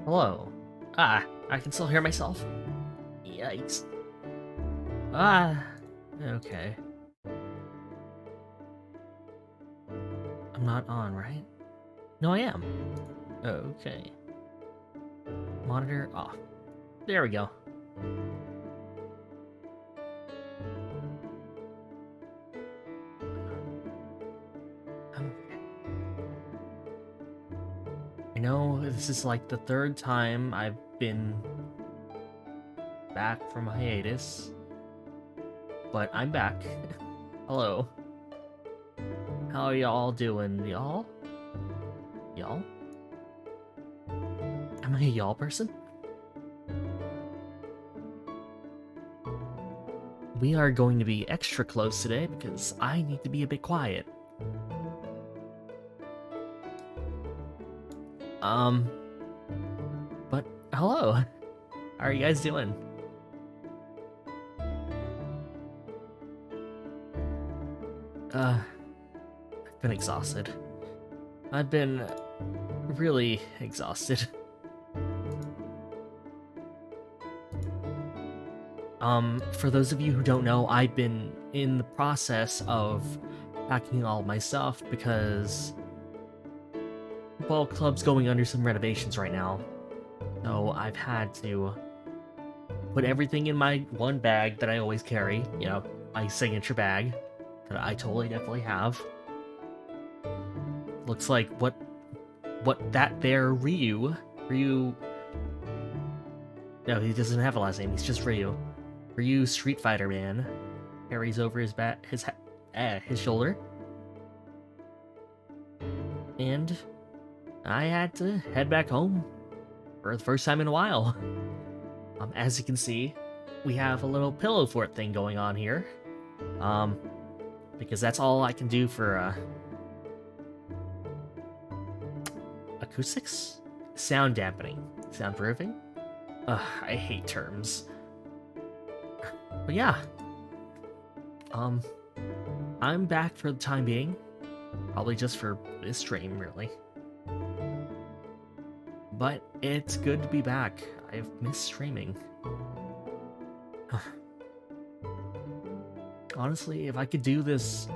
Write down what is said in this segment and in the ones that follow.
Hello. Ah, I can still hear myself. Yikes. Ah, okay. I'm not on, right? No, I am. Okay. Monitor off. There we go. Okay. I know this is like the third time I've been back from hiatus, but I'm back. Hello. How are y'all doing, y'all? Y'all? Am I a y'all person? We are going to be extra close today because I need to be a bit quiet. But hello. How are you guys doing? I've been exhausted. I've been really exhausted. For those of you who don't know, I've been in the process of packing all my stuff because, well, club's going under some renovations right now. So I've had to put everything in my one bag that I always carry, you know, my signature bag that I totally definitely have. Looks like what that there Ryu. No, he doesn't have a last name. He's just Ryu. Ryu Street Fighter Man carries over his his shoulder, and I had to head back home for the first time in a while. As you can see, we have a little pillow fort thing going on here. Because that's all I can do for acoustics, sound dampening, soundproofing. Ugh, I hate terms. But yeah, I'm back for the time being. Probably just for this stream, really. But it's good to be back. I've missed streaming. Honestly, if I could do this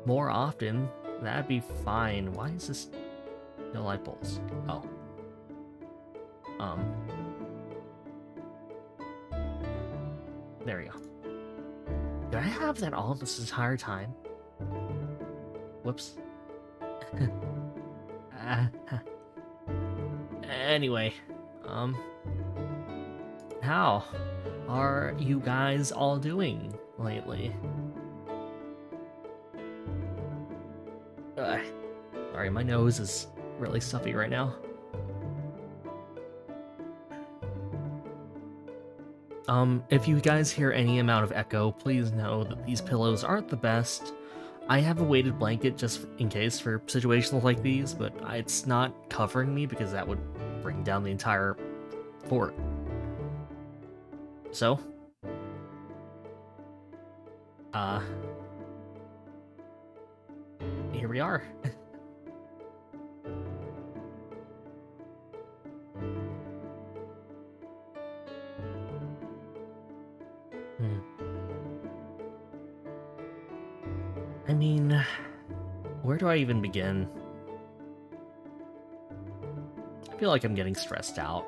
more often, that'd be fine. Why is this no light bulbs? Oh. There we go. Did I have that on this entire time? Whoops. Anyway, how are you guys all doing lately? Sorry, my nose is really stuffy right now. If you guys hear any amount of echo, please know that these pillows aren't the best. I have a weighted blanket just in case for situations like these, but it's not covering me because that would bring down the entire fort. So, here we are. I mean, where do I even begin? I feel like I'm getting stressed out.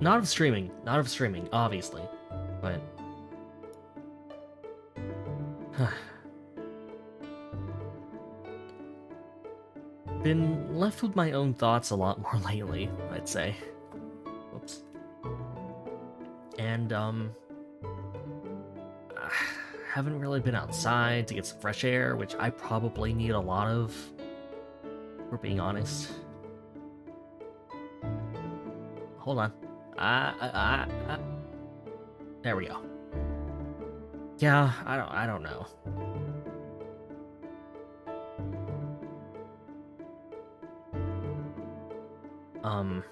Not of streaming, obviously, but... Been left with my own thoughts a lot more lately, I'd say. Whoops. And, haven't really been outside to get some fresh air, which I probably need a lot of, for being honest. Hold on. There we go. Yeah, I don't know. I'm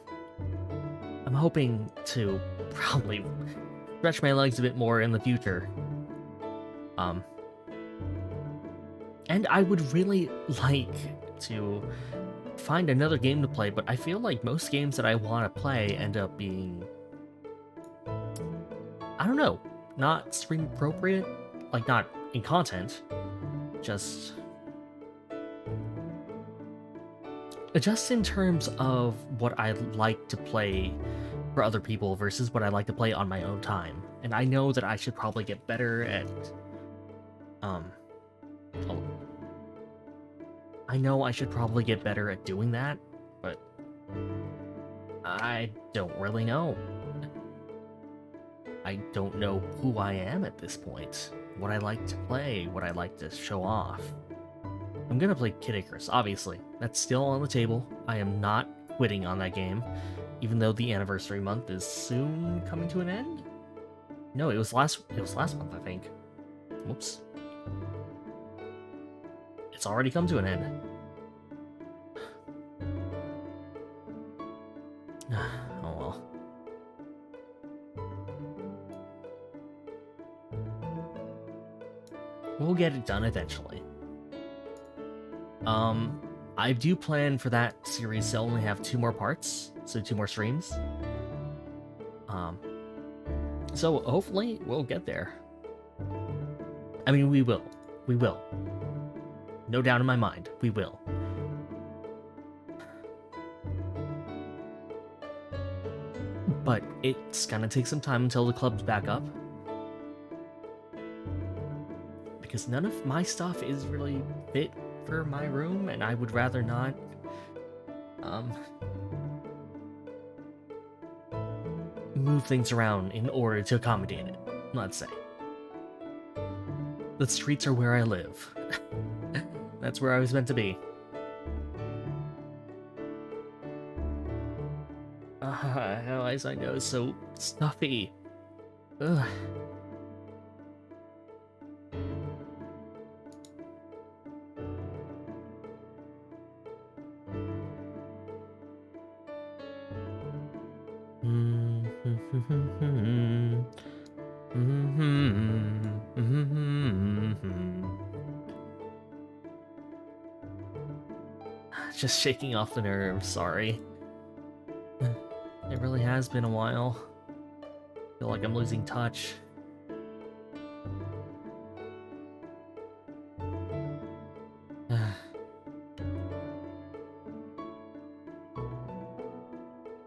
hoping to probably stretch my legs a bit more in the future. And I would really like to find another game to play, but I feel like most games that I want to play end up being, I don't know, not stream appropriate, like not in content, just in terms of what I like to play for other people versus what I like to play on my own time. And I know that I should probably get better at, oh, I know I should probably get better at doing that, but I don't really know. I don't know who I am at this point, what I like to play, what I like to show off. I'm gonna play Kid Icarus, obviously. That's still on the table. I am not quitting on that game, even though the anniversary month is soon coming to an end. No, it was last month, I think. Whoops. It's already come to an end. Oh well. We'll get it done eventually. I do plan for that series to only have 2 more parts, so 2 more streams. So hopefully we'll get there. I mean, we will. We will. No doubt in my mind, we will. But it's gonna take some time until the club's back up. Because none of my stuff is really fit for my room, and I would rather not, move things around in order to accommodate it, let's say. The streets are where I live. That's where I was meant to be. How is I know so stuffy. Ugh. Just shaking off the nerves, sorry. It really has been a while. I feel like I'm losing touch.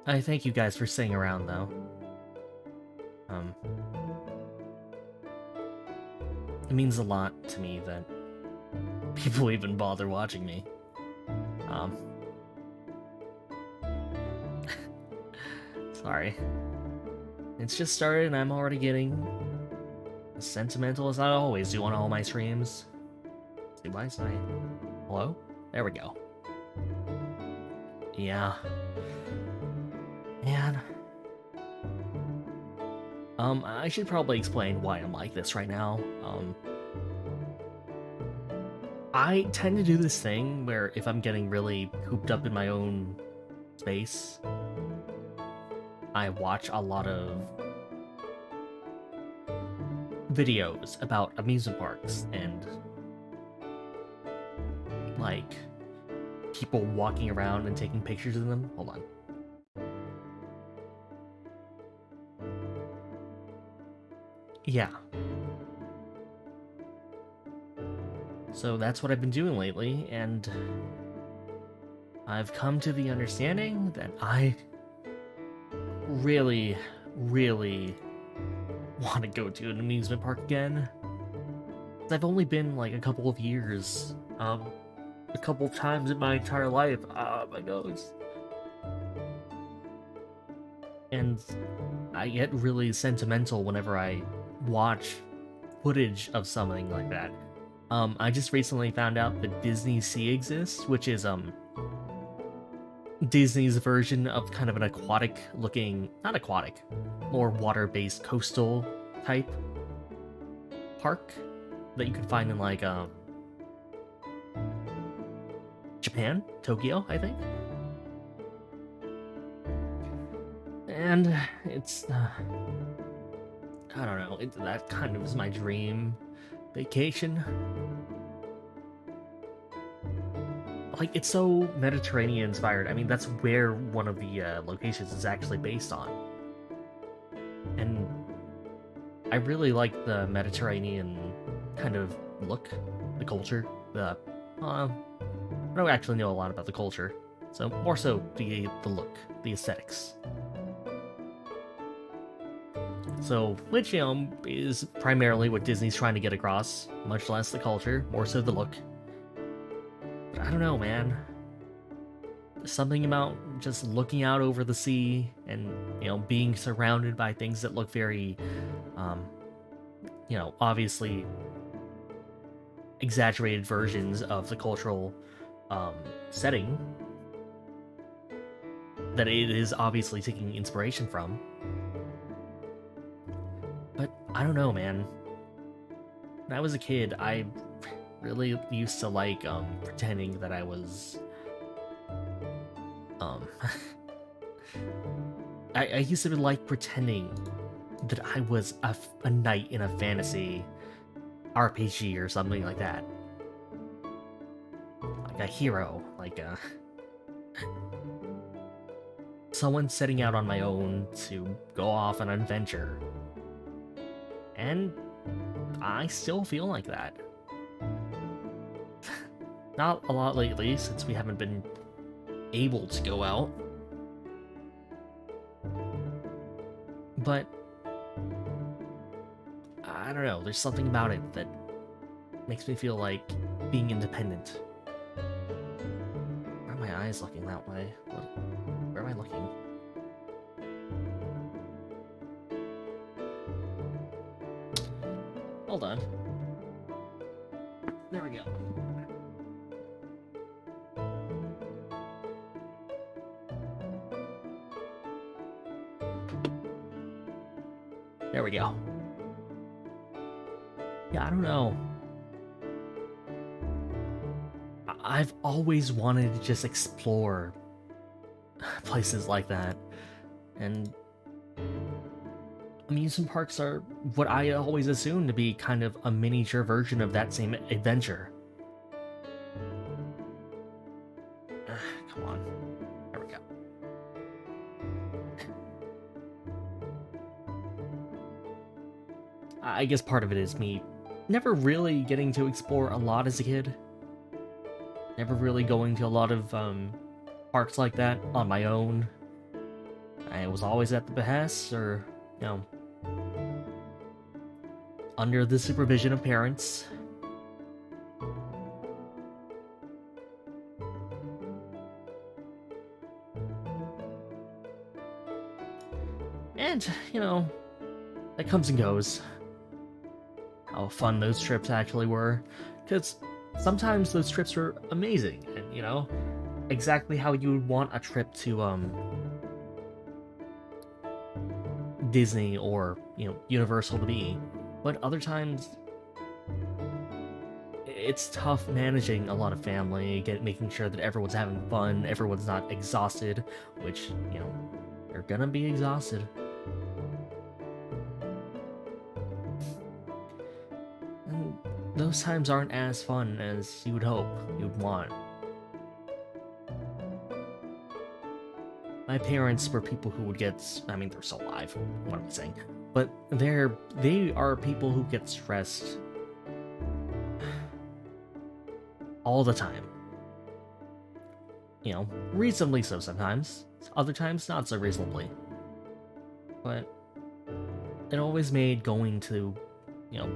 I thank you guys for staying around, though. It means a lot to me that people even bother watching me. Sorry. It's just started and I'm already getting as sentimental as I always do on all my streams. Say bye, say. Hello? There we go. Yeah. Man. I should probably explain why I'm like this right now. I tend to do this thing where if I'm getting really cooped up in my own space, I watch a lot of videos about amusement parks and like people walking around and taking pictures of them. Hold on. Yeah. So that's what I've been doing lately, and I've come to the understanding that I really, really want to go to an amusement park again. I've only been like a couple of years, a couple of times in my entire life. My nose. And I get really sentimental whenever I watch footage of something like that. I just recently found out that Disney Sea exists, which is Disney's version of kind of an aquatic looking, not aquatic, more water-based coastal type park that you can find in like Japan, Tokyo, I think. And it's I don't know, that kind of is my dream vacation. like it's so Mediterranean inspired. I mean, that's where one of the locations is actually based on, and I really like the Mediterranean kind of look, the culture. I don't actually know a lot about the culture, so more so the look, the aesthetics. So, which is primarily what Disney's trying to get across, much less the culture, more so the look. But I don't know, man. There's something about just looking out over the sea and being surrounded by things that look very, um, obviously exaggerated versions of the cultural setting that it is obviously taking inspiration from. But I don't know, man. When I was a kid, I really used to like pretending that I was I used to like pretending that I was a knight in a fantasy RPG or something like that. Like a hero, like someone setting out on my own to go off on an adventure. And I still feel like that. Not a lot lately, since we haven't been able to go out. But I don't know, there's something about it that makes me feel like being independent. Why are my eyes looking that way? Where am I looking? Hold on. There we go. There we go. Yeah, I don't know. I've always wanted to just explore places like that. And amusement parks are what I always assumed to be kind of a miniature version of that same adventure. Come on. There we go. I guess part of it is me never really getting to explore a lot as a kid. Never really going to a lot of parks like that on my own. I was always at the behest or, under the supervision of parents. And, that comes and goes. How fun those trips actually were. Because sometimes those trips were amazing, and, exactly how you would want a trip to, Disney or, Universal to be. But other times, it's tough managing a lot of family, making sure that everyone's having fun, everyone's not exhausted, which, you're gonna be exhausted. And those times aren't as fun as you would hope, you would want. My parents were people who would get, they're still alive, what am I saying? But they are people who get stressed all the time. Reasonably so sometimes, other times not so reasonably. But it always made going to,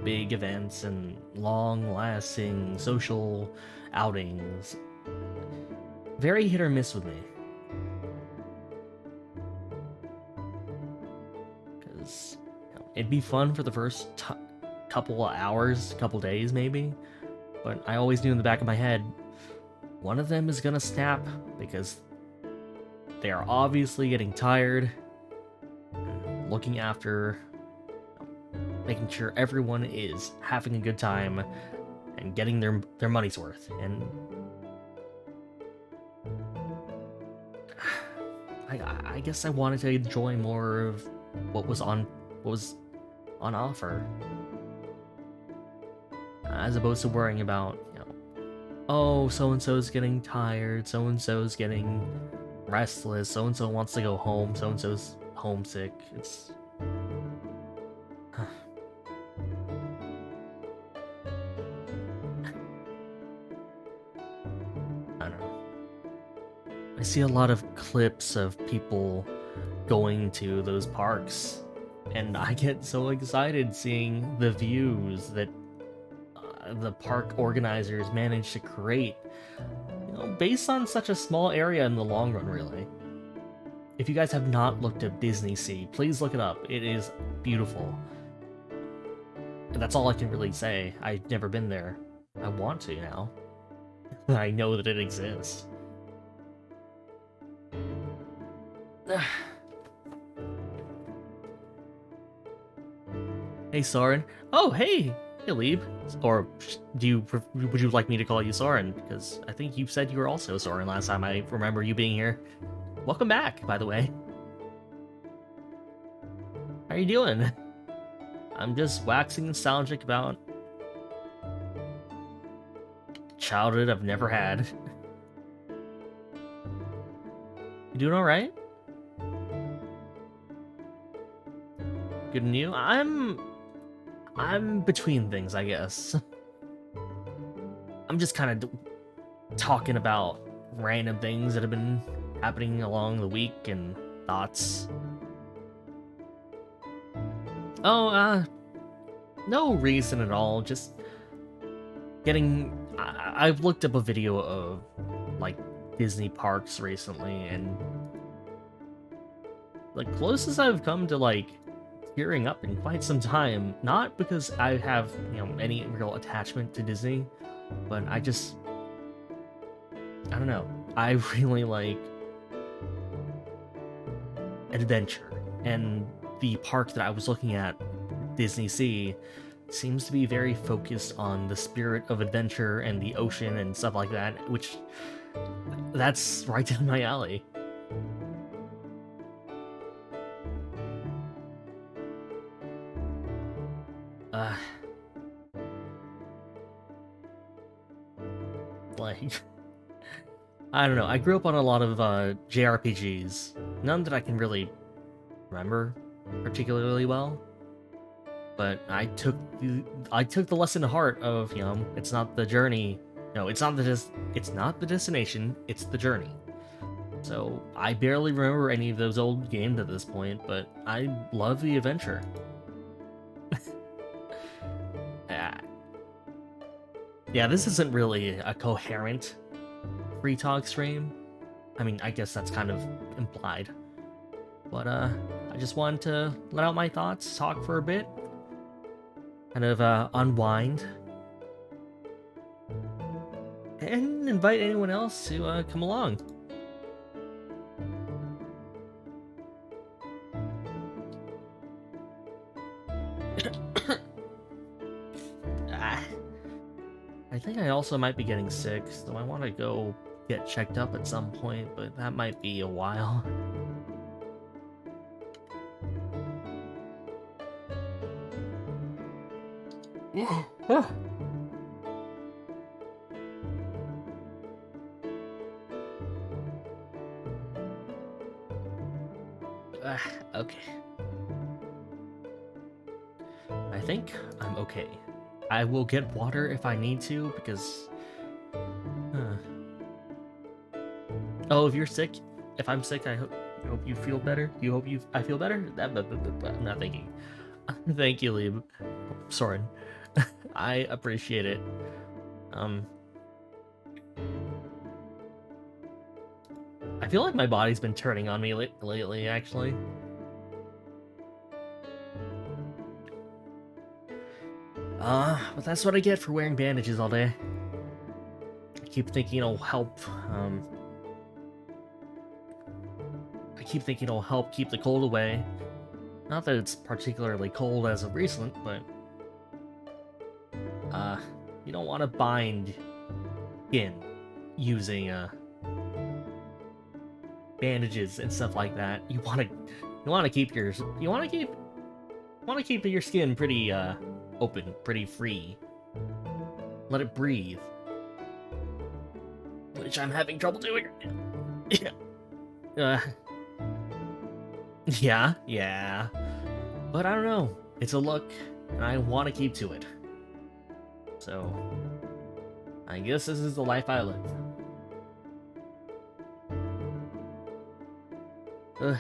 big events and long-lasting social outings very hit or miss with me. Because it'd be fun for the first couple of hours, couple days maybe, but I always knew in the back of my head, one of them is gonna snap because they are obviously getting tired, looking after, making sure everyone is having a good time and getting their money's worth. And I guess I wanted to enjoy more of what was on offer, as opposed to worrying about, oh, so-and-so's getting tired, so-and-so's getting restless, so-and-so wants to go home, so-and-so's homesick. It's... I don't know. I see a lot of clips of people going to those parks, and I get so excited seeing the views that the park organizers managed to create, you know, based on such a small area in the long run, really. If you guys have not looked at Disney Sea, please look it up. It is beautiful. And that's all I can really say. I've never been there. I want to now. I know that it exists. Hey, Soren. Oh, hey! Hey, Lieb. Or would you like me to call you Soren? Because I think you said you were also Soren last time I remember you being here. Welcome back, by the way. How are you doing? I'm just waxing nostalgic about childhood I've never had. You doing alright? Good and you? I'm between things, I guess. I'm just kind of talking about random things that have been happening along the week and thoughts. Oh, no reason at all, just getting... I've looked up a video of, like, Disney parks recently, and the closest I've come to, like, tearing up in quite some time, not because I have, you know, any real attachment to Disney, but I don't know, I really like adventure, and the park that I was looking at, Disney Sea, seems to be very focused on the spirit of adventure and the ocean and stuff like that, which, that's right down my alley. Like, I don't know, I grew up on a lot of JRPGs, none that I can really remember particularly well, but I took the lesson to heart of, you know, it's not the journey, no, it's not the destination, it's the journey. So I barely remember any of those old games at this point, but I love the adventure. Yeah, this isn't really a coherent free talk stream. I mean, I guess that's kind of implied. But, I just wanted to let out my thoughts, talk for a bit, kind of, unwind, and invite anyone else to, come along. I think I also might be getting sick, so I want to go get checked up at some point, but that might be a while. Okay. I think I'm okay. I will get water if I need to, because... Oh, if you're sick, if I'm sick, I hope you feel better. I feel better? I'm not thinking. Thank you, Lieb. Soren. I appreciate it. I feel like my body's been turning on me lately, actually. But that's what I get for wearing bandages all day. I keep thinking it'll help, I keep thinking it'll help keep the cold away. Not that it's particularly cold as of recent, but... you don't want to bind skin using, bandages and stuff like that. You want to keep your skin pretty, open, pretty free. Let it breathe. which I'm having trouble doing. Yeah. Yeah. But I don't know. It's a look, and I want to keep to it. So, I guess this is the life I live. Ugh.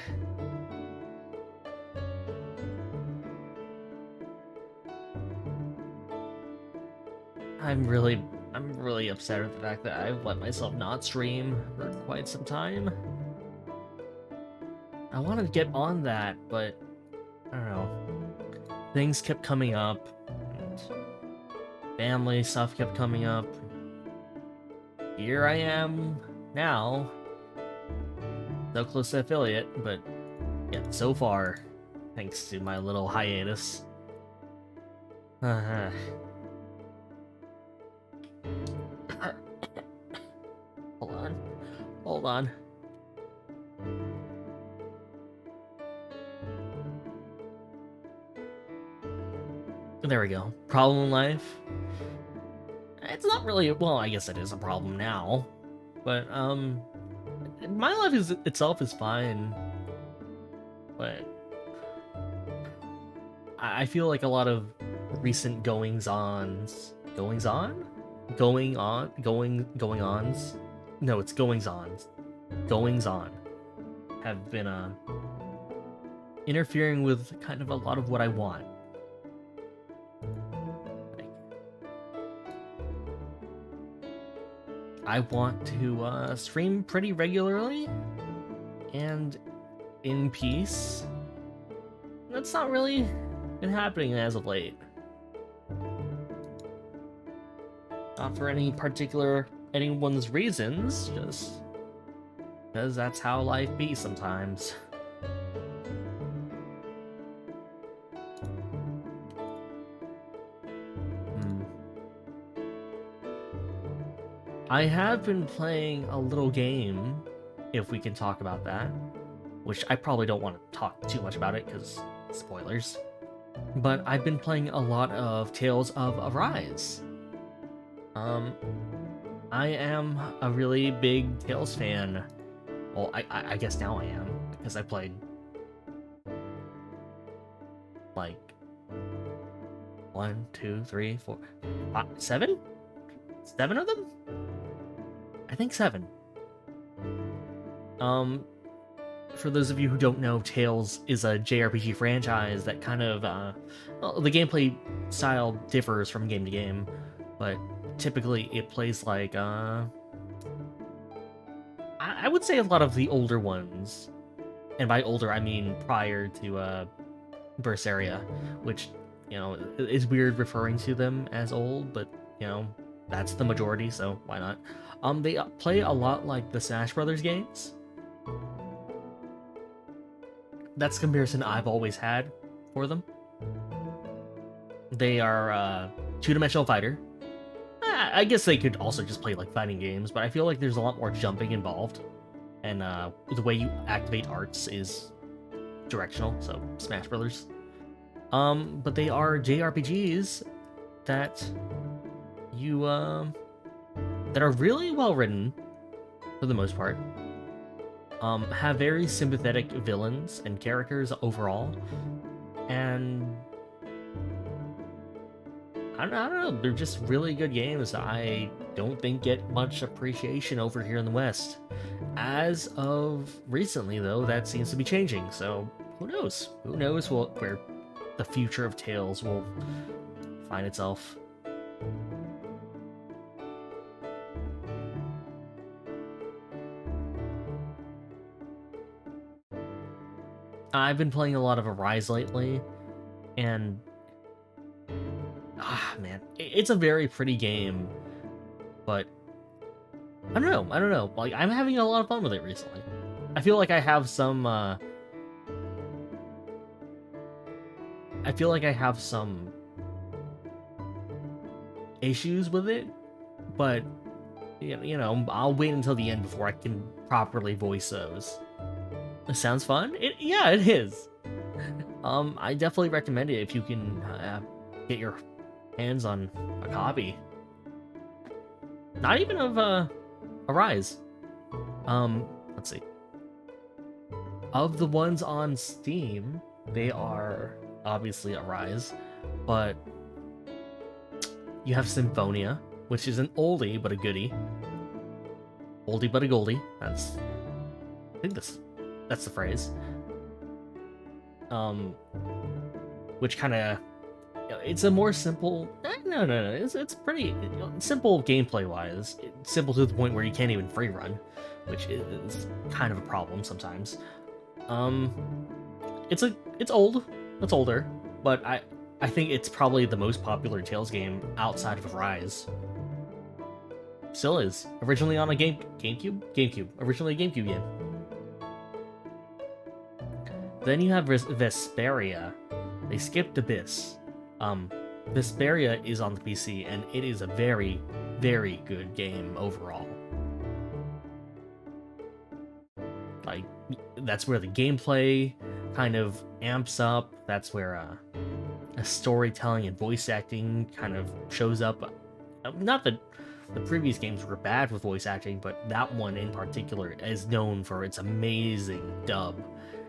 I'm really upset at the fact that I've let myself not stream for quite some time. I wanted to get on that, but I don't know. Things kept coming up, and family stuff kept coming up. Here I am now, so close to affiliate, but yeah, so far, thanks to my little hiatus. Hold on. There we go. Problem in life? It's not really, well, I guess it is a problem now, but, my life itself is fine, but I feel like a lot of recent goings-ons, going-ons? No, it's goings-ons. Goings-on have been, interfering with kind of a lot of what I want. I want to stream pretty regularly and in peace. That's not really been happening as of late. Not for anyone's reasons, just because that's how life be sometimes. I have been playing a little game, if we can talk about that, which I probably don't want to talk too much about it, because spoilers. But I've been playing a lot of Tales of Arise. I am a really big Tales fan. Well, I guess now I am, because I played, like, 1, 2, 3, 4, 5, 7? 7 of them? I think 7. For those of you who don't know, Tales is a JRPG franchise that kind of, well, the gameplay style differs from game to game, but typically it plays like, I would say a lot of the older ones, and by older I mean prior to, Berseria, which, you know, is weird referring to them as old, but, you know, that's the majority, so why not? They play a lot like the Smash Brothers games. That's the comparison I've always had for them. They are two-dimensional fighter. I guess they could also just play like fighting games, but I feel like there's a lot more jumping involved, and the way you activate arts is directional, so Smash Brothers. But they are JRPGs that you that are really well written for the most part. Have very sympathetic villains and characters overall, and I don't know, they're just really good games. I don't think get much appreciation over here in the West. As of recently, though, that seems to be changing, so who knows? Who knows where the future of Tales will find itself. I've been playing a lot of Arise lately, and man, it's a very pretty game, but I don't know. Like, I'm having a lot of fun with it recently. I feel like I have some issues with it, but you know, I'll wait until the end before I can properly voice those. It sounds fun. Yeah, it is. I definitely recommend it if you can get your hands on a copy. Not even of Arise. Let's see. Of the ones on Steam, they are obviously Arise, but you have Symphonia, which is an oldie but a goodie. Oldie but a goldie. I think that's the phrase. Which kind of, it's a more simple. No. It's pretty simple gameplay wise. It's simple to the point where you can't even free run, which is kind of a problem sometimes. It's old. It's older, but I think it's probably the most popular Tales game outside of Rise. Still is. Originally on a GameCube. Originally a GameCube game. Then you have Vesperia. They skipped Abyss. Vesperia is on the PC, and it is a very, very good game overall. Like, that's where the gameplay kind of amps up. That's where a storytelling and voice acting kind of shows up. Not that the previous games were bad with voice acting, but that one in particular is known for its amazing dub.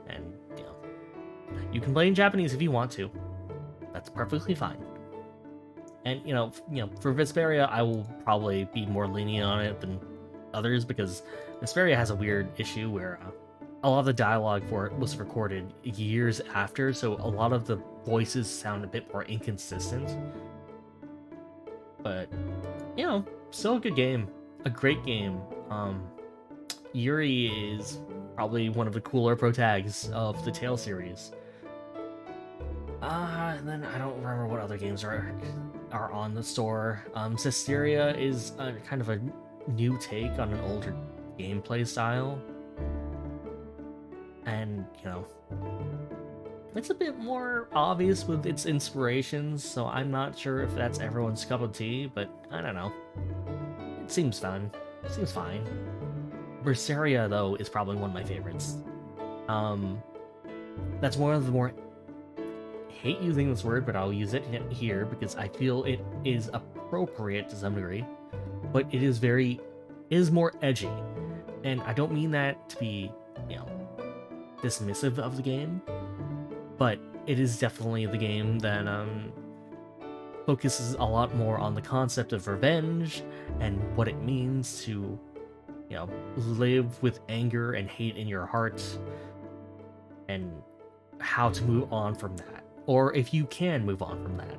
And, you can play in Japanese if you want to. That's perfectly fine. And, for Vesperia, I will probably be more lenient on it than others, because Vesperia has a weird issue where a lot of the dialogue for it was recorded years after, so a lot of the voices sound a bit more inconsistent. But, still a good game. A great game. Yuri is probably one of the cooler protags of the Tale series. And then I don't remember what other games are on the store. Cisteria is kind of a new take on an older gameplay style. And, it's a bit more obvious with its inspirations, so I'm not sure if that's everyone's cup of tea, but I don't know. It seems fun. It seems fine. Berseria, though, is probably one of my favorites. That's one of the more... I hate using this word, but I'll use it here because I feel it is appropriate to some degree, but it is more edgy. And I don't mean that to be, dismissive of the game, but it is definitely the game that focuses a lot more on the concept of revenge and what it means to, live with anger and hate in your heart, and how to move on from that, or if you can move on from that.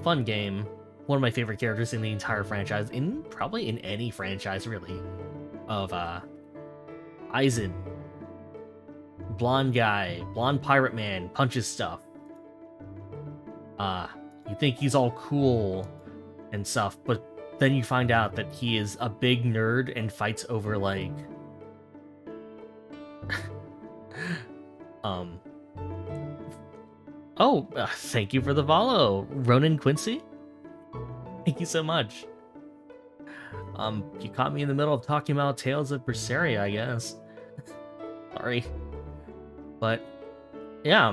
Fun game. One of my favorite characters in the entire franchise, probably in any franchise really, of Aizen. Blonde guy, blonde pirate man, punches stuff. You think he's all cool and stuff, but then you find out that he is a big nerd and fights over, like... thank you for the follow, Ronan Quincy. Thank you so much. You caught me in the middle of talking about Tales of Berseria, I guess. Sorry. But, yeah,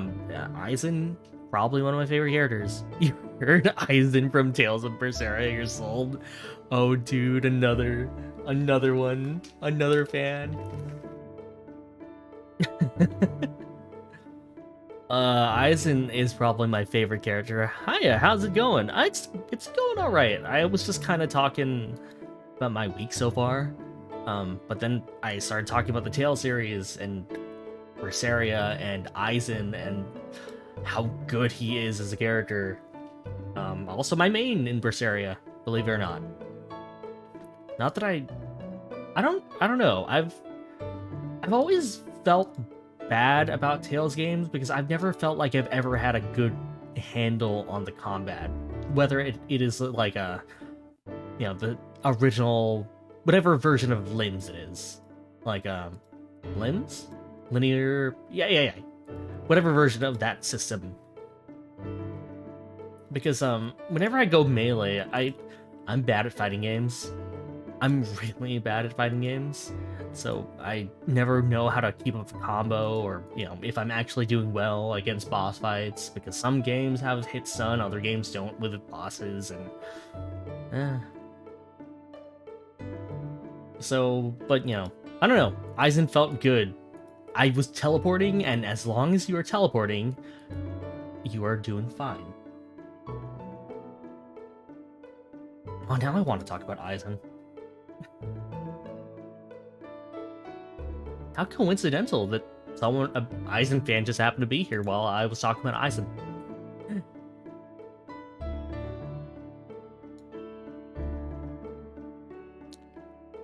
Aizen, probably one of my favorite characters. You heard Aizen from Tales of Berseria, you're sold. Oh, dude, another one. Another fan. Aizen is probably my favorite character. Hiya, how's it going? It's going alright. I was just kind of talking about my week so far. But then I started talking about the Tale series and Berseria and Aizen and how good he is as a character. Also my main in Berseria, believe it or not. Not that I don't know. I've always felt bad about Tales games because I've never felt like I've ever had a good handle on the combat. Whether it is like the original, whatever version of Limbs it is. Like, Limbs? Linear... Yeah. Whatever version of that system. Because, whenever I go melee, I'm bad at fighting games. I'm really bad at fighting games. So I never know how to keep up a combo, or, if I'm actually doing well against boss fights, because some games have hit stun, other games don't with bosses, and... So, but I don't know. Aizen felt good. I was teleporting, and as long as you are teleporting, you are doing fine. Oh, now I want to talk about Aizen. How coincidental that an Aizen fan just happened to be here while I was talking about Aizen.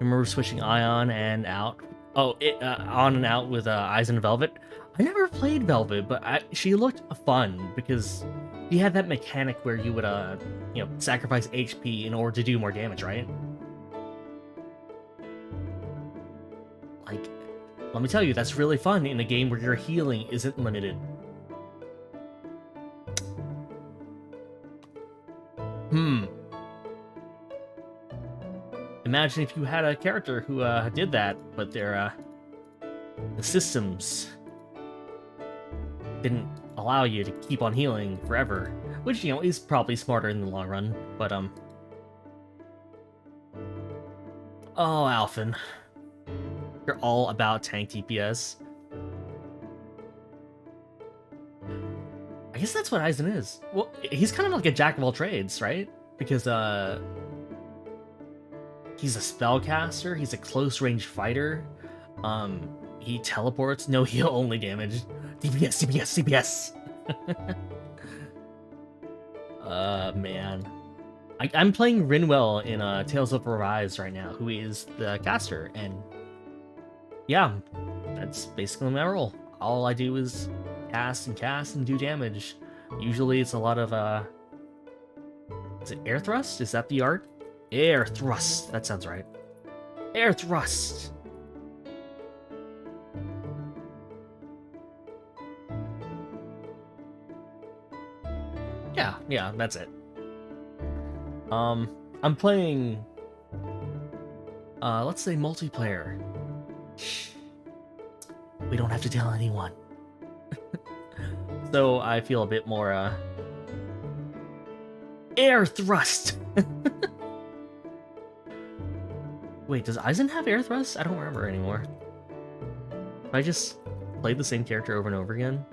Remember switching Ion and out? Oh, on and out with Aizen Velvet. I never played Velvet, but she looked fun because he had that mechanic where you would sacrifice HP in order to do more damage, right? Like, let me tell you, that's really fun in a game where your healing isn't limited. Imagine if you had a character who did that, but the systems didn't allow you to keep on healing forever, which is probably smarter in the long run. But oh, Alphen, you're all about tank DPS. I guess that's what Aizen is. Well, he's kind of like a jack of all trades, right? Because he's a spellcaster, he's a close-range fighter, he teleports, no heal only damage. DPS, DPS, DPS! Man. I'm playing Rinwell in Tales of Arise right now, who is the caster, and yeah, that's basically my role. All I do is cast and do damage. Usually it's a lot of, is it air thrust? Is that the art? Air thrust. That sounds right. Air thrust. Yeah, that's it. I'm playing, let's say multiplayer. Shh. We don't have to tell anyone. So I feel a bit more, air thrust. Wait, does Aizen have air thrust? I don't remember anymore. I just played the same character over and over again.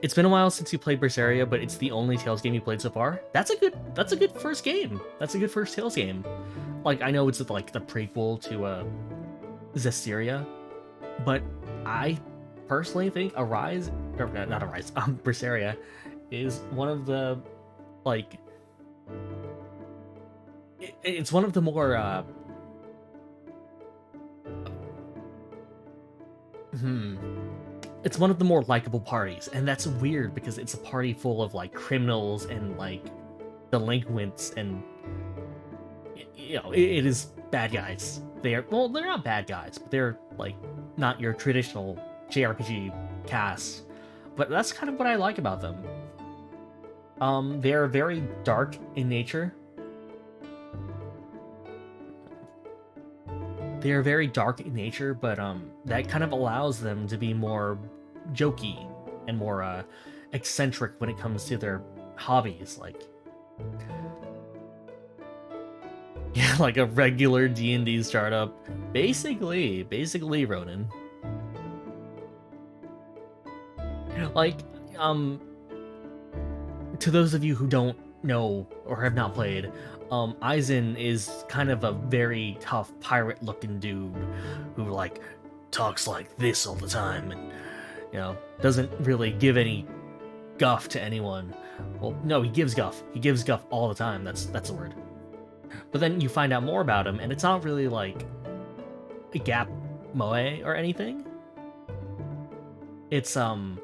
It's been a while since you played Berseria, but it's the only Tales game you played so far. That's a good first game. That's a good first Tales game. Like, I know it's like the prequel to Zestiria, but I personally think Berseria is one of the like it's one of the more it's one of the more likable parties, and that's weird because it's a party full of like criminals and like delinquents, and it is bad guys. They're not bad guys, but they're like not your traditional JRPG cast. But that's kind of what I like about them. They're very dark in nature. They are very dark in nature, but that kind of allows them to be more jokey and more eccentric when it comes to their hobbies, like like a regular D&D startup, basically Ronin. Like, to those of you who don't know or have not played, Aizen is kind of a very tough pirate-looking dude who, like, talks like this all the time and, doesn't really give any guff to anyone. Well, no, he gives guff. He gives guff all the time. That's the word. But then you find out more about him, and it's not really, like, a gap moe or anything. It's, well,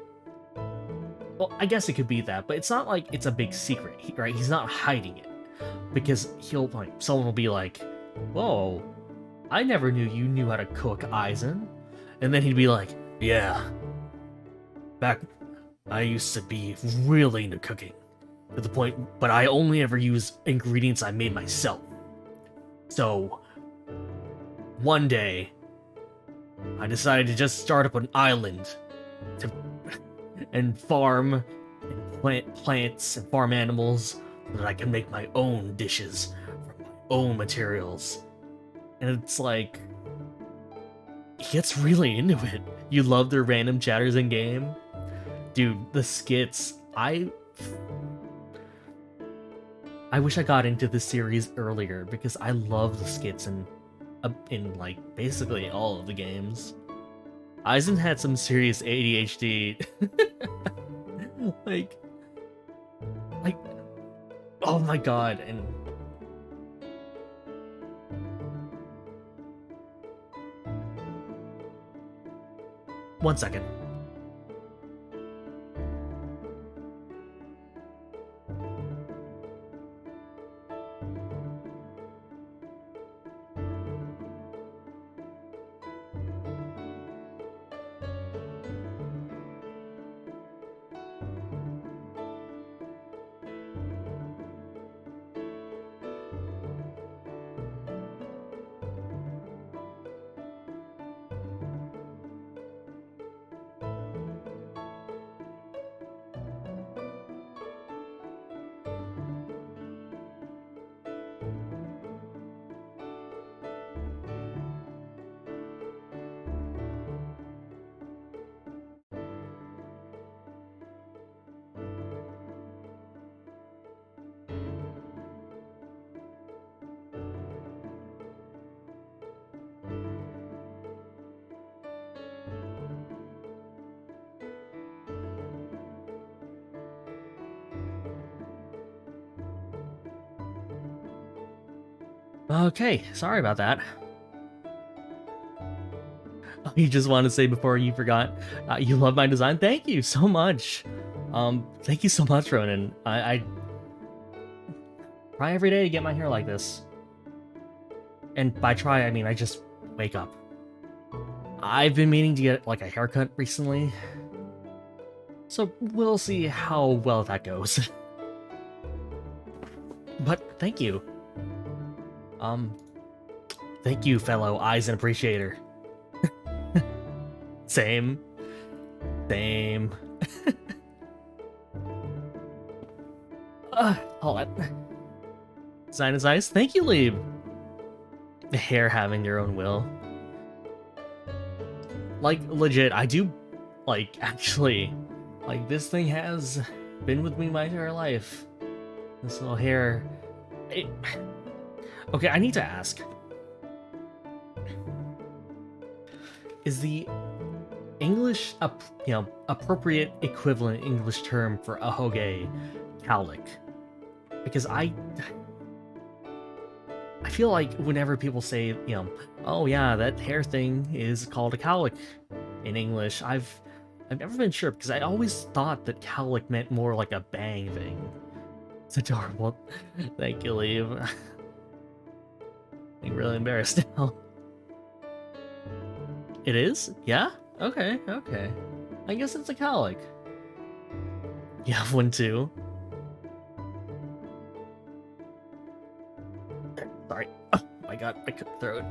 I guess it could be that, but it's not like it's a big secret, right? He's not hiding it. Because someone will be like, whoa, I never knew you knew how to cook, Aizen. And then he'd be like, yeah, back, I used to be really into cooking. To the point, but I only ever use ingredients I made myself. So, one day, I decided to just start up an island and farm and plant plants and farm animals so that I can make my own dishes from my own materials. and it's like he gets really into it. You love their random chatters in game, dude. The skits, I wish I got into the series earlier because I love the skits in like basically all of the games. Eisen had some serious ADHD. like like oh my god. And one second. Okay, sorry about that. Oh, you just want to say before you forgot, you love my design. Thank you so much. Thank you so much, Ronan. I try every day to get my hair like this, and by try I mean I just wake up. I've been meaning to get like a haircut recently, so we'll see how well that goes. But thank you. Thank you, fellow Eisen appreciator. Same. Same. Hold on. Design is nice. Thank you, Lieb. The hair having their own will. Like, legit, I do, like, actually, like, this thing has been with me my entire life. This little hair. Okay, I need to ask. Is the English, appropriate equivalent English term for a hoge cowlick? Because I feel like whenever people say, oh yeah, that hair thing is called a cowlick in English, I've never been sure because I always thought that cowlick meant more like a bang thing. It's adorable. Thank you, Liv. I'm really embarrassed now. It is? Yeah? Okay, okay. I guess it's a cowlick. You have one too? Sorry. Oh my god, I could throat.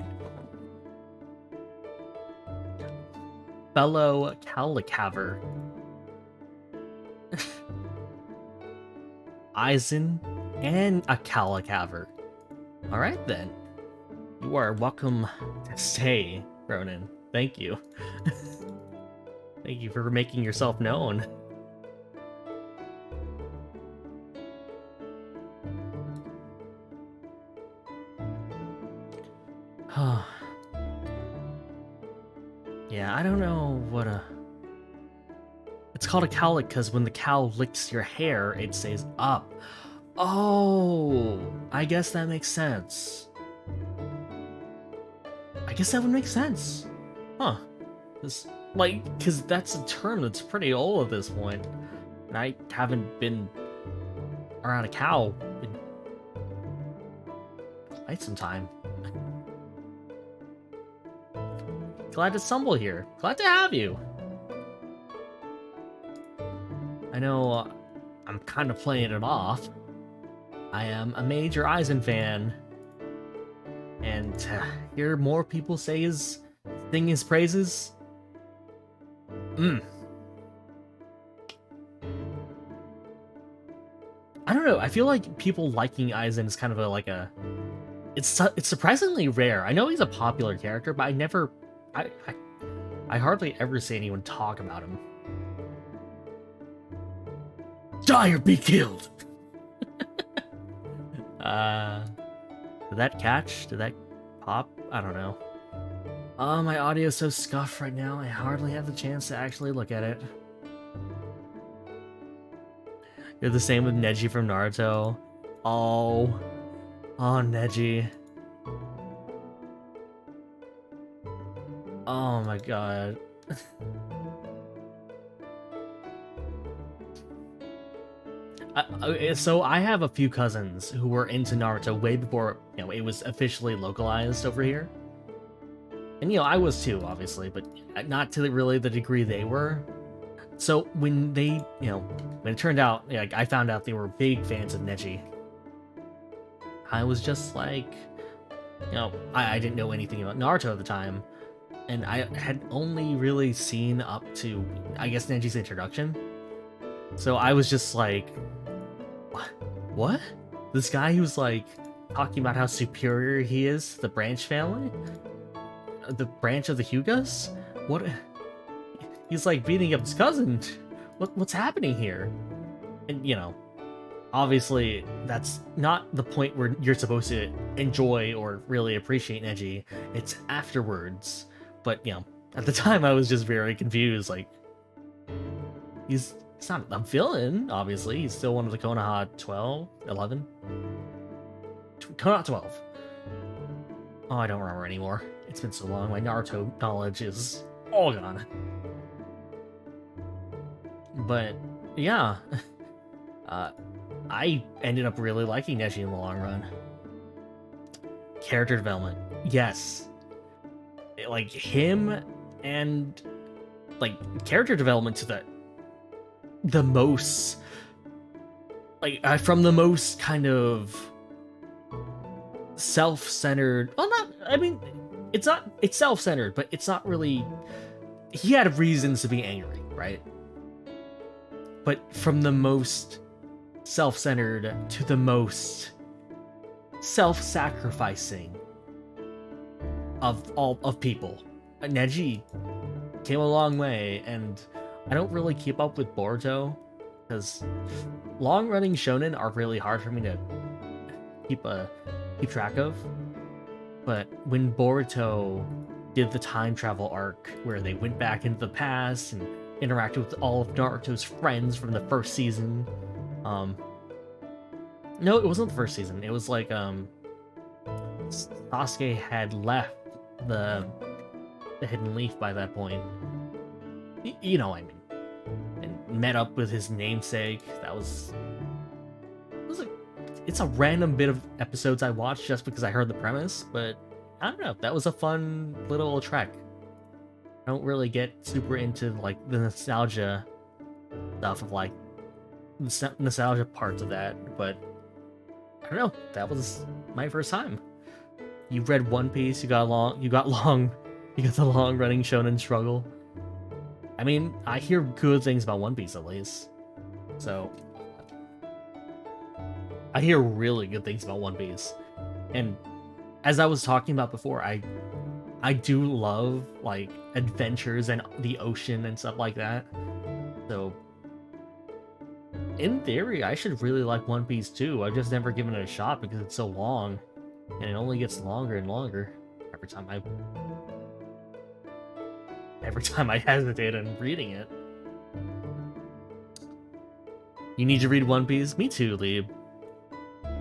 Fellow cowlick haver. Eisen and a cowlick haver. Alright then. You are welcome to stay, Ronan. Thank you. Thank you for making yourself known. Yeah, I don't know what a... It's called a cowlick because when the cow licks your hair, it stays up. Oh, I guess that makes sense. I guess that would make sense. Huh. Because that's a term that's pretty old at this point. And I haven't been around a cow in quite some time. Glad to stumble here. Glad to have you. I know I'm kind of playing it off. I am a major Eisen fan. And to hear more people sing his praises. I don't know. I feel like people liking Eisen is kind of like a it's surprisingly rare. I know he's a popular character, but I I hardly ever see anyone talk about him. Die or be killed. Did that catch? Did that pop? I don't know. Oh, my audio's so scuffed right now, I hardly have the chance to actually look at it. You're the same with Neji from Naruto. Oh. Oh, Neji. Oh my god. So I have a few cousins who were into Naruto way before, it was officially localized over here. And, I was too, obviously, but not to really the degree they were. So when they, when it turned out, I found out they were big fans of Neji, I was just like, I didn't know anything about Naruto at the time, and I had only really seen up to, I guess, Neji's introduction. So I was just like, what? This guy who's like talking about how superior he is to the Branch family? The branch of the Hyugas? What? He's like beating up his cousin. What's happening here? And obviously that's not the point where you're supposed to enjoy or really appreciate Neji. It's afterwards. But at the time I was just very confused. Like, he's not a villain, obviously. He's still one of the Konoha 12, 11? Konoha 12. Oh, I don't remember anymore. It's been so long. My Naruto knowledge is all gone. But yeah, I ended up really liking Neji in the long run. Character development, yes. Like him and like character development to the most, like from the most kind of self-centered. Well, it's self-centered, but it's not really. He had reasons to be angry, right? But from the most self-centered to the most self-sacrificing of people, Neji came a long way, and I don't really keep up with Boruto because long-running shonen are really hard for me to keep track of. But when Boruto did the time travel arc where they went back into the past and interacted with all of Naruto's friends from the first season, no, it wasn't the first season. It was like Sasuke had left the Hidden Leaf by that point. You know what I mean? And met up with his namesake. It's a random bit of episodes I watched just because I heard the premise, but I don't know. That was a fun little trek. I don't really get super into like the nostalgia stuff of like the nostalgia parts of that, but I don't know. That was my first time. You read One Piece. You got the long running shonen struggle. I mean, I hear good things about One Piece at least. So I hear really good things about One Piece. And as I was talking about before, I do love like adventures and the ocean and stuff like that. So in theory, I should really like One Piece too. I've just never given it a shot because it's so long, and it only gets longer and longer every time I hesitate in reading it. You need to read One Piece? Me too, Lieb.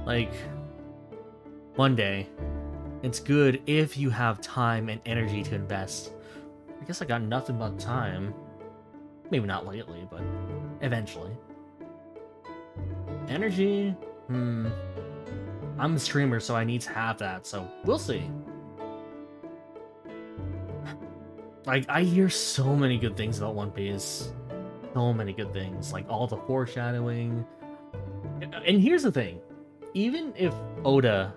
Like, one day. It's good if you have time and energy to invest. I guess I got nothing but time. Maybe not lately, but eventually. Energy? I'm a streamer, so I need to have that, so we'll see. Like, I hear so many good things about One Piece. So many good things. Like, all the foreshadowing. And here's the thing. Even if Oda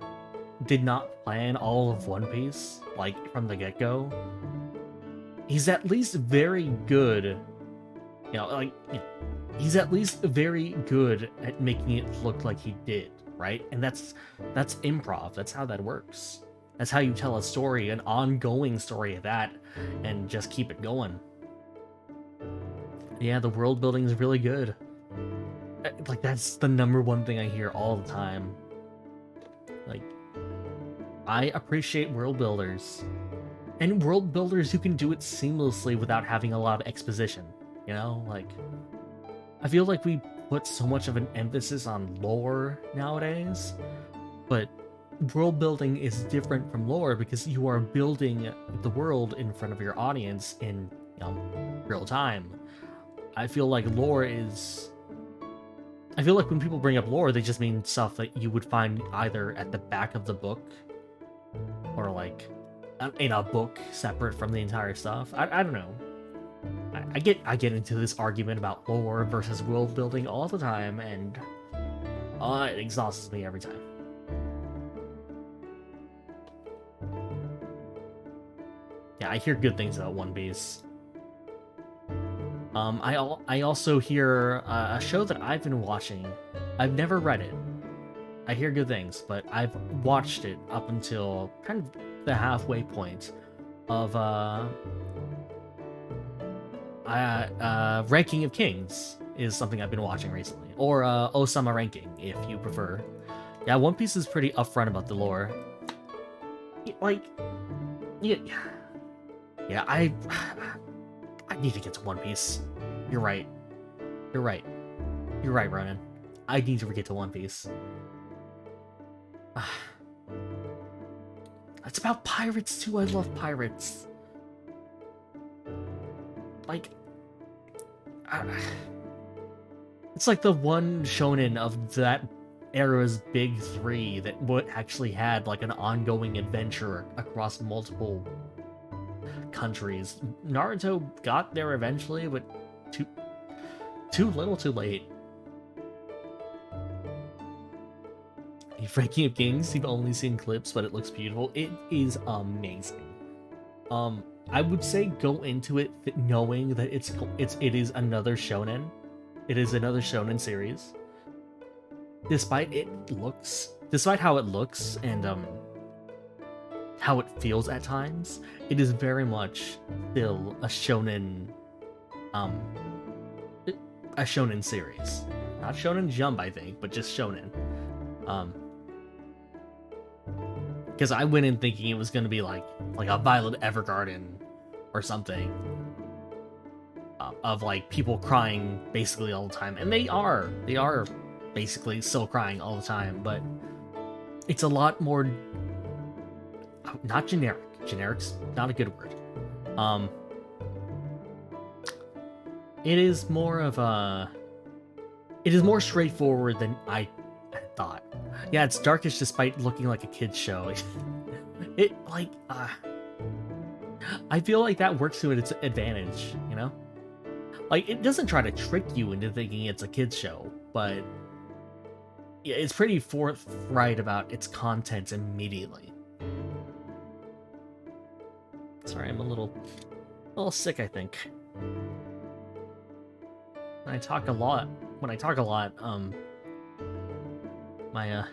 did not plan all of One Piece, like, from the get-go, he's at least very good, he's at least very good at making it look like he did. right? And that's improv. That's how that works. That's how you tell a story, an ongoing story of that, and just keep it going. Yeah, the world building is really good. Like, that's the number one thing I hear all the time. Like, I appreciate world builders. And world builders who can do it seamlessly without having a lot of exposition. You know, like, I feel like we put so much of an emphasis on lore nowadays, but world building is different from lore because you are building the world in front of your audience in, real time. I feel like I feel like when people bring up lore, they just mean stuff that you would find either at the back of the book or like in a book separate from the entire stuff. I don't know. I get into this argument about lore versus world building all the time, and it exhausts me every time. Yeah, I hear good things about One Piece. I also hear a show that I've been watching. I've never read it. I hear good things, but I've watched it up until kind of the halfway point of Ranking of Kings is something I've been watching recently, or Osama Ranking, if you prefer. Yeah, One Piece is pretty upfront about the lore. Like, yeah, I need to get to One Piece. You're right, Ronan. I need to get to One Piece. It's about pirates too. I love pirates. Like, it's like the one shonen of that era's big three that actually had like an ongoing adventure across multiple countries. Naruto got there eventually, but too little, too late. Ranking of Kings, you've only seen clips, but it looks beautiful. It is amazing. I would say go into it knowing that it is another shonen. It is another shonen series. Despite how it looks and how it feels at times, it is very much still a shonen series. Not Shonen Jump, I think, but just shonen. Because I went in thinking it was going to be like a Violet Evergarden or something, of like people crying basically all the time, and they are basically still crying all the time, but it's a lot more not generic. Generic's not a good word. It is more straightforward than I thought. Yeah, it's darkish despite looking like a kid's show. I feel like that works to its advantage, you know? Like, it doesn't try to trick you into thinking it's a kid's show, but yeah, it's pretty forthright about its content immediately. Sorry, I'm a little sick, I think. When I talk a lot, my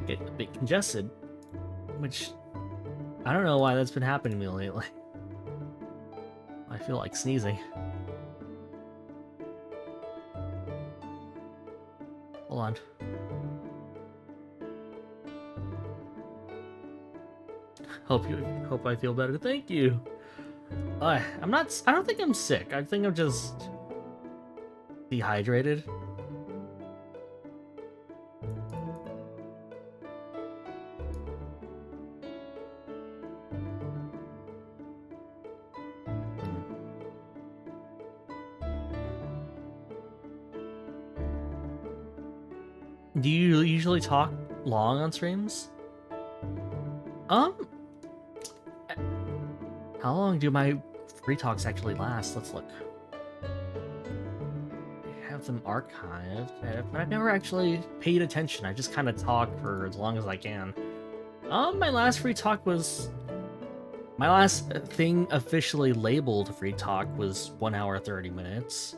get a bit congested, which I don't know why that's been happening to me lately. I feel like sneezing. Hold on. Hope I feel better. Thank you. I don't think I'm sick. I think I'm just dehydrated. Do you usually talk long on streams? How long do my free talks actually last? Let's look. I have them archived, but I've never actually paid attention. I just kind of talk for as long as I can. My last free talk was... My last thing officially labeled free talk was 1 hour 30 minutes.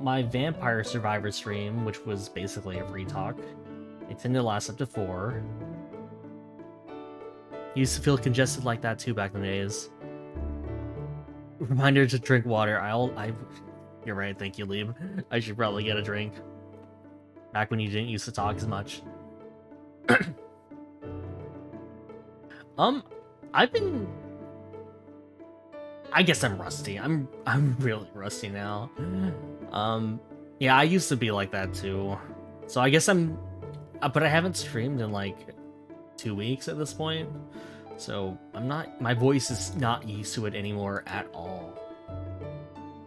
my Vampire Survivor stream, which was basically a free talk. It tended to last up to 4. Used to feel congested like that too back in the days. Reminder to drink water. You're right, thank you, Lieb. I should probably get a drink. Back when you didn't used to talk as much. I guess I'm rusty. I'm really rusty now. Yeah, I used to be like that too. So I guess but I haven't streamed in like 2 weeks at this point. So my voice is not used to it anymore at all.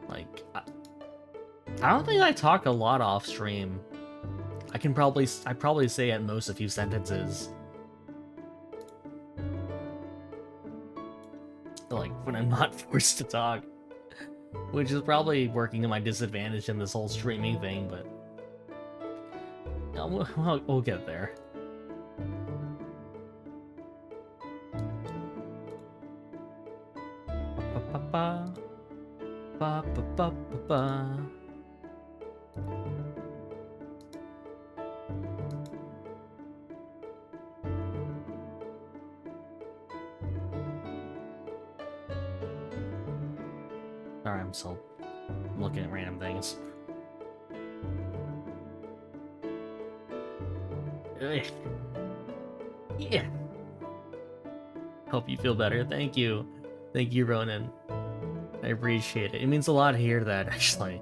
Like, I don't think I talk a lot off stream. I probably say at most a few sentences. Like, when I'm not forced to talk. Which is probably working to my disadvantage in this whole streaming thing, but... we'll get there. Sorry, I'm still looking at random things. Yeah. Hope you feel better. Thank you. Thank you, Ronan. I appreciate it. It means a lot to hear that, actually.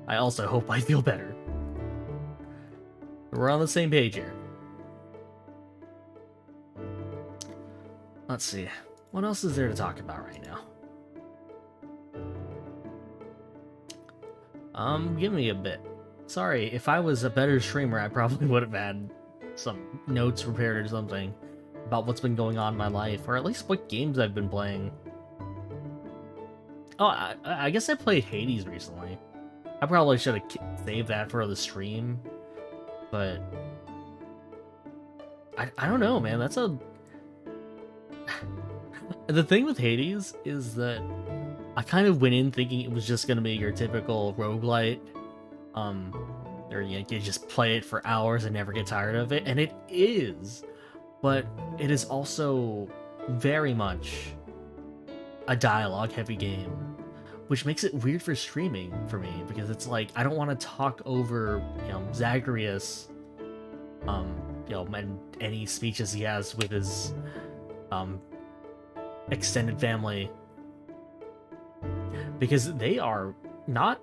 I also hope I feel better. We're on the same page here. Let's see. What else is there to talk about right now? Give me a bit. Sorry, if I was a better streamer, I probably would have had some notes prepared or something about what's been going on in my life, or at least what games I've been playing. Oh, I guess I played Hades recently. I probably should have saved that for the stream, but I don't know, man. That's a... The thing with Hades is that I kind of went in thinking it was just going to be your typical roguelite, or you just play it for hours and never get tired of it, and it is, but it is also very much a dialogue-heavy game, which makes it weird for streaming for me, because it's like, I don't want to talk over, Zagreus, and any speeches he has with his, extended family, because they are not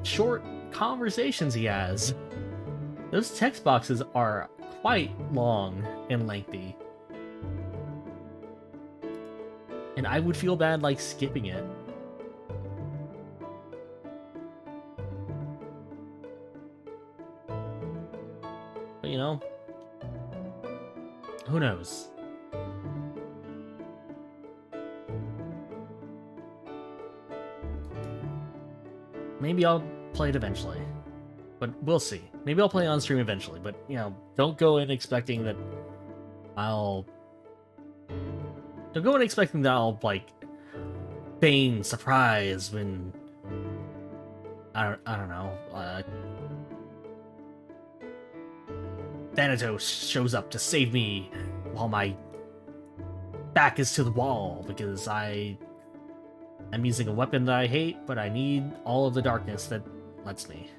short conversations he has. Those text boxes are quite long and lengthy, and I would feel bad like skipping it. But who knows? Maybe I'll play it eventually, but we'll see. Maybe I'll play on stream eventually, but, don't go in expecting that I'll like, feign surprise when, I don't know, Thanatos shows up to save me while my back is to the wall, because I'm using a weapon that I hate, but I need all of the darkness that lets me.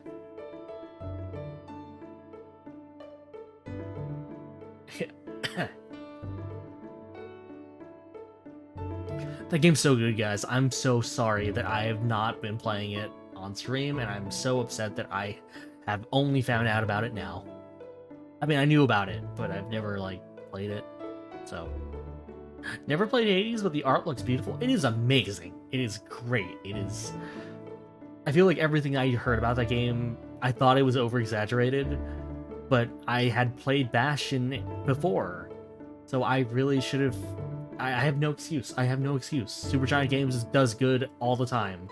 That game's so good, guys. I'm so sorry that I have not been playing it on stream, and I'm so upset that I have only found out about it now. I mean, I knew about it, but I've never, played it, so... Never played Hades, but the art looks beautiful. It is amazing. It is great. It is... I feel like everything I heard about that game, I thought it was over-exaggerated, but I had played Bastion before, so I really should have... I have no excuse. I have no excuse. Supergiant Games does good all the time.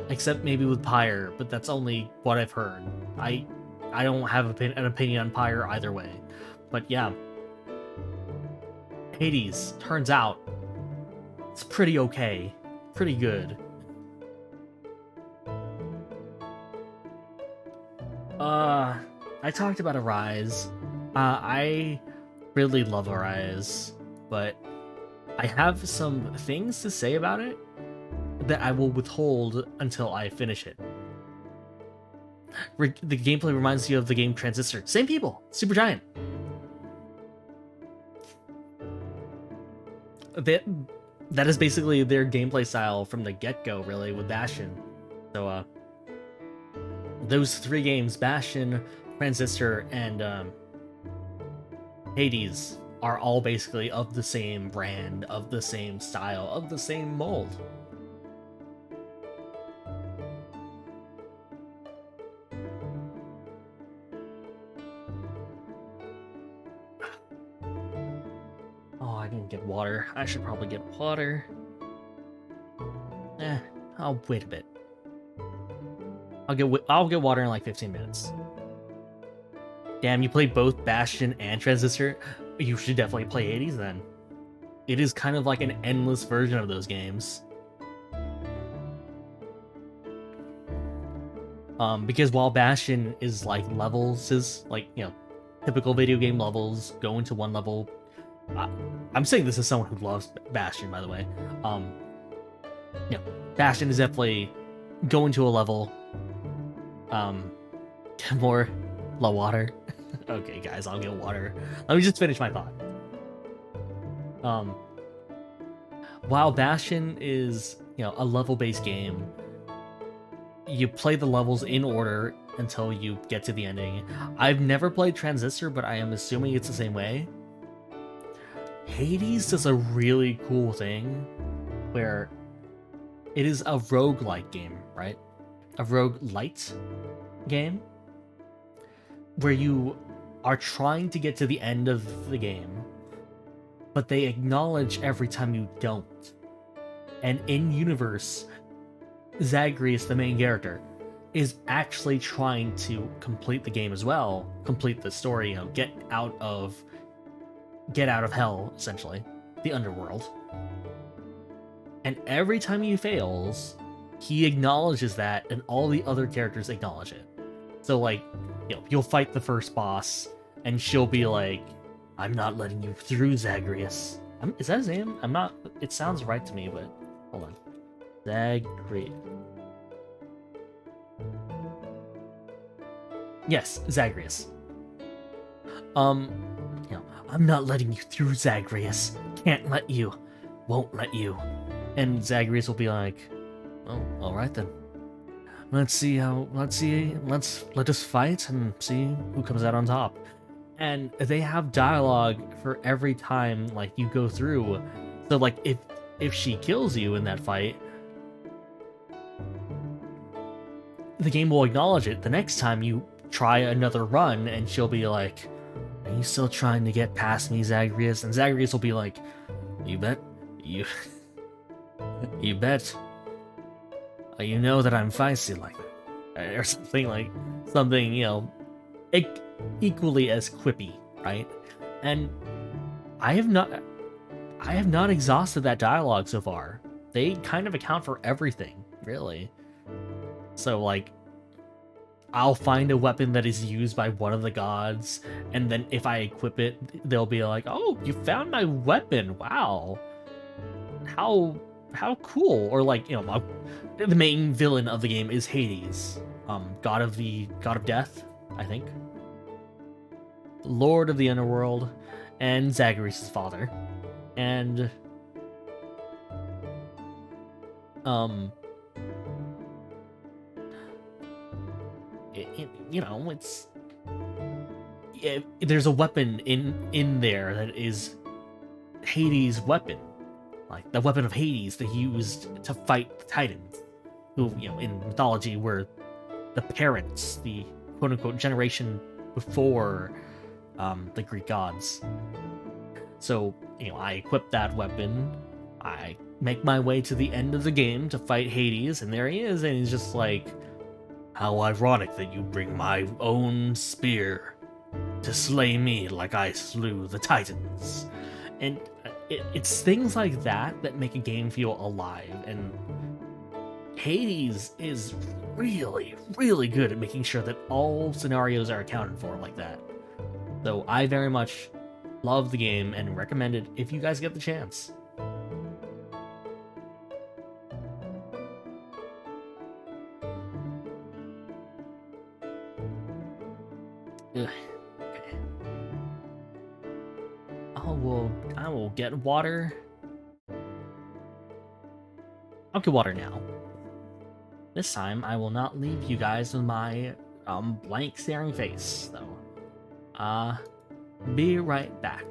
Except maybe with Pyre, but that's only what I've heard. I don't have an opinion on Pyre either way. But yeah. Hades, turns out, it's pretty okay. Pretty good. I talked about Arise. I really love Arise, but I have some things to say about it that I will withhold until I finish it. The gameplay reminds you of the game Transistor. Same people, Supergiant. That is basically their gameplay style from the get-go, really, with Bastion. So, those three games, Bastion, Transistor, and Hades, are all basically of the same brand, of the same style, of the same mold. Oh, I didn't get water. I should probably get water. I'll wait a bit. I'll get water in like 15 minutes. Damn, you played both Bastion and Transistor? You should definitely play Hades then. It is kind of like an endless version of those games. Because while Bastion is like levels, is like, you know, typical video game levels, go into one level. I'm saying this as someone who loves Bastion, by the way. You know, Bastion is definitely go into a level, get more low water. Okay, guys, I'll get water. Let me just finish my thought. While Bastion is, you know, a level-based game, you play the levels in order until you get to the ending. I've never played Transistor, but I am assuming it's the same way. Hades does a really cool thing where it is a roguelike game, right? A roguelite game where you are trying to get to the end of the game, but they acknowledge every time you don't. And in universe, Zagreus, the main character, is actually trying to complete the game as well, complete the story, you know, get out of hell, essentially, the underworld. And every time he fails, he acknowledges that, and all the other characters acknowledge it. So, like, you know, you'll fight the first boss, and she'll be like, "I'm not letting you through, Zagreus." Is that his name? I'm not. It sounds right to me, but hold on. Zagreus. Yes, Zagreus. You know, "I'm not letting you through, Zagreus. Can't let you. Won't let you." And Zagreus will be like, "Oh, all right then. Let us fight and see who comes out on top." And they have dialogue for every time, like, you go through. So, like, if she kills you in that fight, the game will acknowledge it the next time you try another run, and she'll be like, "Are you still trying to get past me, Zagreus?" And Zagreus will be like, "You bet. You bet. You know that I'm feisty like that." Or something, you know, equally as quippy, right? And I have not exhausted that dialogue so far. They kind of account for everything, really. So, like, I'll find a weapon that is used by one of the gods, and then if I equip it, they'll be like, "Oh, you found my weapon! Wow, how cool!" Or, like, you know, the main villain of the game is Hades, god of death, I think, lord of the underworld, and Zagreus' father, and you know, there's a weapon in there that is Hades' weapon, like the weapon of Hades that he used to fight the Titans, who, you know, in mythology were the parents, the quote-unquote generation before the Greek gods. So, you know, I equip that weapon, I make my way to the end of the game to fight Hades, and there he is, and he's just like, "How ironic that you bring my own spear to slay me like I slew the Titans." And it's things like that that make a game feel alive, and Hades is really, really good at making sure that all scenarios are accounted for like that. So I very much love the game and recommend it if you guys get the chance. Ugh. Okay. I will get water. I'll get water now. This time I will not leave you guys with my blank staring face, though. Be right back.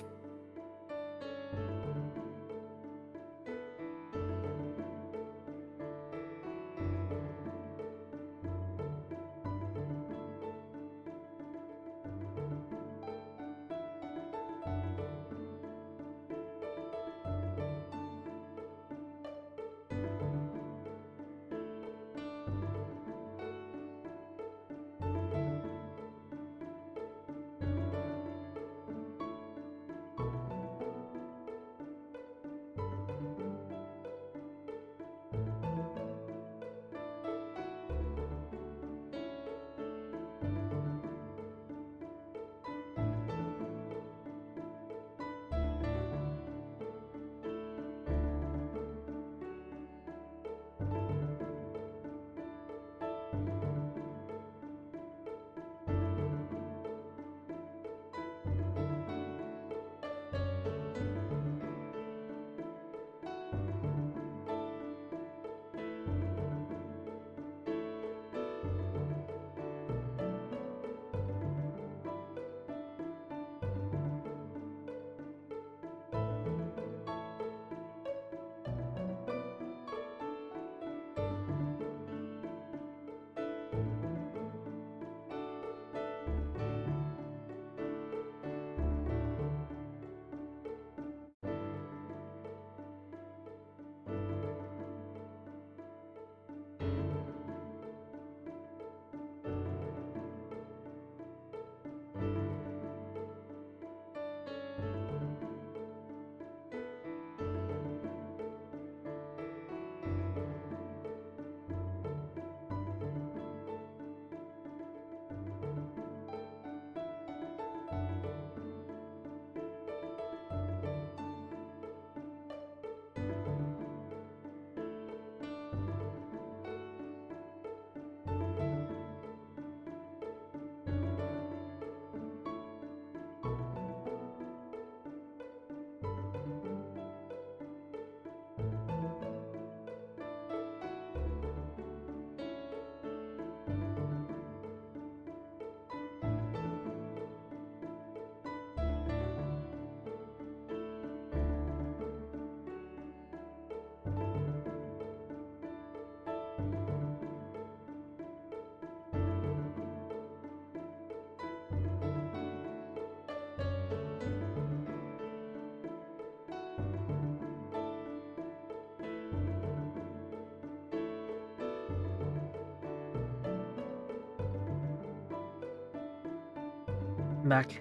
I'm back.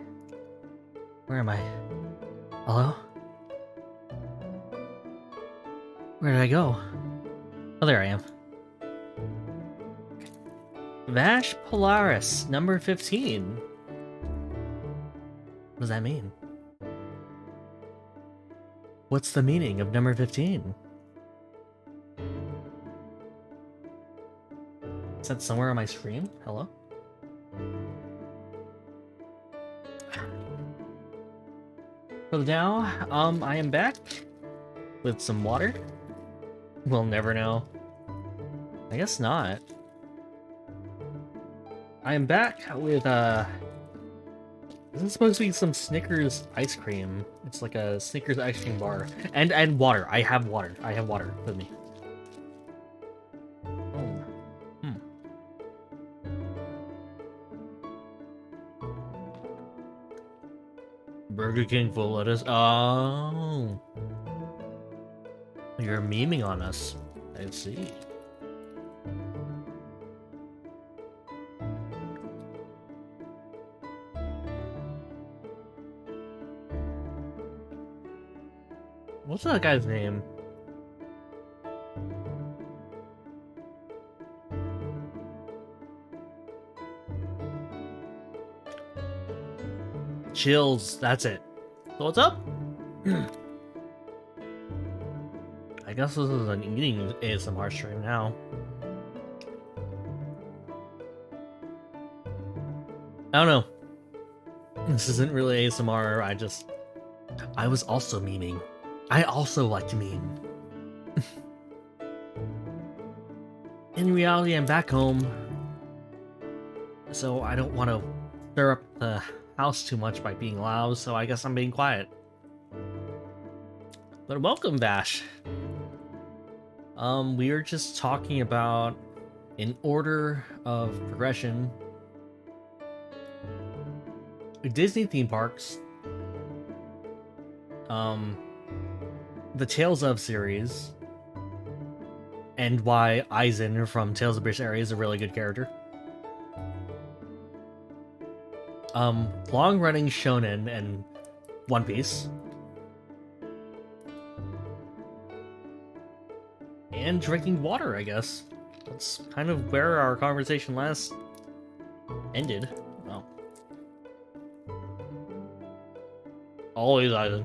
Where am I? Hello? Where did I go? Oh, there I am. Vash Polaris, number 15. What does that mean? What's the meaning of number 15? Is that somewhere on my screen? Hello? For now, I am back with some water. We'll never know. I guess not. I am back with, this is supposed to be some Snickers ice cream. It's like a Snickers ice cream bar. And water. I have water. I have water with me. Oh. Burger King full lettuce. Oh. You're memeing on us. I see. What's that guy's name? Chills, that's it. So what's up? I guess this is an eating ASMR stream now. I don't know. This isn't really ASMR, I was also memeing. I also like to meme. In reality, I'm back home, so I don't want to stir up the house too much by being loud, so I guess I'm being quiet. But welcome, Bash. We are just talking about, in order of progression, Disney theme parks, the Tales of series, and why Aizen from Tales of Berseria is a really good character. Long-running shonen and One Piece. And drinking water, I guess. That's kind of where our conversation last ended. Oh. Always Aizen.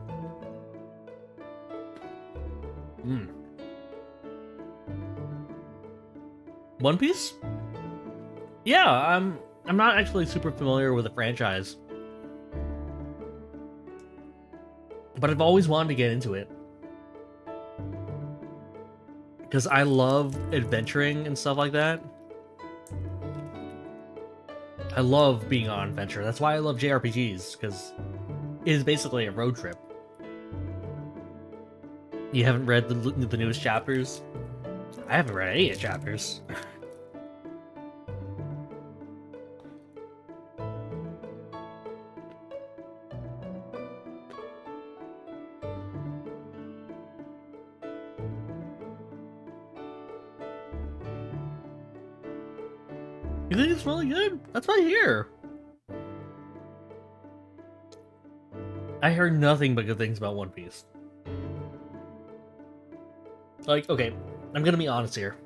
One Piece? Yeah, I'm not actually super familiar with the franchise. But I've always wanted to get into it. Because I love adventuring and stuff like that. I love being on adventure. That's why I love JRPGs, because it is basically a road trip. You haven't read the newest chapters? I haven't read any chapters. You think it's really good? That's what I hear. I heard nothing but good things about One Piece. Like, okay, I'm gonna be honest here.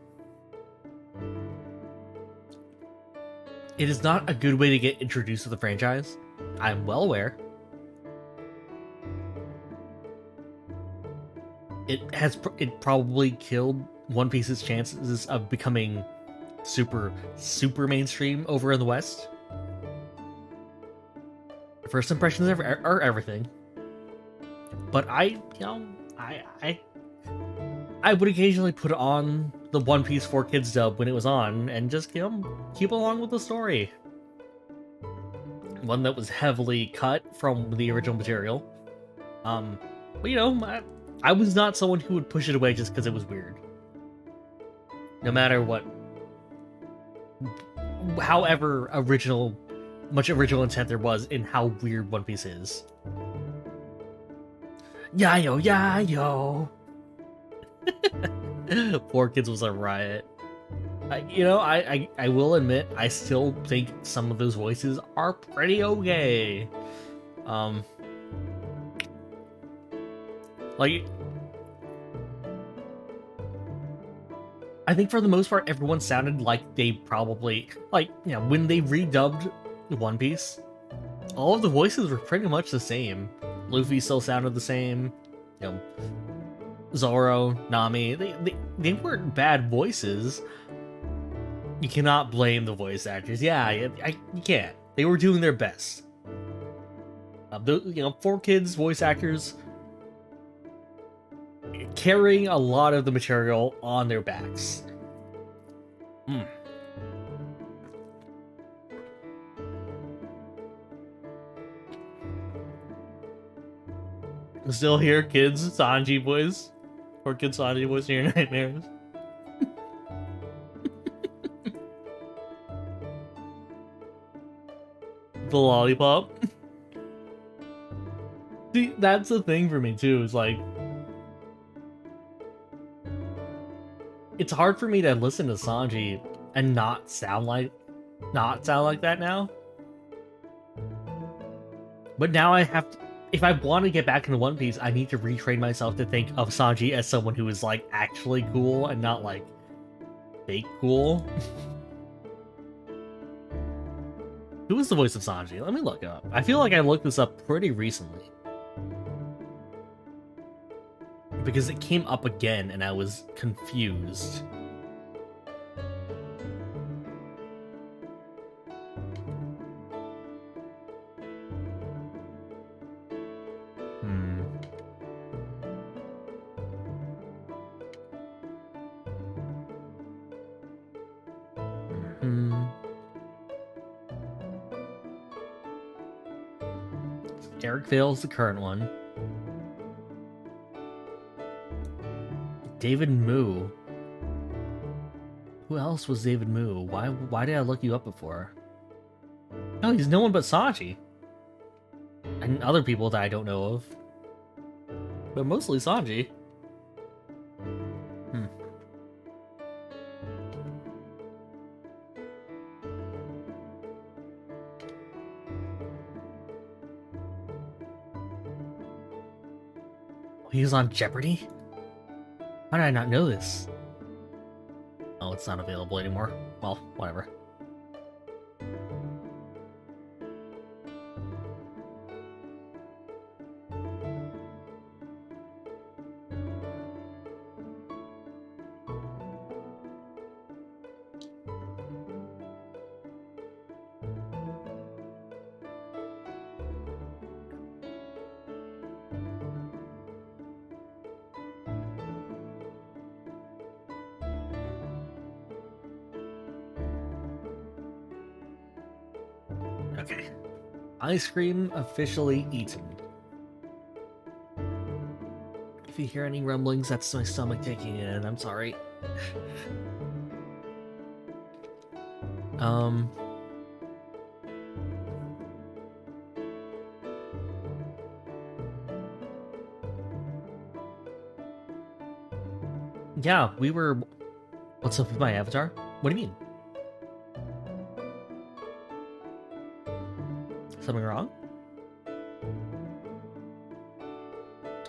It is not a good way to get introduced to the franchise. I'm well aware. It probably killed One Piece's chances of becoming super mainstream over in the West. First impressions are everything. But I would occasionally put on the One Piece 4 Kids dub when it was on and just, keep along with the story. One that was heavily cut from the original material. But I was not someone who would push it away just because it was weird. No matter what. However much original intent there was in how weird One Piece is. Yayo, yayo! 4 Kids was a riot. I will admit, I still think some of those voices are pretty okay. I think for the most part, everyone sounded like they probably, when they redubbed One Piece, all of the voices were pretty much the same. Luffy still sounded the same, Zoro, Nami, they weren't bad voices. You cannot blame the voice actors. Yeah, you can't. They were doing their best. 4 Kids voice actors carrying a lot of the material on their backs. Still hear kids Sanji voice? Or kids Sanji voice in your nightmares? The lollipop? See, that's the thing for me too, is it's hard for me to listen to Sanji and not sound like that now. But now I if I want to get back into One Piece, I need to retrain myself to think of Sanji as someone who is like actually cool and not like fake cool. Who is the voice of Sanji? Let me look up. I feel like I looked this up pretty recently. Because it came up again and I was confused. Eric Vale's the current one. David Moo. Who else was David Moo? Why did I look you up before? No, he's no one but Sanji. And other people that I don't know of. But mostly Sanji. He was on Jeopardy? How did I not know this? Oh, it's not available anymore. Well, whatever. Okay. Ice cream officially eaten. If you hear any rumblings, that's my stomach taking it in. I'm sorry. Yeah, we were... What's up with my avatar? What do you mean? Something wrong?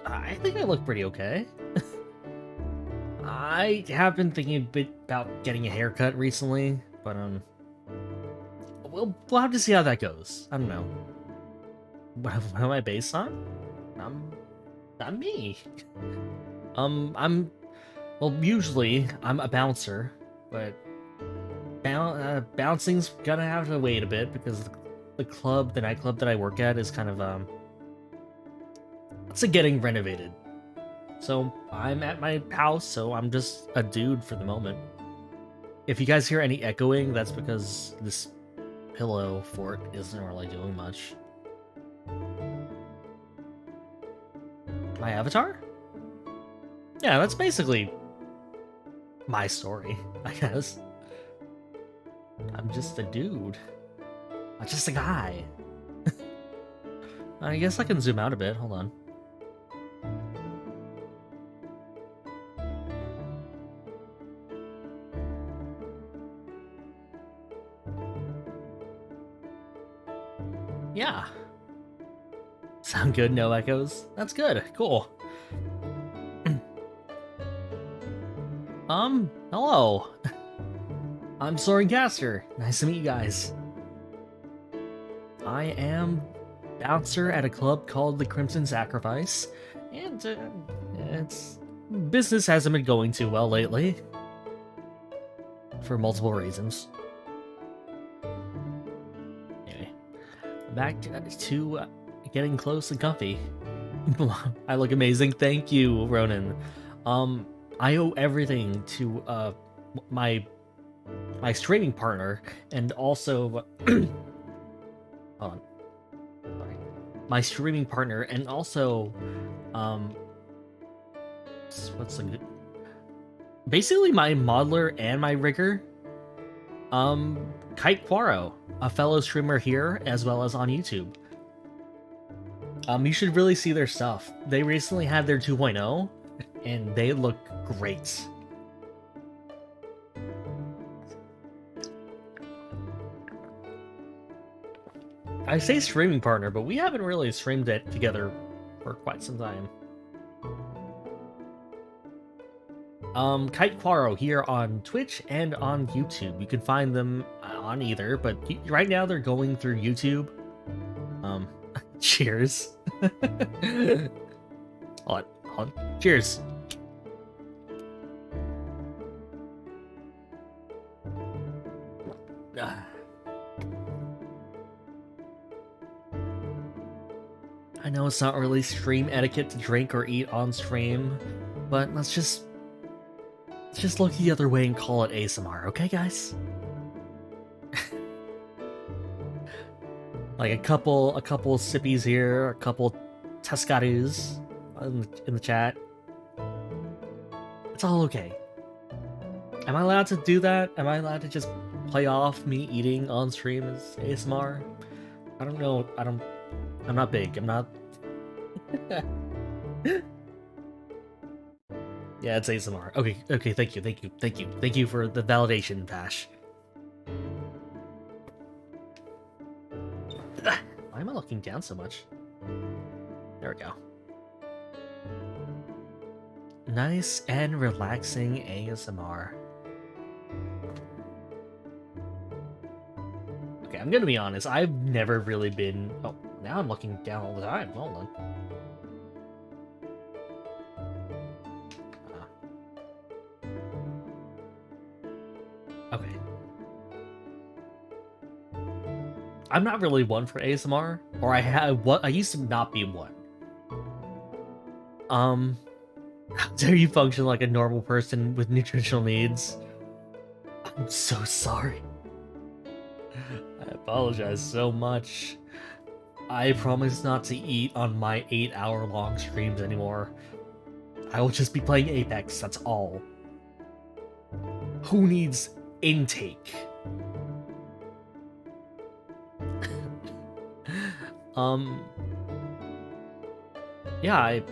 I think I look pretty okay. I have been thinking a bit about getting a haircut recently, but we'll have to see how that goes. I don't know. What am I based on? I'm me. Well, usually I'm a bouncer, but bouncing's gonna have to wait a bit because the nightclub that I work at is kind of it's getting renovated. So I'm at my house, so I'm just a dude for the moment. If you guys hear any echoing, that's because this pillow fort isn't really doing much. My avatar? Yeah, that's basically my story, I guess. I'm just a dude. I'm just a guy. I guess I can zoom out a bit. Hold on. Yeah. Sound good? No echoes? That's good. Cool. Hello. I'm Soren Caster. Nice to meet you guys. I am bouncer at a club called the Crimson Sacrifice, and it's business hasn't been going too well lately for multiple reasons. Anyway, back to getting close and comfy. I look amazing. Thank you, Ronan. I owe everything to my streaming partner, and also hold on. Sorry. My streaming partner, and also what's the good, basically my modeler and my rigger, Kite Poirot, a fellow streamer here as well as on YouTube. You should really see their stuff. They recently had their 2.0 and they look great. I say streaming partner, but we haven't really streamed it together for quite some time. Kite Quaro here on Twitch and on YouTube. You can find them on either, but right now they're going through YouTube. Cheers. Hold on. Cheers. I know it's not really stream etiquette to drink or eat on stream, but let's just look the other way and call it ASMR, okay, guys? Like a couple sippies here, a couple tascadas in the chat. It's all okay. Am I allowed to do that? Am I allowed to just play off me eating on stream as ASMR? I don't know. I'm not big. I'm not. Yeah, it's ASMR. Okay. Thank you for the validation, Vash. Why am I looking down so much? There we go. Nice and relaxing ASMR. Okay, I'm gonna be honest. I've never really been. Oh, now I'm looking down all the time. Hold on. Okay. I'm not really one for ASMR, or I used to not be one. How dare you function like a normal person with nutritional needs? I'm so sorry. I apologize so much. I promise not to eat on my 8-hour-long streams anymore. I will just be playing Apex, that's all. Who needs intake? Yeah, I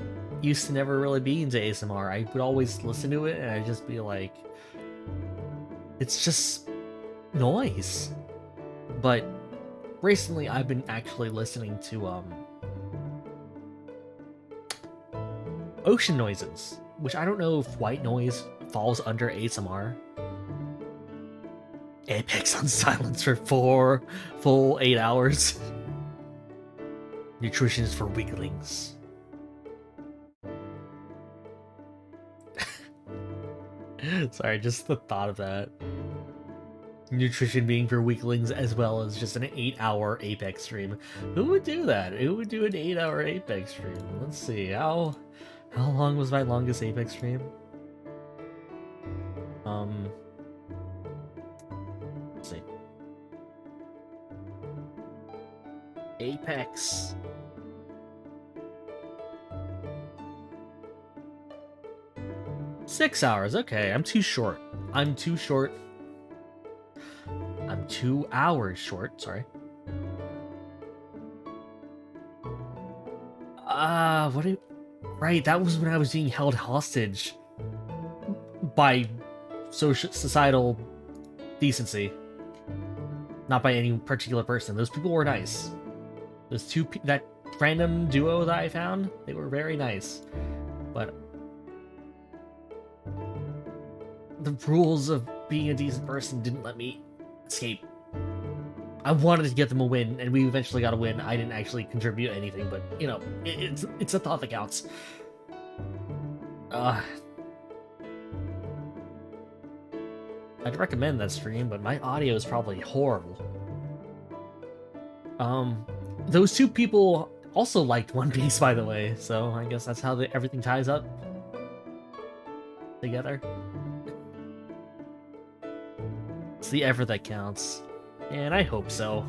used to never really be into ASMR. I would always listen to it and I'd just be like, it's just noise. But recently I've been actually listening to ocean noises, which I don't know if white noise falls under ASMR. Apex on silence for 4 full 8 hours. Nutrition is for weaklings. Sorry, just the thought of that. Nutrition being for weaklings as well as just an 8-hour Apex stream. Who would do that? Who would do an 8-hour Apex stream? Let's see, how long was my longest Apex stream? Let's see. Apex. Six hours, okay, I'm too short. I'm 2 hours short, sorry. Right, that was when I was being held hostage by societal decency. Not by any particular person. Those people were nice. Those that random duo that I found, they were very nice. But the rules of being a decent person didn't let me escape. I wanted to get them a win, and we eventually got a win. I didn't actually contribute anything, but, you know, it's a thought that counts. I'd recommend that stream, but my audio is probably horrible. Those two people also liked One Piece, by the way, so I guess that's how everything ties up together. It's the effort that counts, and I hope so.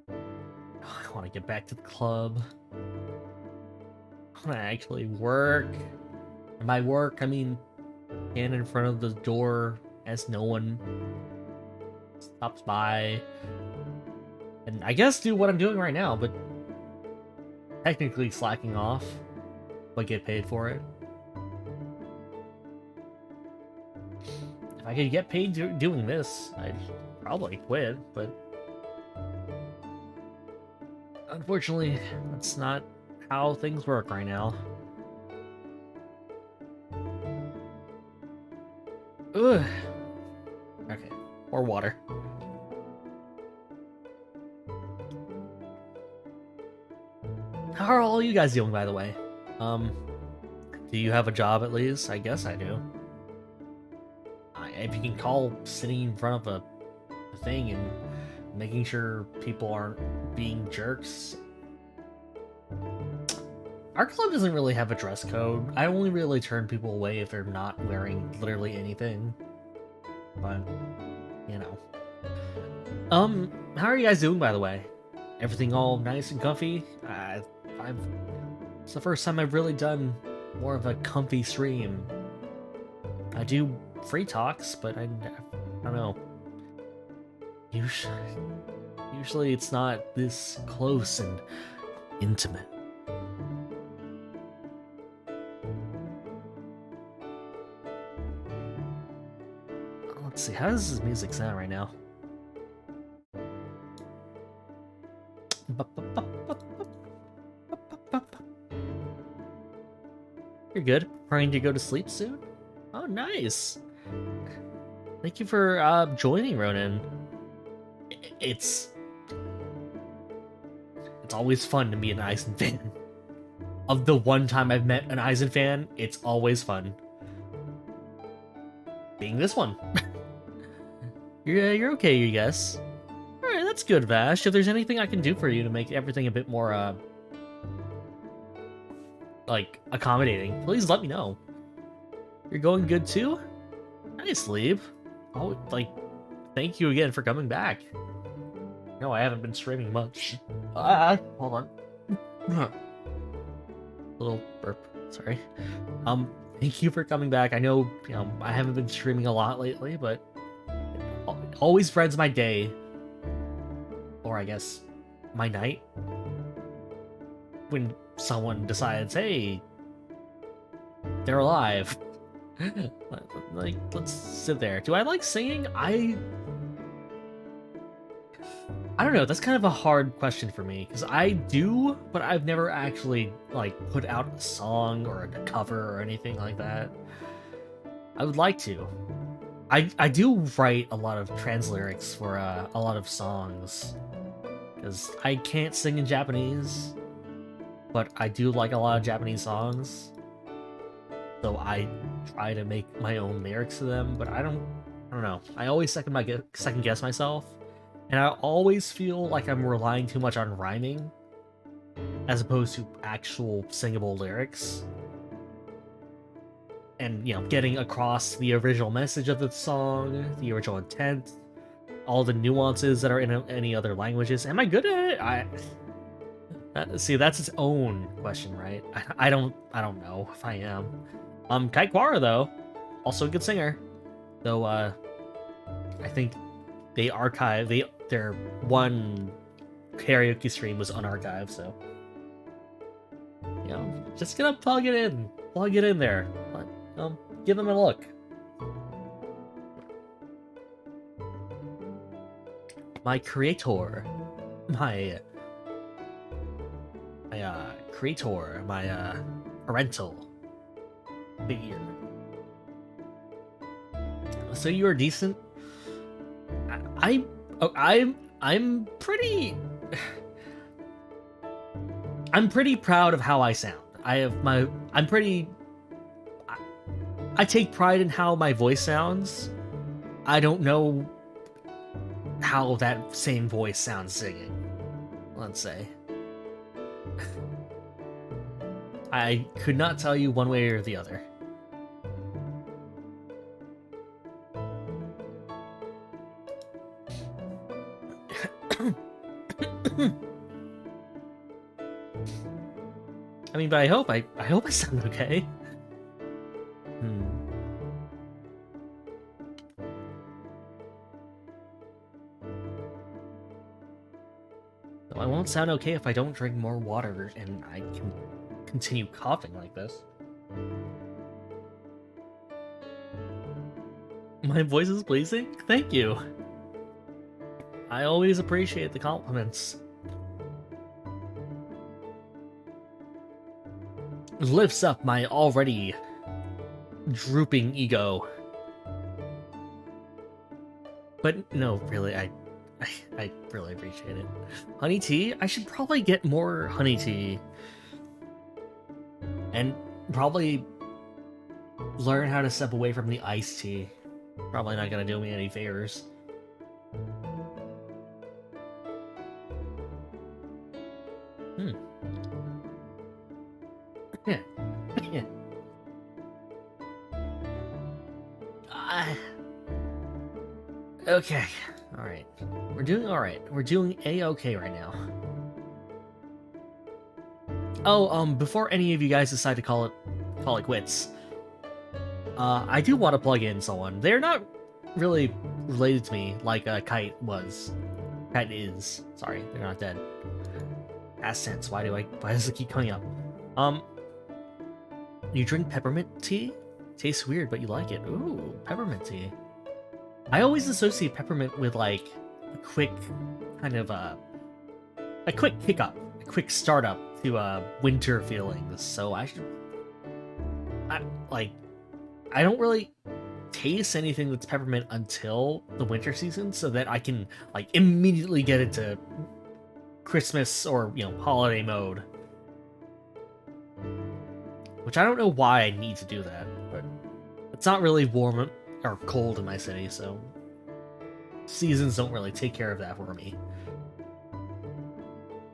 I want to get back to the club. I want to actually work. And by work, I mean stand in front of the door as no one stops by. And I guess do what I'm doing right now, but technically slacking off, but get paid for it. If I could get paid doing this, probably quit, but unfortunately, that's not how things work right now. Ugh. Okay, more water. How are all you guys doing, by the way? Do you have a job at least? I guess I do. If you can call sitting in front of a thing and making sure people aren't being jerks. Our club doesn't really have a dress code. I only really turn people away if they're not wearing literally anything. But, you know. How are you guys doing, by the way? Everything all nice and comfy? It's the first time I've really done more of a comfy stream. I do free talks, but I don't know. Usually it's not this close and intimate. Let's see, how does this music sound right now? You're good. Trying to go to sleep soon? Oh, nice. Thank you for joining, Ronan. It's always fun to be an Eisen fan. Of the one time I've met an Eisen fan, it's always fun. Being this one. You're okay, you guess. Alright, that's good, Vash. If there's anything I can do for you to make everything a bit more, like, accommodating, please let me know. You're going good too? Nice, Lieb. Oh, like, thank you again for coming back. No, I haven't been streaming much. Hold on. Little burp, sorry. Thank you for coming back. I know, I haven't been streaming a lot lately, but it always brightens my day. Or I guess, my night. When someone decides, hey, they're alive. Like, let's sit there. Do I like singing? I don't know, that's kind of a hard question for me, because I do, but I've never actually, like, put out a song or a cover or anything like that. I would like to. I do write a lot of trans lyrics for a lot of songs, because I can't sing in Japanese, but I do like a lot of Japanese songs, so I try to make my own lyrics to them, but I don't know. I always second guess myself. And I always feel like I'm relying too much on rhyming as opposed to actual singable lyrics. And, getting across the original message of the song, the original intent, all the nuances that are in any other languages. Am I good at it? See, that's its own question, right? I don't know if I am. Kaikwara, though, also a good singer. Though, I think they archived their one karaoke stream was unarchived, so just gonna plug it in there. But, give them a look. My creator, my parental figure. So you are decent. I'm pretty proud of how I sound. I take pride in how my voice sounds. I don't know how that same voice sounds singing, let's say. I could not tell you one way or the other. I mean, but I hope I sound okay. So I won't sound okay if I don't drink more water and I can continue coughing like this. My voice is pleasing? Thank you. I always appreciate the compliments. It lifts up my already drooping ego. But no, really, I really appreciate it. Honey tea? I should probably get more honey tea. And probably learn how to step away from the iced tea. Probably not gonna do me any favors. Yeah. Yeah. Okay. Alright. We're doing alright. We're doing A-okay right now. Oh, before any of you guys decide to call it quits, I do want to plug in someone. They're not really related to me like Kite was. Kite is. Sorry, they're not dead. Past tense. Why does it keep coming up? You drink peppermint tea? Tastes weird, but you like it. Ooh, peppermint tea. I always associate peppermint with like a quick kind of a quick hiccup, a quick startup to winter feelings. So I don't really taste anything that's peppermint until the winter season, so that I can like immediately get into Christmas or holiday mode. Which I don't know why I need to do that, but it's not really warm or cold in my city, so seasons don't really take care of that for me.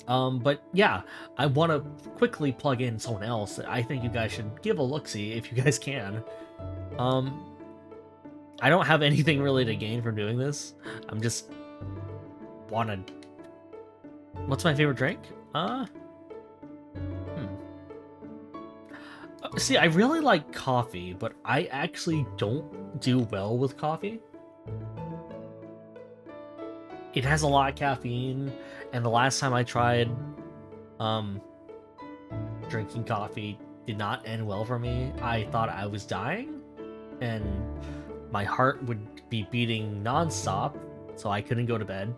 But yeah, I want to quickly plug in someone else that I think you guys should give a look-see if you guys can. I don't have anything really to gain from doing this. I'm just wanna... What's my favorite drink? See, I really like coffee, but I actually don't do well with coffee. It has a lot of caffeine, and the last time I tried drinking coffee did not end well for me. I thought I was dying, and my heart would be beating nonstop, so I couldn't go to bed.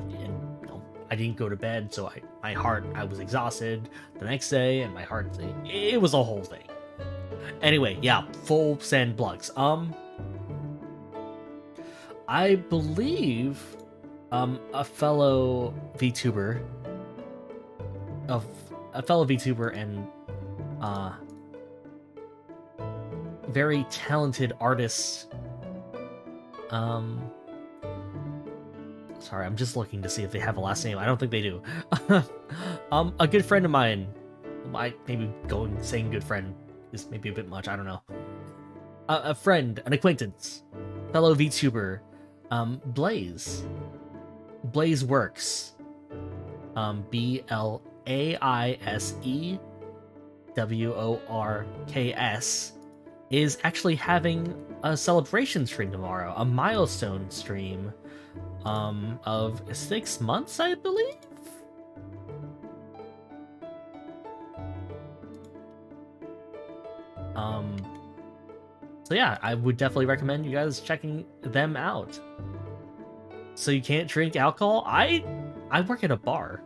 And I didn't go to bed, so I was exhausted the next day, and my heart, it was a whole thing. Anyway, yeah, full send plugs. I believe a fellow VTuber and very talented artist. Sorry, I'm just looking to see if they have a last name. I don't think they do. A good friend of mine. Maybe saying good friend is maybe a bit much. I don't know. A friend, an acquaintance, fellow VTuber, Blaze. Blaze Works. BLAISEWORKS is actually having a celebration stream tomorrow, a milestone stream of 6 months, I believe. So yeah, I would definitely recommend you guys checking them out. So you can't drink alcohol? I work at a bar,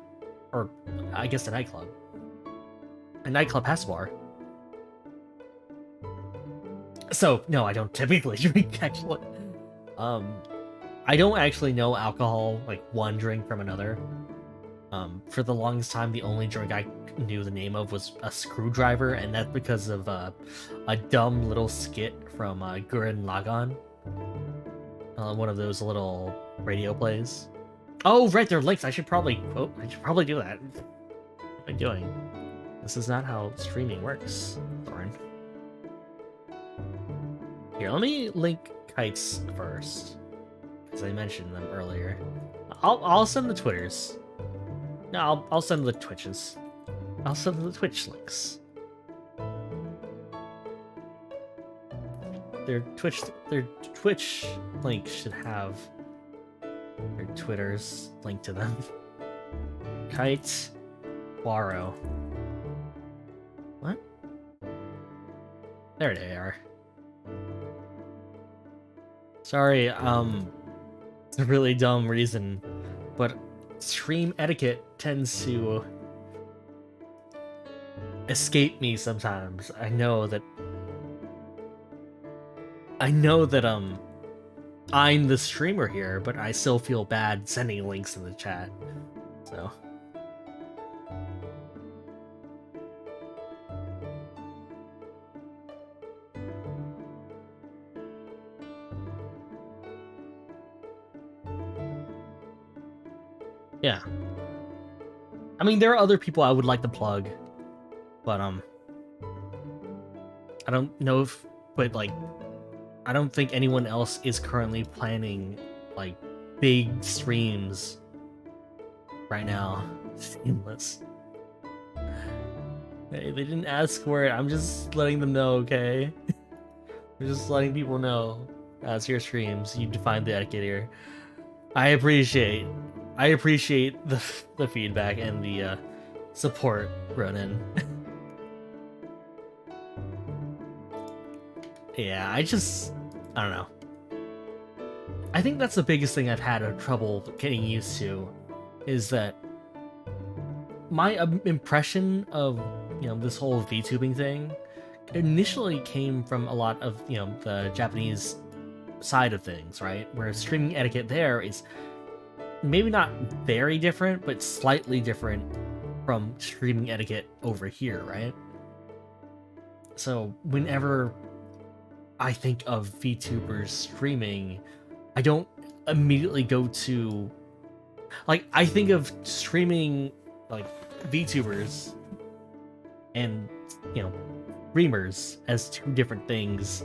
or I guess a nightclub. A nightclub has a bar. So no, I don't typically drink actually. I don't actually know alcohol, like one drink from another. For the longest time, the only drink I knew the name of was a screwdriver, and that's because of a dumb little skit from Gurren Lagann. One of those little radio plays. Oh, right, they're links. I should probably do that. What am I doing? This is not how streaming works, Thorin. Here, let me link Kites first, because I mentioned them earlier. I'll send the Twitters. No, I'll send the Twitches. I'll send the Twitch links. Their Twitch link should have their Twitters linked to them. Kite Waro. What? There they are. Sorry, it's a really dumb reason but stream etiquette tends to escape me sometimes. I know that I'm the streamer here, but I still feel bad sending links in the chat. So yeah. I mean, there are other people I would like to plug, but I don't know if, but like, I don't think anyone else is currently planning like big streams right now. Seamless. Hey, they didn't ask for it. I'm just letting them know, okay? I'm just letting people know. As your streams, you define the etiquette here. I appreciate the feedback and the support, Ronan. Yeah, I don't know. I think that's the biggest thing I've had trouble getting used to, is that my impression of, you know, this whole VTubing thing initially came from a lot of, you know, the Japanese side of things, right? Where streaming etiquette there is maybe not very different, but slightly different from streaming etiquette over here, right? So whenever I think of VTubers streaming, I don't immediately go to, like, I think of streaming, like, VTubers and, you know, streamers as two different things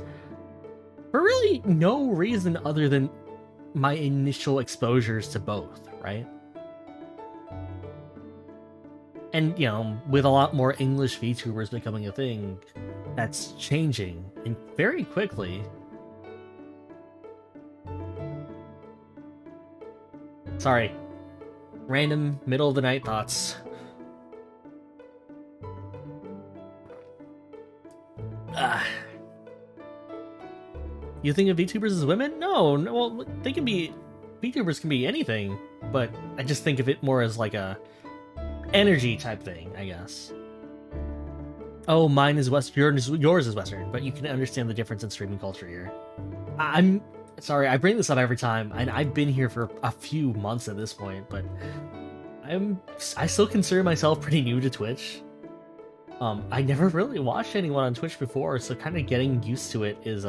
for really no reason other than my initial exposures to both, right? And, you know, with a lot more English VTubers becoming a thing, that's changing, and very quickly. Sorry. Random middle of the night thoughts. You think of VTubers as women? No, well, they can be... VTubers can be anything, but I just think of it more as like a energy type thing, I guess. Oh, mine is Western, yours is Western, but you can understand the difference in streaming culture here. I'm sorry, I bring this up every time, and I've been here for a few months at this point, but I still consider myself pretty new to Twitch. I never really watched anyone on Twitch before, so kind of getting used to it is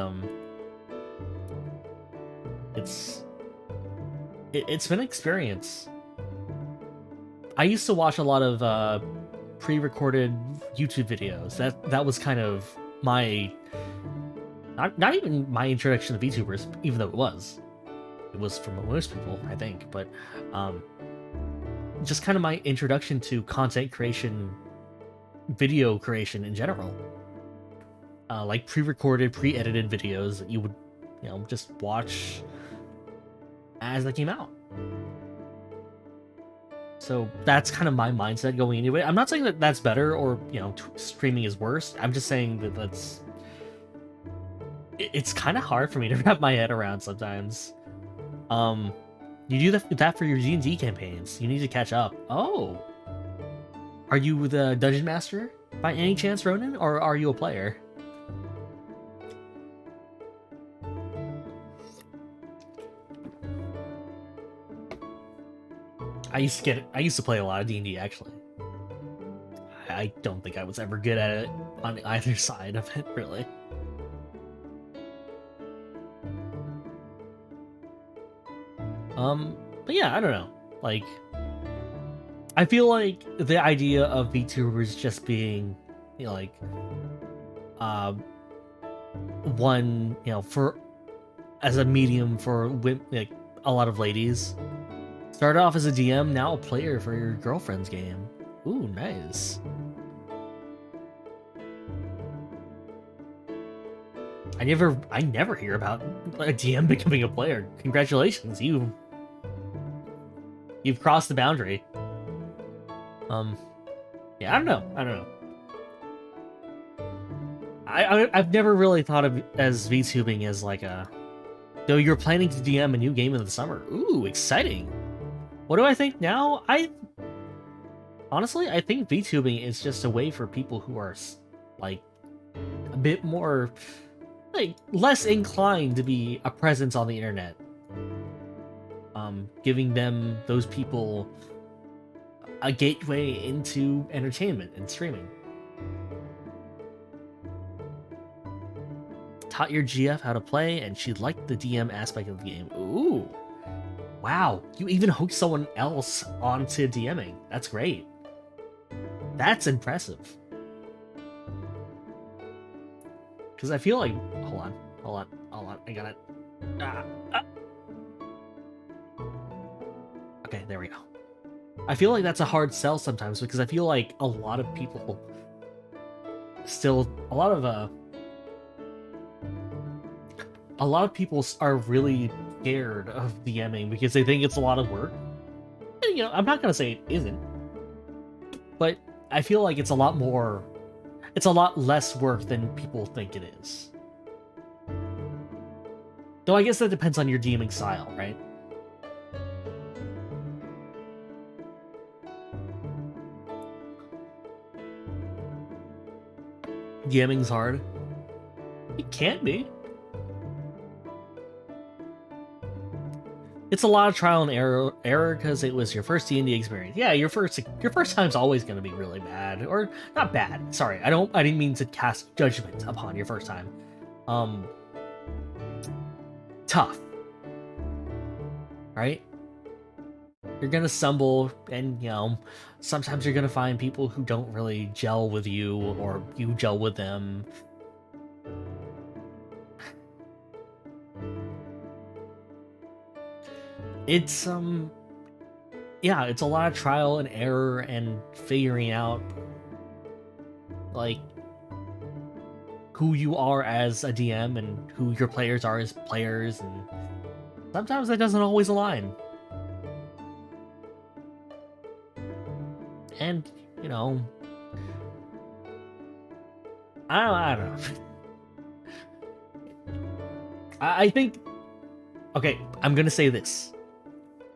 it's been an experience. I used to watch a lot of pre-recorded YouTube videos. That was kind of my not even my introduction to VTubers, even though it was for most people, I think, but just kind of my introduction to content creation, video creation in general. Like pre-recorded, pre-edited videos that you would, you know, just watch as they came out. So that's kind of my mindset going into it. I'm not saying that that's better or, you know, streaming is worse. I'm just saying that it's kind of hard for me to wrap my head around sometimes. You do that for your D&D campaigns. You need to catch up. Oh, are you the dungeon master by any chance, Ronan, or are you a player? I used to play a lot of D&D, actually. I don't think I was ever good at it on either side of it, really. But yeah, I don't know. Like, I feel like the idea of VTubers just being, you know, like, one, you know, for as a medium for like a lot of ladies. Started off as a DM, now a player for your girlfriend's game. Ooh, nice. I never hear about a DM becoming a player. Congratulations, you've crossed the boundary. Yeah, I don't know. I've never really thought of as VTubing as like a, though you're planning to DM a new game in the summer. Ooh, exciting. What do I think now? Honestly, I think VTubing is just a way for people who are like a bit more like less inclined to be a presence on the internet. Giving them, those people, a gateway into entertainment and streaming. Taught your GF how to play, and she liked the DM aspect of the game. Ooh. Wow, you even hooked someone else onto DMing. That's great. That's impressive. Because I feel like... Hold on. I got it. Okay, there we go. I feel like that's a hard sell sometimes, because I feel like a lot of people still... A lot of people are really scared of DMing because they think it's a lot of work. And, you know, I'm not gonna say it isn't, but I feel like it's a lot less work than people think it is. Though I guess that depends on your DMing style, right? DMing's hard. It can be. It's a lot of trial and error because it was your first D&D experience. Yeah, your first time's always going to be really bad, or not bad. Sorry, I didn't mean to cast judgment upon your first time. Tough, right? You're gonna stumble, and you know, sometimes you're gonna find people who don't really gel with you, or you gel with them. It's yeah, it's a lot of trial and error and figuring out like who you are as a DM and who your players are as players, and sometimes that doesn't always align. And, you know, I don't know. I think, okay, I'm gonna say this.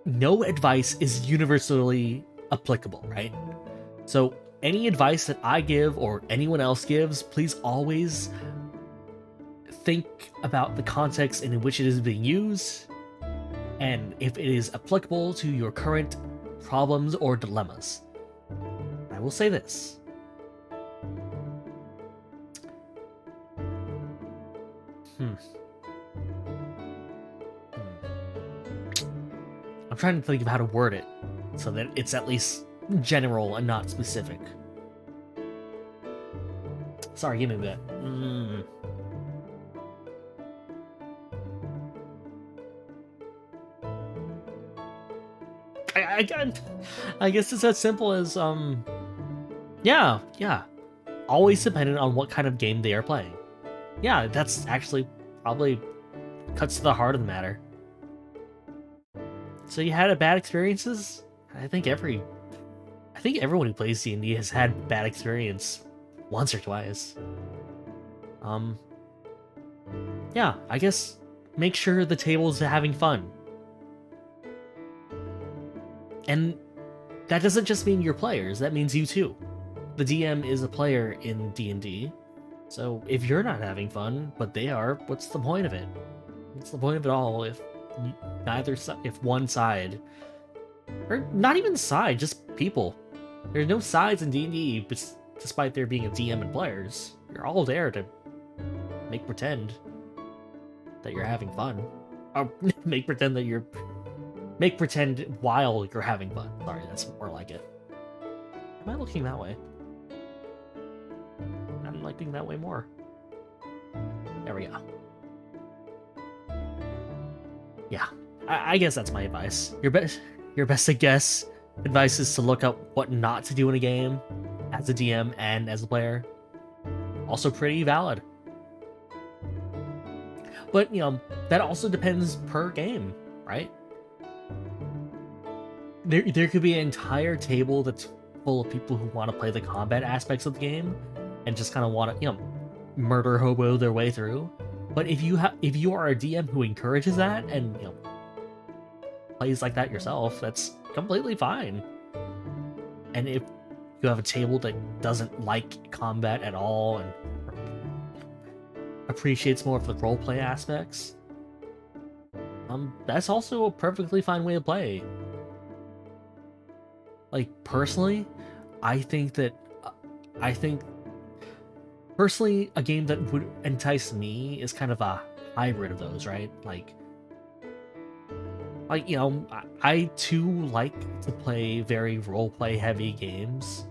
No advice is universally applicable, right? So any advice that I give or anyone else gives, please always think about the context in which it is being used, and if it is applicable to your current problems or dilemmas. I will say this. I'm trying to think of how to word it so that it's at least general and not specific. Sorry, give me a bit. I guess it's as simple as yeah, always dependent on what kind of game they are playing. Yeah, that's actually probably cuts to the heart of the matter. So you had bad experiences? I think everyone who plays D&D has had bad experience once or twice. Yeah, I guess make sure the table's having fun. And that doesn't just mean your players, that means you too. The DM is a player in D&D, so if you're not having fun, but they are, what's the point of it? What's the point of it all if one side, or not even side, just people. There's no sides in D&D, despite there being a DM and players. You're all there to make pretend that you're having fun. Or make pretend while you're having fun. Sorry, that's more like it. Am I looking that way? I'm liking that way more. There we go. Yeah, I guess that's my advice. Your best to guess advice is to look up what not to do in a game as a DM and as a player. Also pretty valid. But, you know, that also depends per game, right? There could be an entire table that's full of people who want to play the combat aspects of the game and just kind of want to, you know, murder hobo their way through. But if you are a DM who encourages that and, you know, plays like that yourself, that's completely fine. And if you have a table that doesn't like combat at all and appreciates more of the roleplay aspects, that's also a perfectly fine way to play. Like, personally, I think that I think personally a game that would entice me is kind of a hybrid of those, right? Like you know, I too like to play very roleplay heavy games,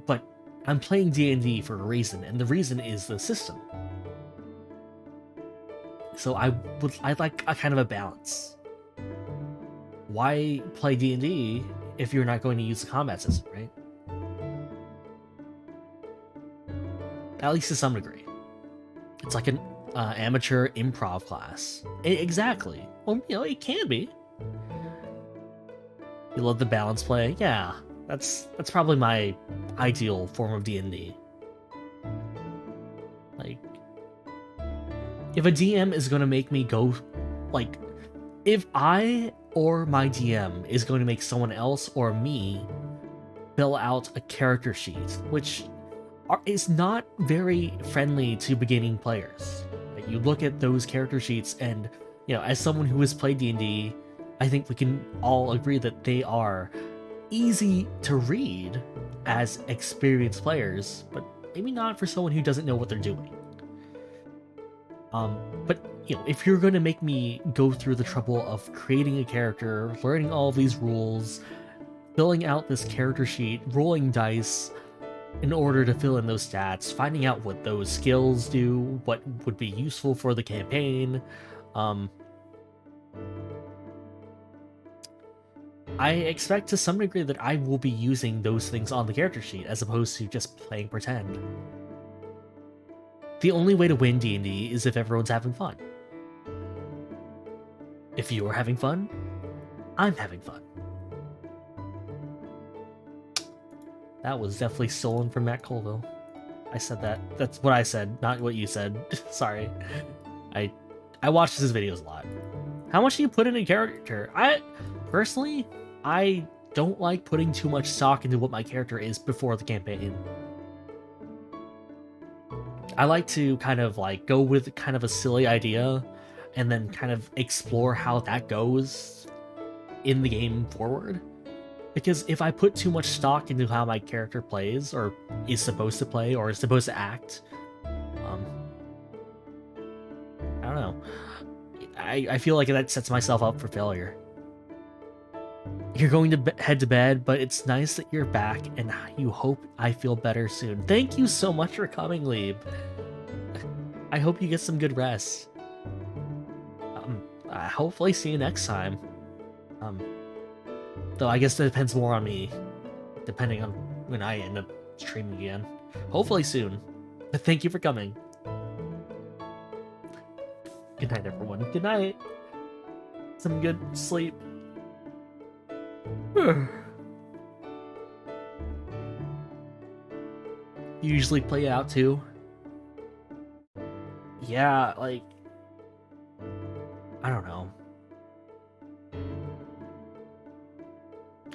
but I'm playing D&D for a reason, and the reason is the system. So I'd like a kind of a balance. Why play D&D if you're not going to use the combat system, right? At least to some degree. It's like an amateur improv class. Exactly. Well, you know, it can be. You love the balance play? Yeah, that's probably my ideal form of D&D. Like, if a DM is going to make me go, like, if I or my DM is going to make someone else or me fill out a character sheet, which is not very friendly to beginning players. Like, you look at those character sheets and, you know, as someone who has played D&D, I think we can all agree that they are easy to read as experienced players, but maybe not for someone who doesn't know what they're doing. But, you know, if you're going to make me go through the trouble of creating a character, learning all of these rules, filling out this character sheet, rolling dice in order to fill in those stats, finding out what those skills do, what would be useful for the campaign, I expect to some degree that I will be using those things on the character sheet as opposed to just playing pretend. The only way to win D&D is if everyone's having fun. If you are having fun, I'm having fun. That was definitely stolen from Matt Colville. I said that. That's what I said, not what you said. Sorry. I watched his videos a lot. How much do you put in a character? Personally, I don't like putting too much stock into what my character is before the campaign. I like to kind of like go with kind of a silly idea and then kind of explore how that goes in the game forward. Because if I put too much stock into how my character plays, or is supposed to play, or is supposed to act, I don't know. I feel like that sets myself up for failure. You're going to head to bed, but it's nice that you're back, and you hope I feel better soon. Thank you so much for coming, Lieb. I hope you get some good rest. Hopefully see you next time. Though I guess that depends more on me, depending on when I end up streaming again. Hopefully soon. But thank you for coming. Good night, everyone. Good night. Some good sleep. You usually play it out too? Yeah, like, I don't know.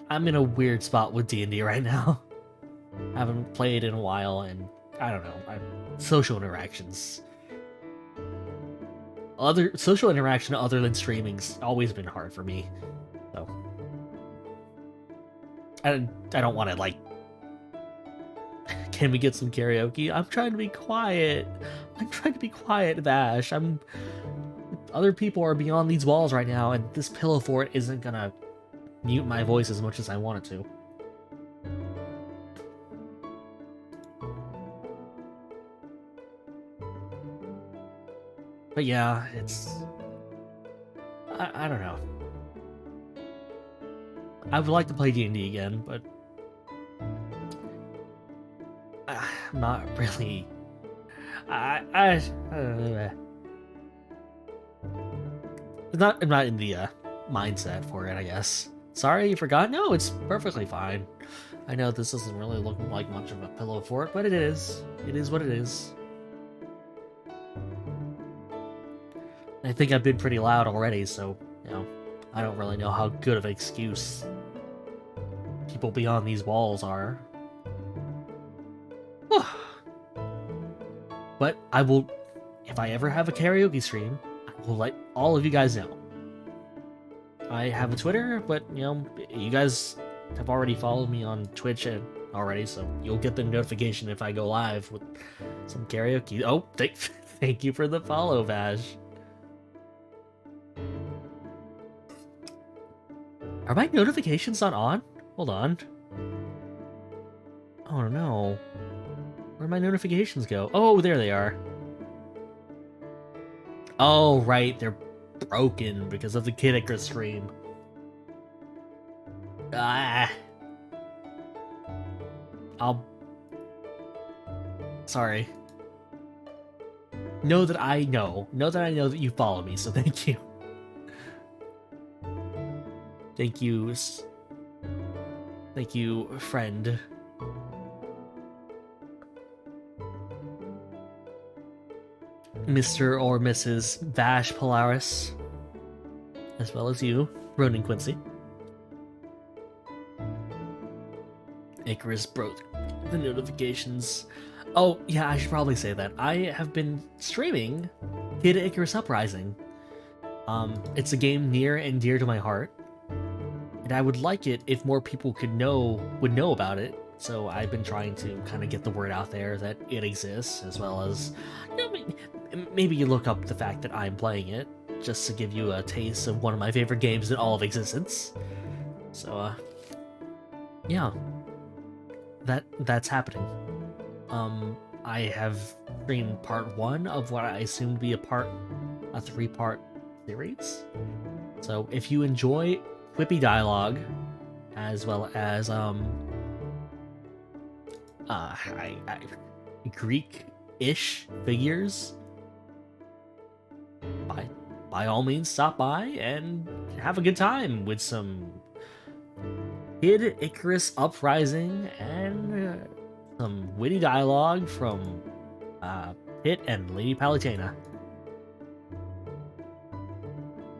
I'm in a weird spot with D&D right now. I haven't played in a while, and I don't know. Social interactions. Other social interaction other than streaming's always been hard for me. So I don't want to, like, can we get some karaoke? I'm trying to be quiet. I'm trying to be quiet, Vash. Other people are beyond these walls right now, and this pillow fort isn't gonna mute my voice as much as I want it to. But yeah, it's... I don't know. I would like to play D&D again, but... I'm not really... I'm not in the mindset for it, I guess. Sorry you forgot? No, it's perfectly fine. I know this doesn't really look like much of a pillow fort, but it is. It is what it is. I think I've been pretty loud already, so, you know, I don't really know how good of an excuse people beyond these walls are. But I will, if I ever have a karaoke stream, I will let all of you guys know. I have a Twitter, but you know, you guys have already followed me on Twitch already, so you'll get the notification if I go live with some karaoke. Oh, thank you for the follow, Vash. Are my notifications not on? Hold on. Oh no. Where'd my notifications go? Oh, there they are. Oh, right, they're broken because of the Kid Icarus stream. Sorry. Know that I know that you follow me, so thank you. Thank you. Thank you, friend. Mr. or Mrs. Vash Polaris, as well as you, Ronan Quincy. Icarus broke the notifications. Oh, yeah, I should probably say that. I have been streaming Kid Icarus Uprising. It's a game near and dear to my heart, and I would like it if more people would know about it. So I've been trying to kind of get the word out there that it exists, as well as, you know, maybe you look up the fact that I'm playing it, just to give you a taste of one of my favorite games in all of existence. So, yeah, that's happening. I have streamed part 1 of what I assume to be a 3-part series. So if you enjoy quippy dialogue, as well as Greek-ish figures, by all means stop by and have a good time with some Kid Icarus Uprising and some witty dialogue from Pit and Lady Palutena.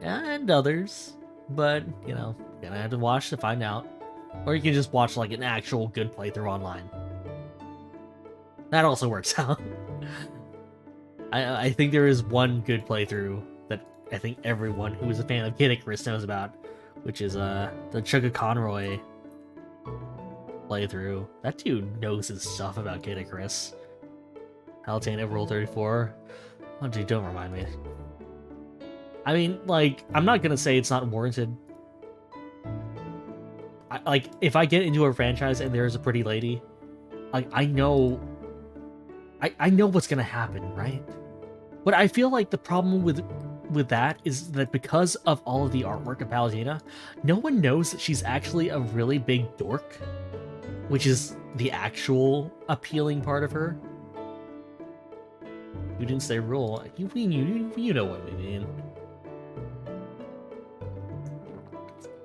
And others, but, you know, you're gonna have to watch to find out. Or you can just watch, like, an actual good playthrough online. That also works out. I think there is one good playthrough that I think everyone who is a fan of Kid Icarus knows about, which is the Chugga Conroy playthrough. That dude knows his stuff about Kid Icarus. Palutena Rule 34. Oh, dude, don't remind me. I mean, like, I'm not gonna say it's not warranted. Like, if I get into a franchise and there's a pretty lady, like, I know what's gonna happen, right? But I feel like the problem with that is that because of all of the artwork of Palutena, no one knows that she's actually a really big dork, which is the actual appealing part of her. You didn't say rule. You know what we mean.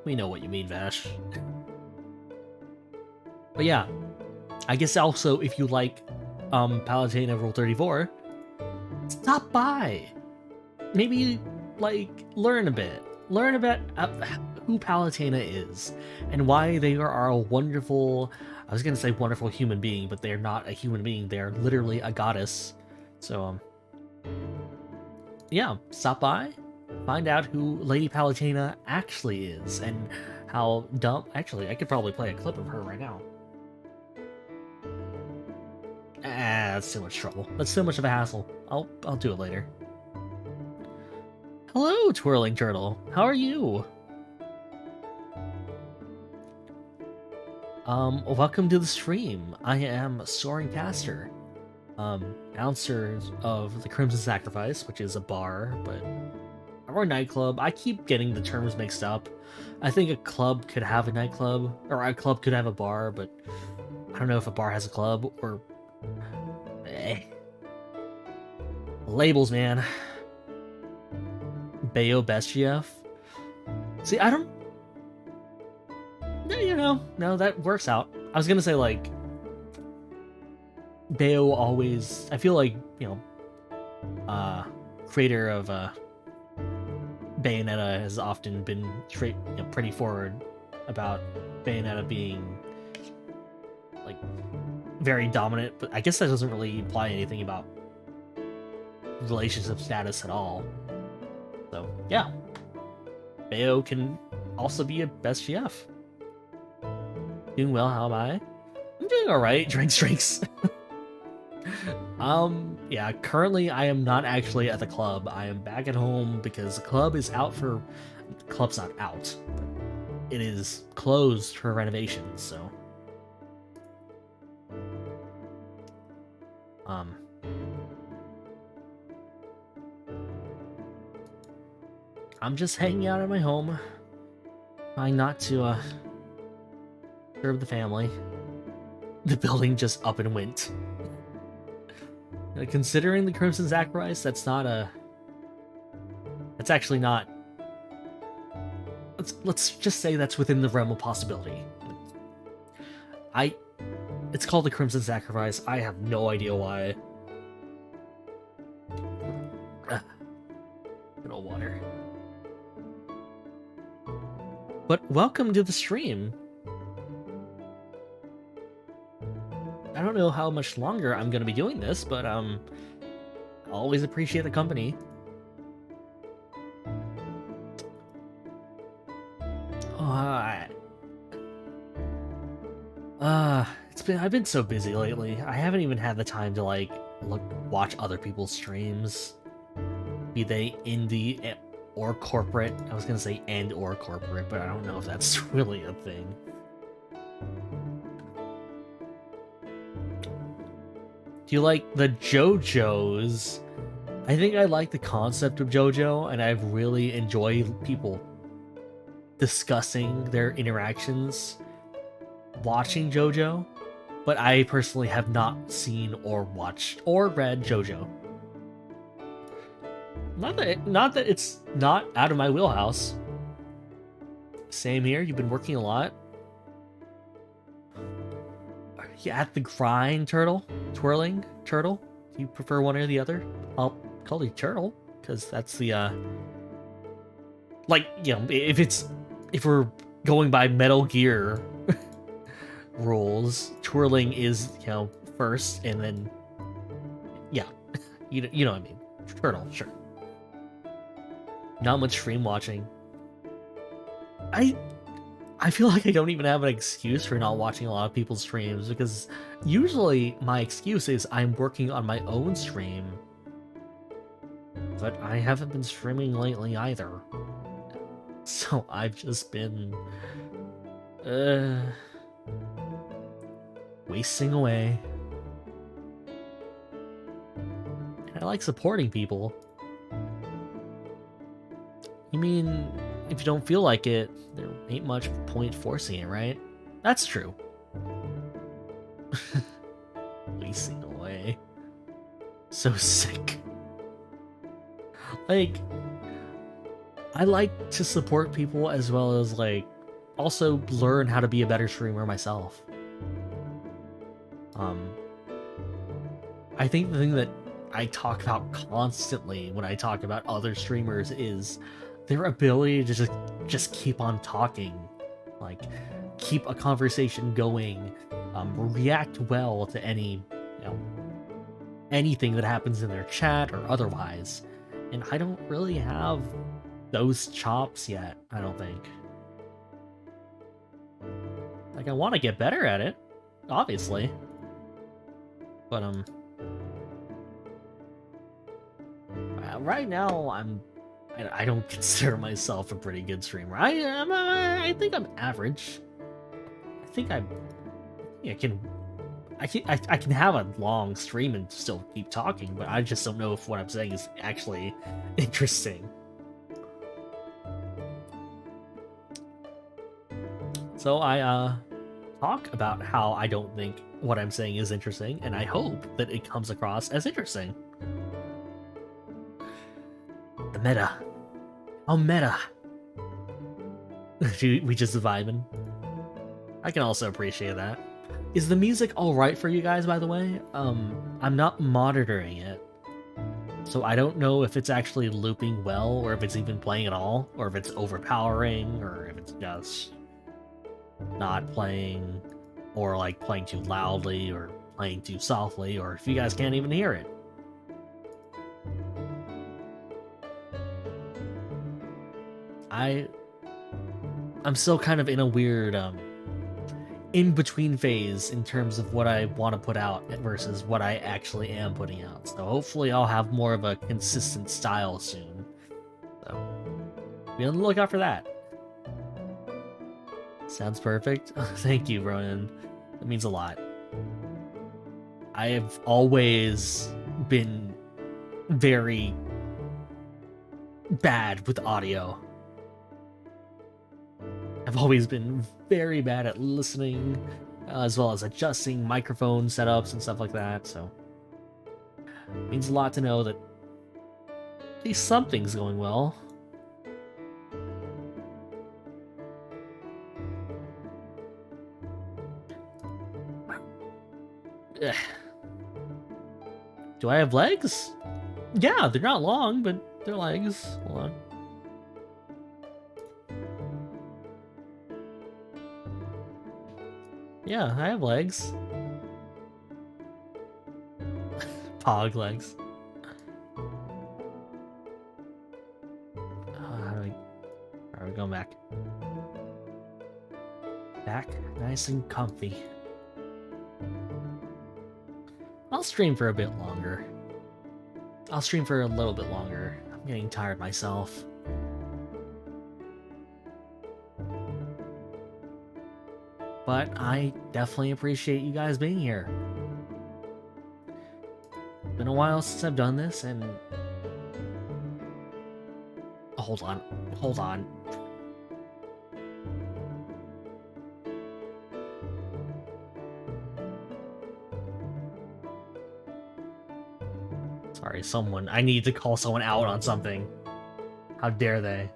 We know what you mean, Vash. But yeah, I guess also if you like Palutena Rule 34, stop by. Maybe, like, learn a bit who Palutena is and why they are a wonderful, I was gonna say wonderful human being, but they're not a human being, they're literally a goddess. So yeah, stop by, find out who Lady Palutena actually is, and how dumb. Actually, I could probably play a clip of her right now. That's too much trouble. That's too much of a hassle. I'll do it later. Hello, Twirling Turtle. How are you? Welcome to the stream. I am Soaring Caster, announcer of the Crimson Sacrifice, which is a bar, or a nightclub. I keep getting the terms mixed up. I think a club could have a nightclub, or a club could have a bar, but I don't know if a bar has a club, or... Labels, man. Bayo Bestiev. See, I don't... You know, no, that works out. I was gonna say, like... Bayo always... I feel like, you know... creator of, Bayonetta has often been pretty forward about Bayonetta being like very dominant, but I guess that doesn't really imply anything about relationship status at all. So yeah, Bayo can also be a best GF. Doing well, how am I? I'm doing alright, drinks. Yeah, currently I am not actually at the club. I am back at home because the club is out for... The club's not out, but it is closed for renovations, so... I'm just hanging out at my home, trying not to, disturb the family. The building just up and went. Considering the Crimson Sacrifice, that's not a... That's actually not... Let's just say that's within the realm of possibility. It's called the Crimson Sacrifice. I have no idea why. Good old water. But welcome to the stream. I don't know how much longer I'm gonna be doing this, but I always appreciate the company. I've been so busy lately. I haven't even had the time to like watch other people's streams, be they indie or corporate. I was gonna say and or corporate, but I don't know if that's really a thing. Do you like the JoJo's? I think I like the concept of JoJo, and I've really enjoyed people discussing their interactions watching JoJo, but I personally have not seen or watched or read JoJo. Not that it's not out of my wheelhouse. Same here, you've been working a lot. Are you at the grind, Turtle? Twirling, Turtle? Do you prefer one or the other? I'll call you Turtle, because that's the, like, you know, if we're going by Metal Gear rules, twirling is, you know, first, and then, yeah, you know what I mean. Turtle, sure. Not much stream watching. I feel like I don't even have an excuse for not watching a lot of people's streams, because usually my excuse is I'm working on my own stream, but I haven't been streaming lately either. So I've just been wasting away. I like supporting people. You mean, if you don't feel like it, there ain't much point forcing it, right? That's true. Wasting away. So sick. Like, I like to support people as well as, like, also learn how to be a better streamer myself. I think the thing that I talk about constantly when I talk about other streamers is their ability to just keep on talking, like keep a conversation going, react well to any, you know, anything that happens in their chat or otherwise. And I don't really have those chops yet, I don't think. Like, I want to get better at it, obviously. But, right now, I don't consider myself a pretty good streamer. I think I'm average. I can have a long stream and still keep talking, but I just don't know if what I'm saying is actually interesting. So I talk about how I don't think what I'm saying is interesting, and I hope that it comes across as interesting. The meta. Oh, meta. We just vibing. I can also appreciate that. Is the music alright for you guys, by the way? I'm not monitoring it. So I don't know if it's actually looping well, or if it's even playing at all, or if it's overpowering, or if it's just not playing, or like playing too loudly, or playing too softly, or if you guys can't even hear it. I'm still kind of in a weird in-between phase in terms of what I want to put out versus what I actually am putting out. So hopefully I'll have more of a consistent style soon. So be on the lookout for that. Sounds perfect. Thank you, Ronan. That means a lot. I have always been very bad with audio. I've always been very bad at listening, as well as adjusting microphone setups and stuff like that, so it means a lot to know that at least something's going well. Ugh. Do I have legs? Yeah, they're not long, but they're legs. Hold on. Yeah, I have legs. Pog legs. How are we going back? Back, nice and comfy. I'll stream for a bit longer. I'll stream for a little bit longer. I'm getting tired myself. But I definitely appreciate you guys being here. Been a while since I've done this, and hold on. Sorry, I need to call someone out on something. How dare they?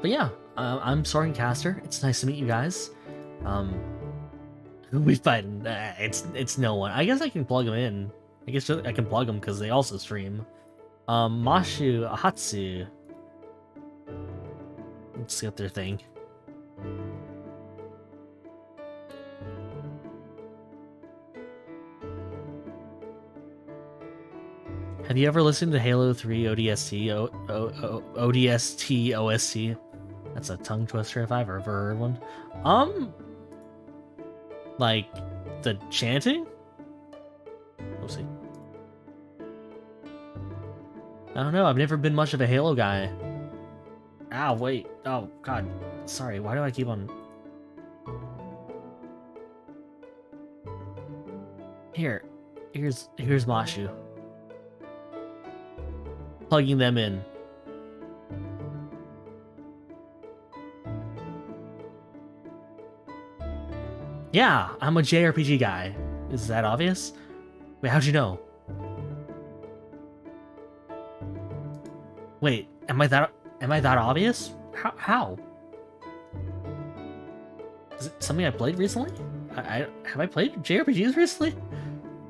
But yeah, I'm Soren Caster. It's nice to meet you guys. Who we fighting? It's no one. I guess I can plug them in. I guess I can plug them because they also stream. Mashu Ahatsu. Let's see what their thing. Have you ever listened to Halo 3 ODST OST? That's a tongue twister if I've ever heard one. Like the chanting? Let's see. I don't know. I've never been much of a Halo guy. Ow, wait. Oh, God. Sorry. Why do I keep on... Here's Mashu. Plugging them in. Yeah, I'm a JRPG guy. Is that obvious? Wait, how'd you know? Wait, am I that obvious? How? Is it something I played recently? Have I played JRPGs recently?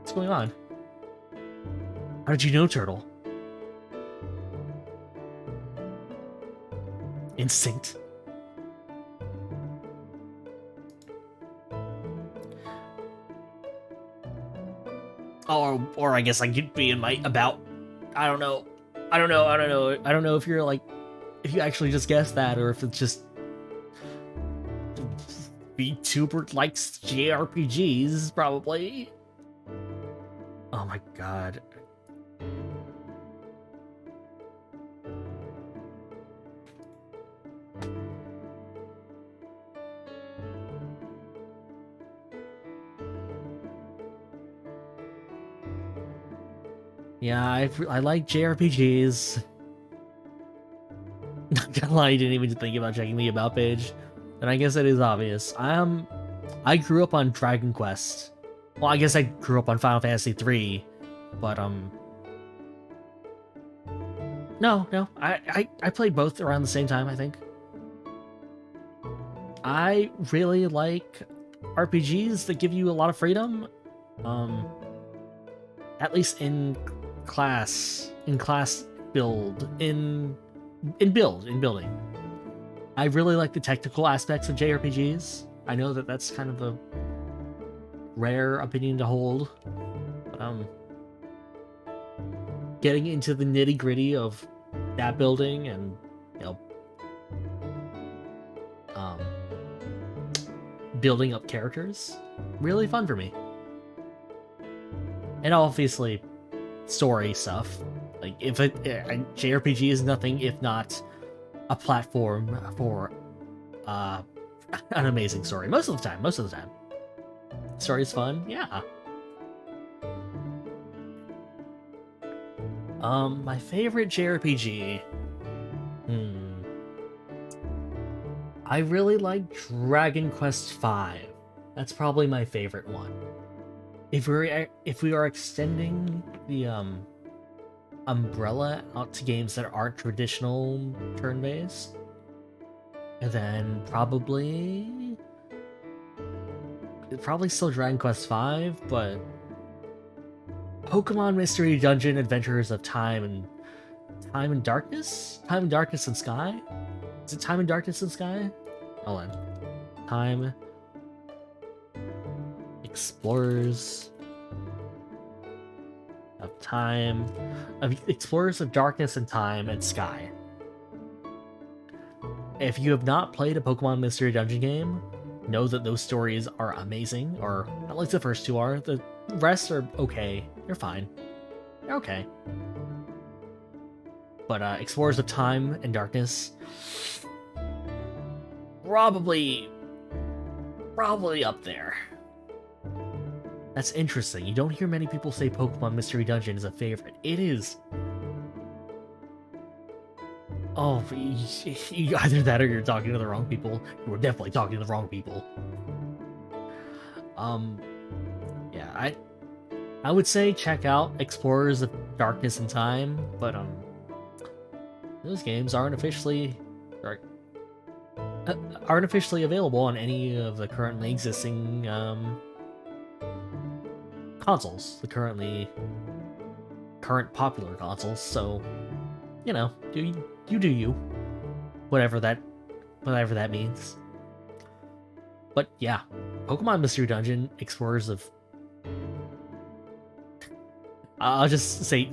What's going on? How did you know, Turtle? Instinct. Or I guess I could be in my about. I don't know if you're like, if you actually just guessed that, or if it's just VTuber likes JRPGs, probably. Oh my god. Yeah, I like JRPGs. Not gonna lie, I didn't even think about checking the about page. And I guess it is obvious. I grew up on Dragon Quest. Well, I guess I grew up on Final Fantasy 3, but no, I played both around the same time, I think. I really like RPGs that give you a lot of freedom. At least in class build, in building. I really like the technical aspects of JRPGs. I know that that's kind of a rare opinion to hold. Getting into the nitty gritty of that building and, you know, building up characters, really fun for me. And obviously, story stuff. Like, if a JRPG is nothing if not a platform for an amazing story. Most of the time. Story's fun, yeah. My favorite JRPG. I really like Dragon Quest V. That's probably my favorite one. If we are extending the umbrella out to games that aren't traditional turn-based, then probably still Dragon Quest V, but Pokemon Mystery Dungeon Adventures of Time and Darkness? Time and Darkness and Sky? Is it Time and Darkness and Sky? Hold on. Time Explorers of Time, Explorers of Darkness and Time and Sky. If you have not played a Pokemon Mystery Dungeon game, know that those stories are amazing, or at least the first two are. The rest are okay. They're fine. They're okay. But Explorers of Time and Darkness, probably up there. That's interesting. You don't hear many people say Pokemon Mystery Dungeon is a favorite. It is. Oh, either that or you're talking to the wrong people. You were definitely talking to the wrong people. Yeah, I would say check out Explorers of Darkness and Time, but those games aren't officially available on any of the currently existing consoles, the current popular consoles. So, you know, do you, whatever that means. But yeah, Pokemon Mystery Dungeon, Explorers of, I'll just say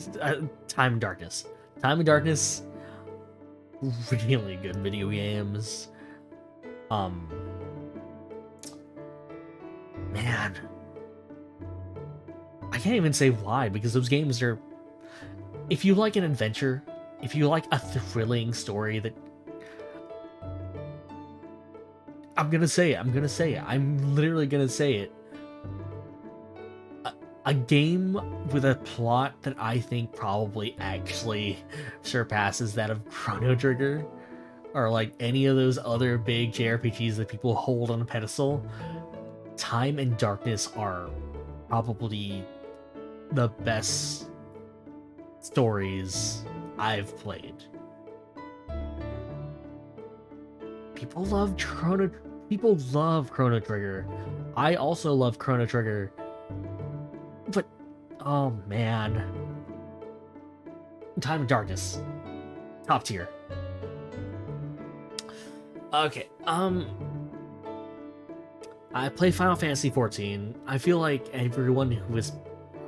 Time and Darkness. Time and Darkness, really good video games. Man, I can't even say why, because those games are, if you like an adventure, if you like a thrilling story that, I'm literally gonna say it. A game with a plot that I think probably actually surpasses that of Chrono Trigger, or like any of those other big JRPGs that people hold on a pedestal. Time and Darkness are probably the best stories I've played. People love Chrono Trigger. I also love Chrono Trigger. But oh man. Time and Darkness. Top tier. Okay, I play Final Fantasy XIV. I feel like everyone who has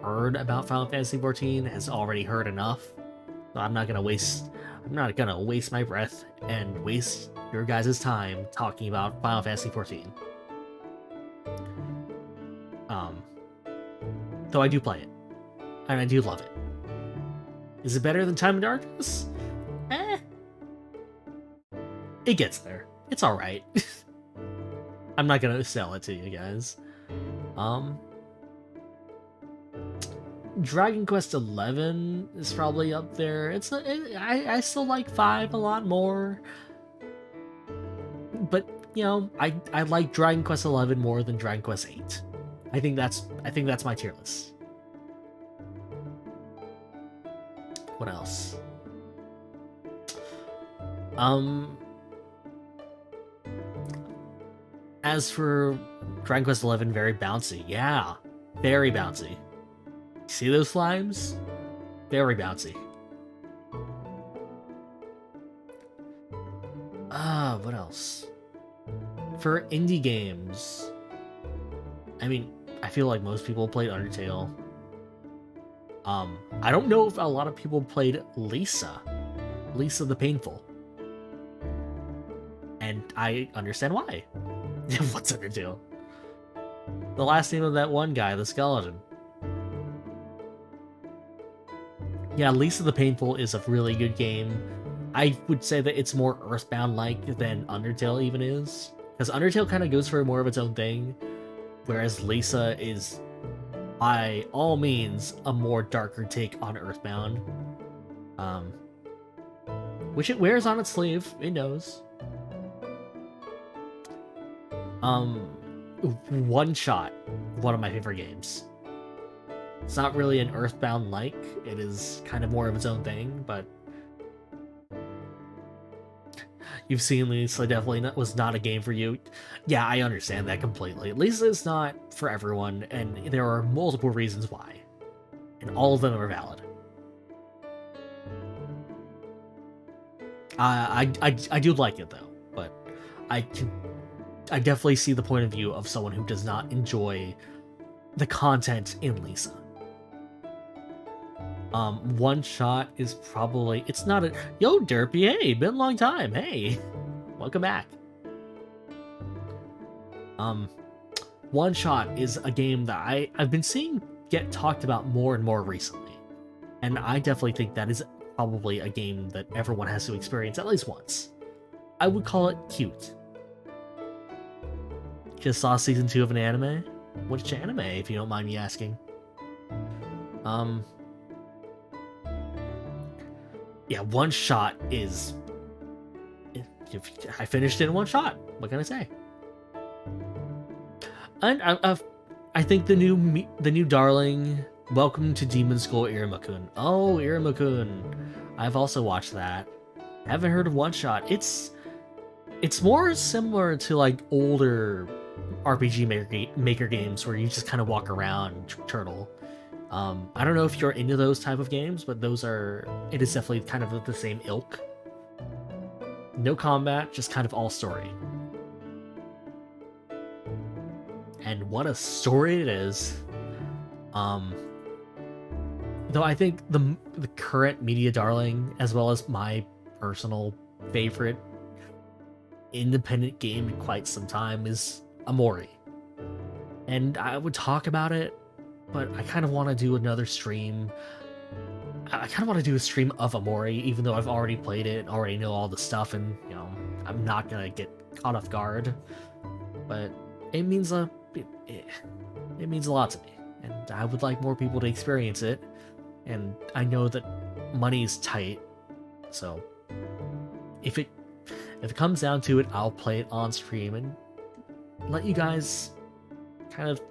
heard about Final Fantasy XIV has already heard enough. So I'm not gonna waste my breath and waste your guys' time talking about Final Fantasy XIV. Though I do play it, and I do love it. Is it better than Time and Darkness? It gets there. It's alright. I'm not gonna sell it to you guys. Dragon Quest XI is probably up there. I still like 5 a lot more. But, you know, I like Dragon Quest XI more than Dragon Quest VIII. I think that's my tier list. What else? As for Dragon Quest XI, very bouncy. Yeah, very bouncy. See those slimes? Very bouncy. What else? For indie games, I mean, I feel like most people played Undertale. I don't know if a lot of people played Lisa the Painful. And I understand why. What's Undertale? The last name of that one guy, the skeleton. Yeah, Lisa the Painful is a really good game. I would say that it's more Earthbound-like than Undertale even is. Because Undertale kind of goes for more of its own thing, whereas Lisa is, by all means, a more darker take on Earthbound. Which it wears on its sleeve, it knows. One Shot, one of my favorite games. It's not really an Earthbound-like, it is kind of more of its own thing, but you've seen Lisa definitely was not a game for you. Yeah, I understand that completely. Lisa is not for everyone, and there are multiple reasons why. And all of them are valid. I do like it though, but I definitely see the point of view of someone who does not enjoy the content in Lisa. One Shot is probably, it's not a, yo Derpy, hey, been a long time, hey, welcome back. One Shot is a game that I've been seeing get talked about more and more recently, and I definitely think that is probably a game that everyone has to experience at least once. I would call it cute. Just saw season 2 of an anime? Which anime, if you don't mind me asking? Yeah, One Shot is... I finished it in one shot. What can I say? And I think the new darling, Welcome to Demon School Iruma-kun. Oh, Iruma-kun. I've also watched that. Haven't heard of One Shot. It's more similar to like older RPG maker games where you just kind of walk around, turtle. I don't know if you're into those type of games, but it is definitely kind of the same ilk. No combat, just kind of all story. And what a story it is. Though I think the current media darling, as well as my personal favorite independent game in quite some time, is Amori. And I would talk about it, but I kind of want to do another stream. I kind of want to do a stream of Amori, even though I've already played it and already know all the stuff, and you know I'm not gonna get caught off guard. But it means it means a lot to me, and I would like more people to experience it. And I know that money is tight, so if it comes down to it, I'll play it on stream and let you guys kind of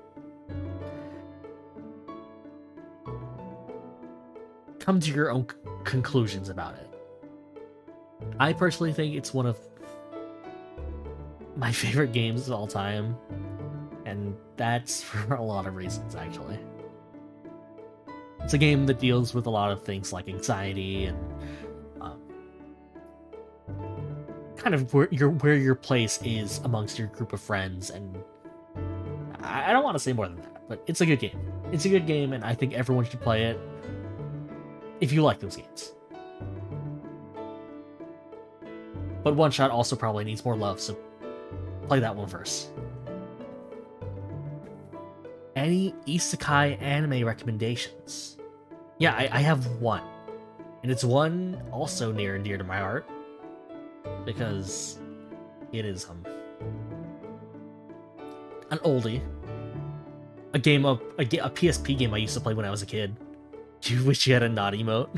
come to your own conclusions about it. I personally think it's one of my favorite games of all time, and that's for a lot of reasons, actually. It's a game that deals with a lot of things like anxiety and kind of where your place is amongst your group of friends, and I don't want to say more than that, but it's a good game. It's a good game, and I think everyone should play it if you like those games. But One Shot also probably needs more love, so play that one first. Any isekai anime recommendations? Yeah, I have one. And it's one also near and dear to my heart, because it is an oldie. A PSP game I used to play when I was a kid. Do you wish you had a not emote?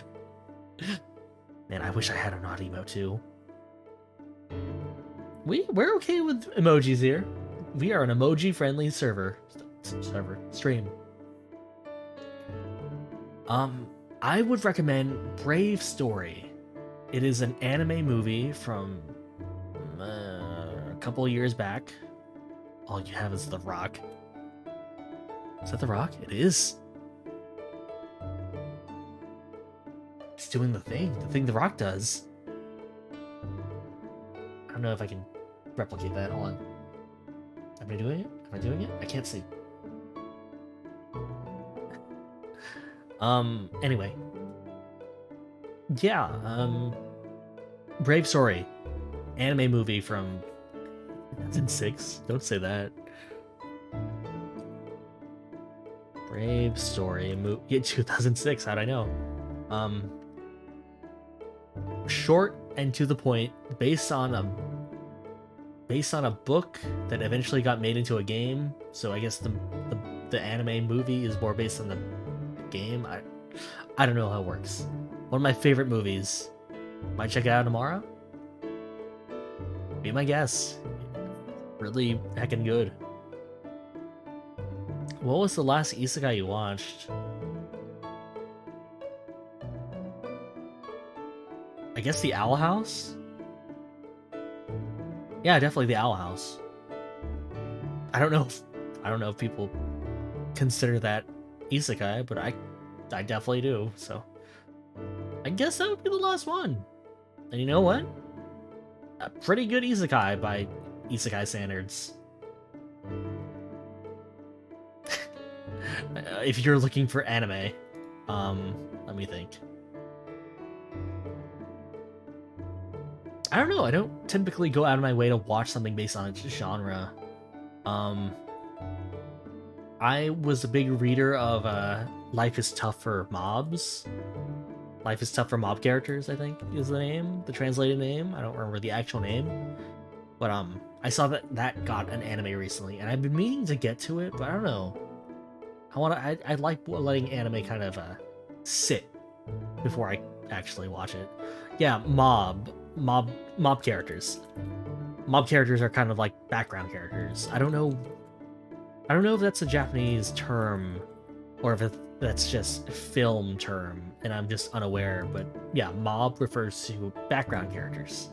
Man, I wish I had a not emote too. We're okay with emojis here. We are an emoji-friendly stream. I would recommend Brave Story. It is an anime movie from a couple of years back. All you have is The Rock. Is that The Rock? It is. He's doing the thing The Rock does. I don't know if I can replicate that. Hold on. Am I doing it? Am I doing it? I can't see. Anyway. Yeah, Brave Story. Anime movie from 2006. Don't say that. Brave Story movie 2006. How'd I know? Short and to the point, based on a book that eventually got made into a game. So I guess the anime movie is more based on the game. I don't know how it works. One of my favorite movies. Might check it out tomorrow. Be my guess. Really heckin' good. What was the last isekai you watched? I guess the Owl House? Yeah, definitely the Owl House. I don't know if people consider that isekai, but I definitely do, so I guess that would be the last one. And you know what? A pretty good isekai by isekai standards. If you're looking for anime, let me think. I don't know. I don't typically go out of my way to watch something based on its genre. I was a big reader of Life is Tough for Mobs. Life is Tough for Mob Characters, I think is the name, the translated name. I don't remember the actual name. But I saw that got an anime recently, and I've been meaning to get to it, but I don't know. I like letting anime kind of sit before I actually watch it. Yeah, mob characters. Mob characters are kind of like background characters. I don't know if that's a Japanese term or if that's just a film term and I'm just unaware, but yeah, mob refers to background characters.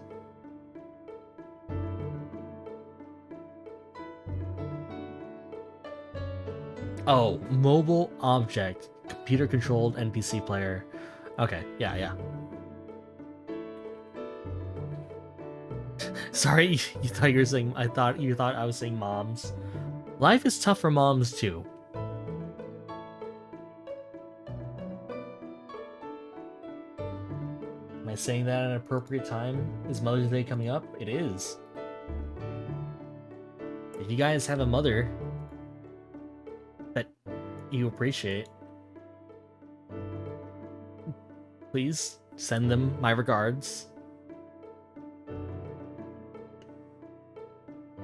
Oh, mobile object, computer controlled NPC player. Okay, yeah. Sorry, you thought you were saying. I thought I was saying moms. Life is tough for moms too. Am I saying that at an appropriate time? Is Mother's Day coming up? It is. If you guys have a mother that you appreciate, please send them my regards.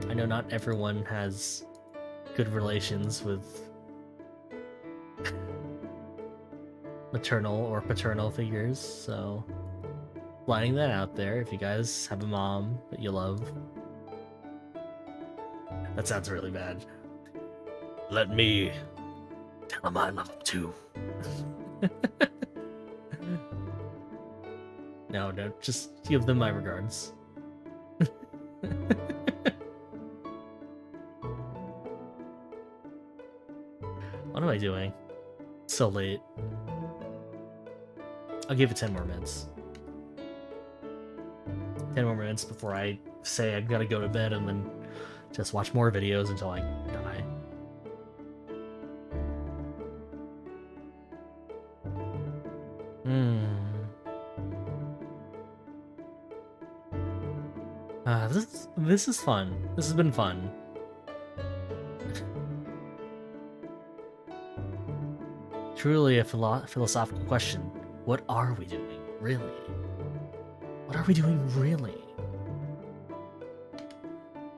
I know not everyone has good relations with maternal or paternal figures, so flying that out there if you guys have a mom that you love. That sounds really bad. Let me tell them I love them too. No, just give them my regards. What am I doing? It's so late. I'll give it 10 more minutes. 10 more minutes before I say I gotta go to bed and then just watch more videos until I die. This is fun. This has been fun. Truly a philosophical question. What are we doing, really? What are we doing, really?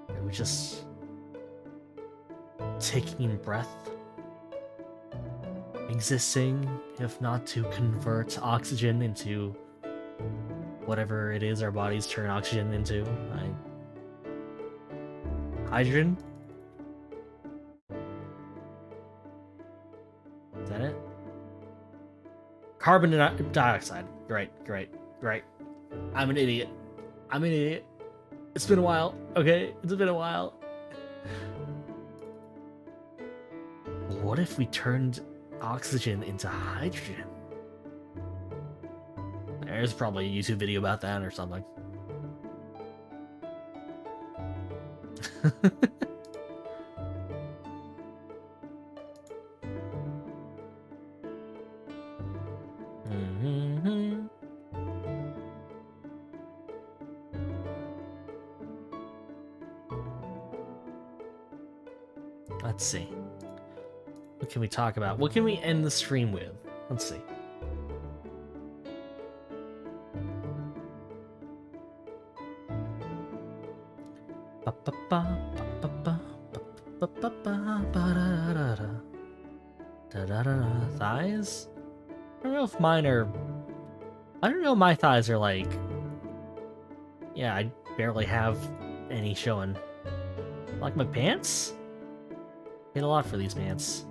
Are we just taking in breath? Existing, if not to convert oxygen into whatever it is our bodies turn oxygen into? Hydrogen? Is that it? Carbon dioxide. You're right. I'm an idiot. It's been a while, okay? It's been a while. what if we turned oxygen into hydrogen? There's probably a YouTube video about that or something. Let's see. What can we talk about? What can we end the stream with? Let's see. Thighs? I don't know if mine are... I don't know if my thighs are like... Yeah, I barely have any showing. Like my pants? Paid a lot for these pants.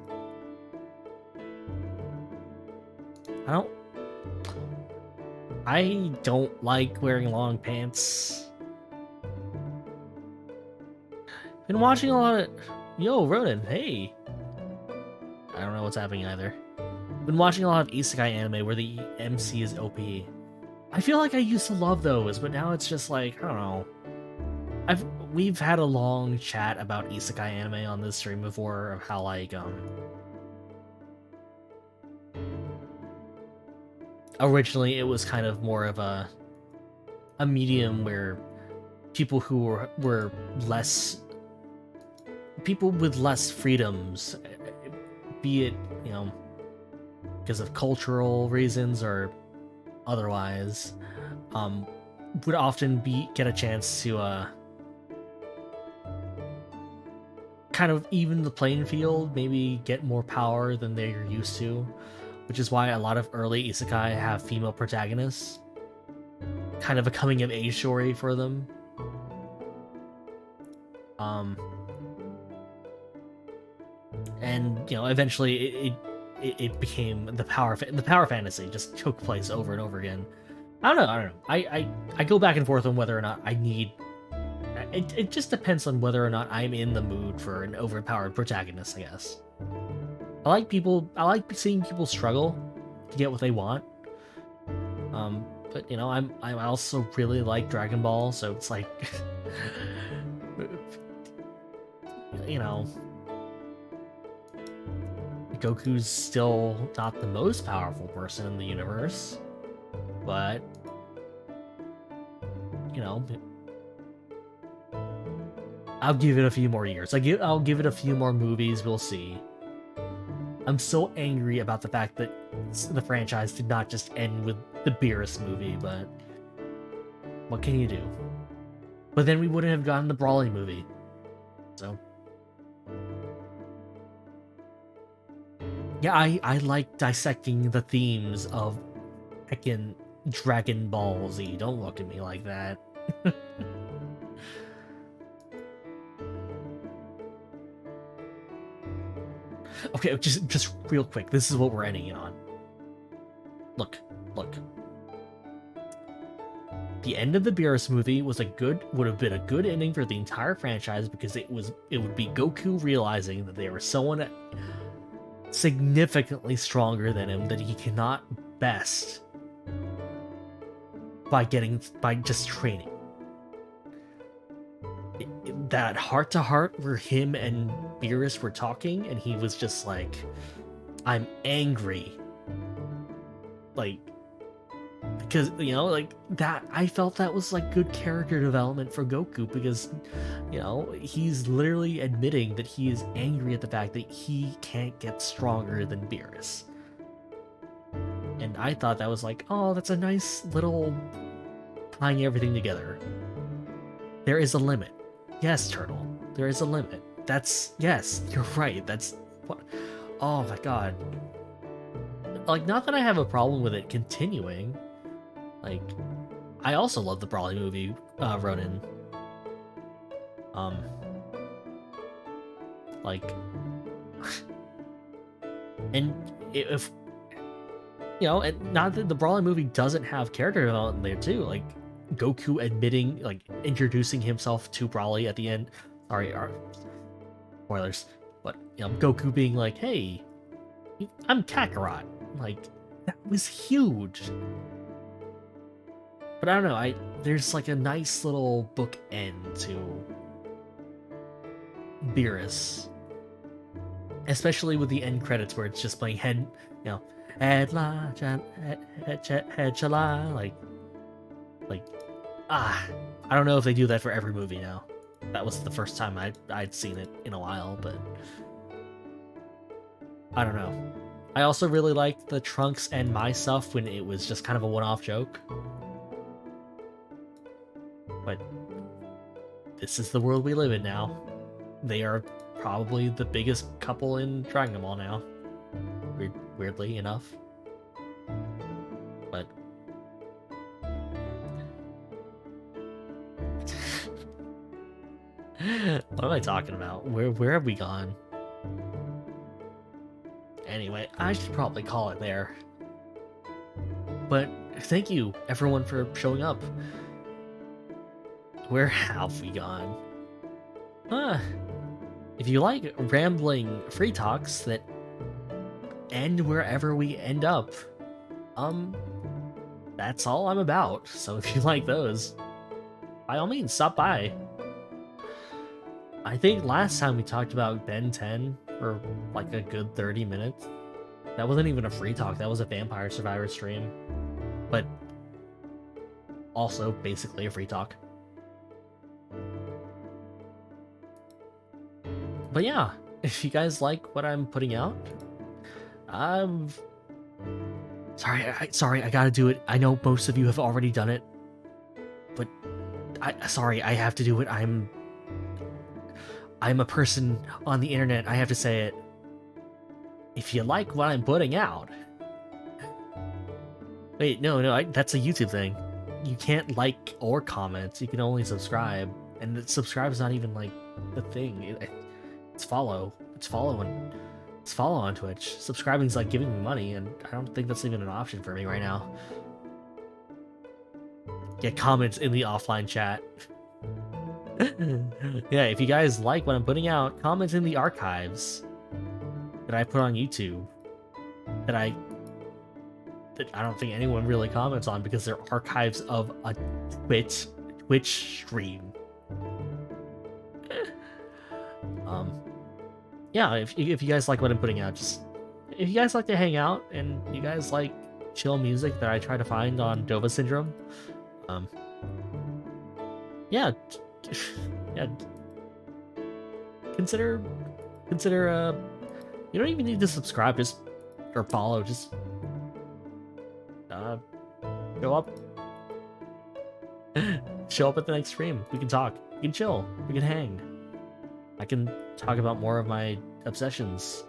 I don't like wearing long pants. Been watching a lot of... Yo, Ronan, hey! I don't know what's happening either. Been watching a lot of isekai anime where the MC is OP. I feel like I used to love those, but now it's just like, I don't know. We've had a long chat about isekai anime on this stream before, of how, like, originally it was kind of more of a medium where people who were less... people with less freedoms, be it, you know, because of cultural reasons or otherwise, would often get a chance to kind of even the playing field, maybe get more power than they're used to, which is why a lot of early isekai have female protagonists, kind of a coming of age story for them. And you know, eventually it became the power fantasy just took place over and over again. I don't know. I go back and forth on whether or not I need. It just depends on whether or not I'm in the mood for an overpowered protagonist, I guess. I like seeing people struggle to get what they want. But you know, I also really like Dragon Ball, so it's like, you know, Goku's still not the most powerful person in the universe, but you know, I'll give it a few more years. I'll give it a few more movies. We'll see. I'm so angry about the fact that the franchise did not just end with the Beerus movie, but what can you do? But then we wouldn't have gotten the Brawly movie. So yeah, I like dissecting the themes of heckin' Dragon Ball Z. Don't look at me like that. Okay, just real quick. This is what we're ending it on. Look. The end of the Beerus movie would have been a good ending for the entire franchise, because it would be Goku realizing that there was someone significantly stronger than him that he cannot best by just training. That heart-to-heart where him and Beerus were talking, and he was just like, I'm angry. Like, because, you know, like, that, I felt that was, like, good character development for Goku, because, you know, he's literally admitting that he is angry at the fact that he can't get stronger than Beerus. And I thought that was like, oh, that's a nice little tying everything together. There is a limit. Yes, Turtle, there is a limit. Yes, you're right. That's what. Oh my god. Like, not that I have a problem with it continuing. Like, I also love the Brawly movie, Ronin. Like, and if you know, and not that the Brawly movie doesn't have character development there too. Like, Goku admitting, like, introducing himself to Brawly at the end. Sorry, spoilers. But Goku being like, "Hey, I'm Kakarot," like that was huge. But I don't know. There's like a nice little bookend to Beerus, especially with the end credits where it's just playing head la head chala like I don't know if they do that for every movie now. That was the first time I'd seen it in a while, but I don't know. I also really liked the Trunks and My stuff when it was just kind of a one-off joke. But this is the world we live in now. They are probably the biggest couple in Dragon Ball now. Weirdly enough. But what am I talking about? Where have we gone? Anyway, I should probably call it there. But thank you, everyone, for showing up. Where have we gone? If you like rambling free talks that end wherever we end up, that's all I'm about. So if you like those, by all means, stop by. I think last time we talked about Ben 10 for like a good 30 minutes. That wasn't even a free talk, that was a Vampire Survivor stream. But also basically a free talk. But yeah, if you guys like what I'm putting out, sorry, I gotta do it. I know most of you have already done it, but I have to do it. I'm a person on the internet. I have to say it. If you like what I'm putting out, wait, no, that's a YouTube thing. You can't like or comment. You can only subscribe, and subscribe is not even like the thing. It's follow. It's follow on Twitch. Subscribing is like giving me money, and I don't think that's even an option for me right now. Get comments in the offline chat. Yeah, if you guys like what I'm putting out, comments in the archives that I put on YouTube that I don't think anyone really comments on because they're archives of a Twitch stream. Yeah, if you guys like what I'm putting out, just if you guys like to hang out and you guys like chill music that I try to find on Dova Syndrome, yeah, consider you don't even need to subscribe, just or follow, just show up at the next stream. We can talk, we can chill, we can hang. I can talk about more of my obsessions.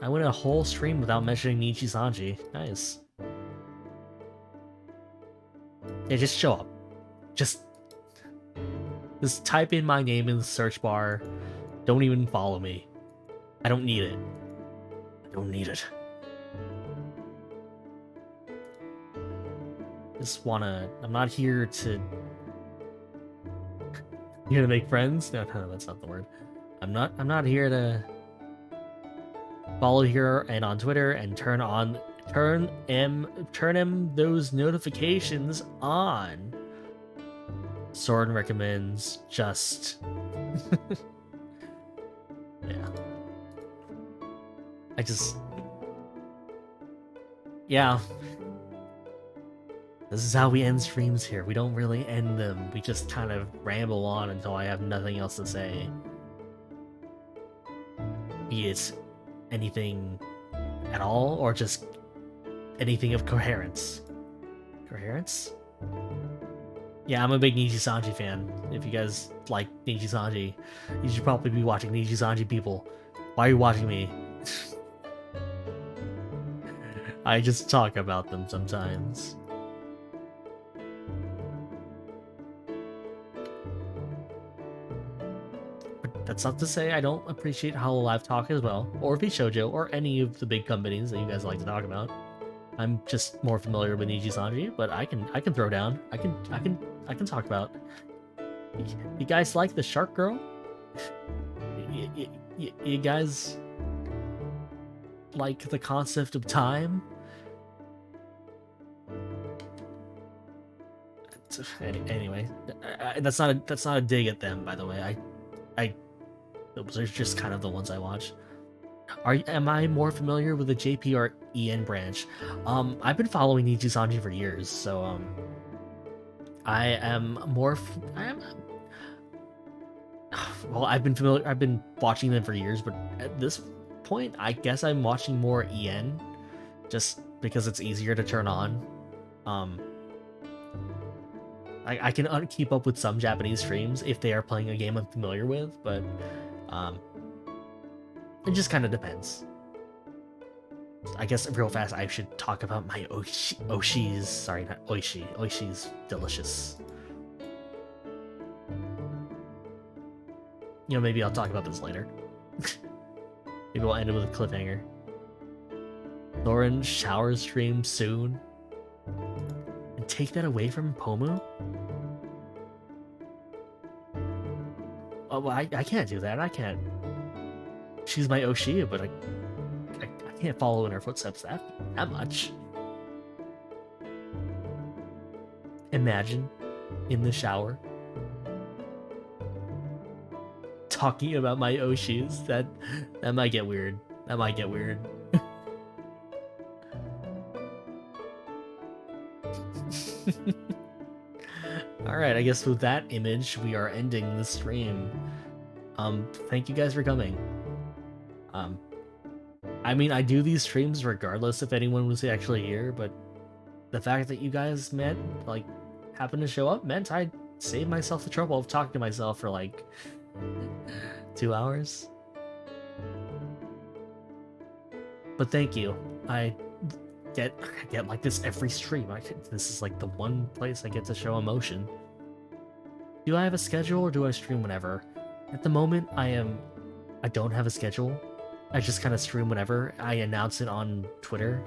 I went a whole stream without mentioning Nichi Sanji. Nice. Yeah, just show up. Just type in my name in the search bar. Don't even follow me. I don't need it. I don't need it. I'm not here to make friends. No, that's not the word. I'm not here to follow here and on Twitter and turn him those notifications on. Soren recommends just yeah. Yeah. This is how we end streams here. We don't really end them. We just kind of ramble on until I have nothing else to say. Be it anything at all, or just anything of coherence. Coherence? Yeah, I'm a big Nichi Sanji fan. If you guys like Nichi Sanji, you should probably be watching Nichi Sanji people. Why are you watching me? I just talk about them sometimes. That's not to say I don't appreciate Hololive Talk as well, or VShojo, or any of the big companies that you guys like to talk about. I'm just more familiar with Nichi Sanji, but I can throw down. I can talk about. You guys like the Shark Girl? you guys like the concept of time? Anyway, that's not a dig at them, by the way. Those are just kind of the ones I watch. Am I more familiar with the JP or EN branch? I've been following Nijisanji for years, so I am more. I am. Well, I've been familiar. I've been watching them for years, but at this point, I guess I'm watching more EN, just because it's easier to turn on. I can keep up with some Japanese streams if they are playing a game I'm familiar with, but it just kind of depends. I guess real fast I should talk about my Oishis. Sorry, not Oishi. Oishi's delicious. You know, maybe I'll talk about this later. Maybe we'll end it with a cliffhanger. Thorin shower stream soon. And take that away from Pomu? Oh, well, I can't do that. I can't. She's my Oshia, but I can't follow in her footsteps that much. Imagine in the shower talking about my Oshis. That might get weird. That might get weird. Alright, I guess with that image, we are ending the stream. Thank you guys for coming. I mean, I do these streams regardless if anyone was actually here, but the fact that you guys happened to show up meant I saved myself the trouble of talking to myself for like 2 hours. But thank you. I get like this every stream. This is like the one place I get to show emotion. Do I have a schedule or do I stream whenever? At the moment, I don't have a schedule. I just kind of stream whenever. I announce it on Twitter.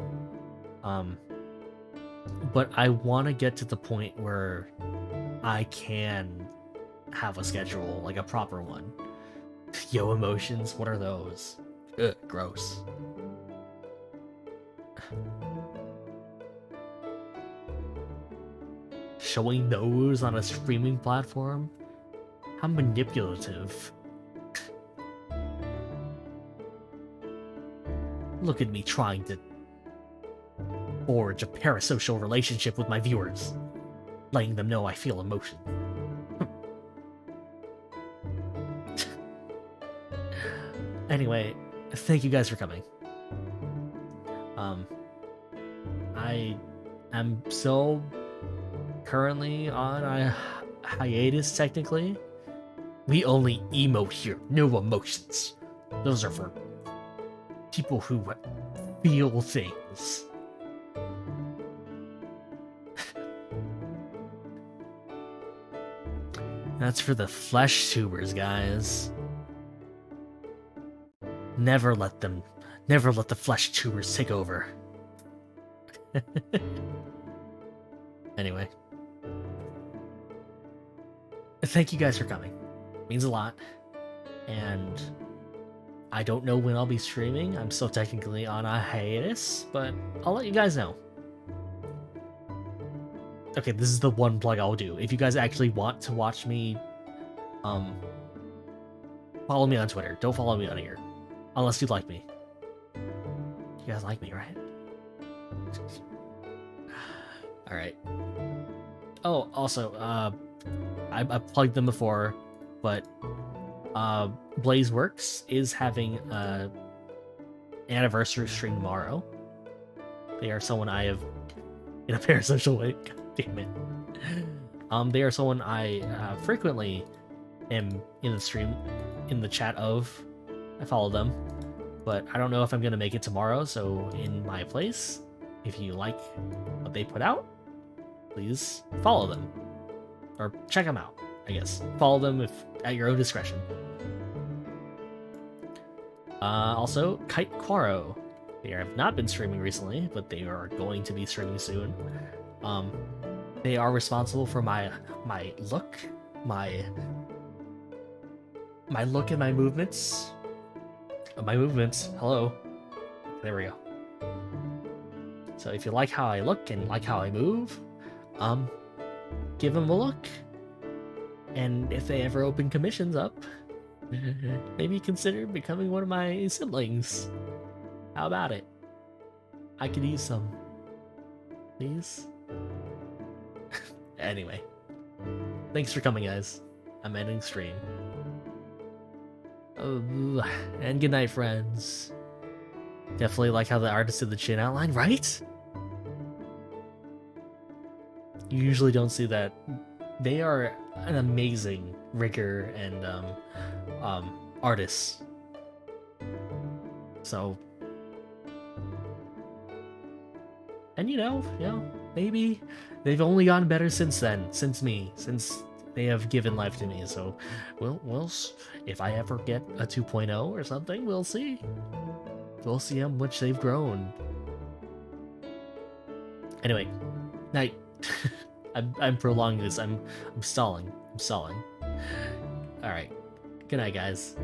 But I want to get to the point where I can have a schedule, like a proper one. Yo, emotions, what are those? Ugh, gross. Showing those on a streaming platform? How manipulative. Look at me trying to forge a parasocial relationship with my viewers, letting them know I feel emotion. Anyway, thank you guys for coming. I am so currently on a hiatus, technically. We only emote here, no emotions. Those are for people who feel things. That's for the flesh tubers, guys. Never let the flesh tubers take over. Anyway. Thank you guys for coming. It means a lot. And I don't know when I'll be streaming. I'm still technically on a hiatus, but I'll let you guys know. Okay, this is the one plug I'll do. If you guys actually want to watch me, follow me on Twitter. Don't follow me on here. Unless you like me. You guys like me, right? Alright. Oh, also, I plugged them before, but Blaze Works is having an anniversary stream tomorrow. They are someone I have in a parasocial way. God damn it. They are someone I frequently am in the stream, in the chat of. I follow them, but I don't know if I'm gonna make it tomorrow. So in my place, if you like what they put out, please follow them or check them out. I guess follow them at your own discretion. Also, Kite Quaro. They have not been streaming recently, but they are going to be streaming soon. They are responsible for my look, my my look and my movements. My movements. Hello. There we go. So if you like how I look and like how I move, give them a look. And if they ever open commissions up, maybe consider becoming one of my siblings. How about it? I could use some. Please? Anyway. Thanks for coming, guys. I'm ending stream. And good night, friends. Definitely like how the artist did the chin outline, right? You usually don't see that. They are an amazing rigger and artists. So, and you know, maybe they've only gotten better since then, since they have given life to me. So, we'll if I ever get a 2.0 or something, we'll see. We'll see how much they've grown. Anyway, night. I'm prolonging this. I'm stalling. All right. Good night, guys.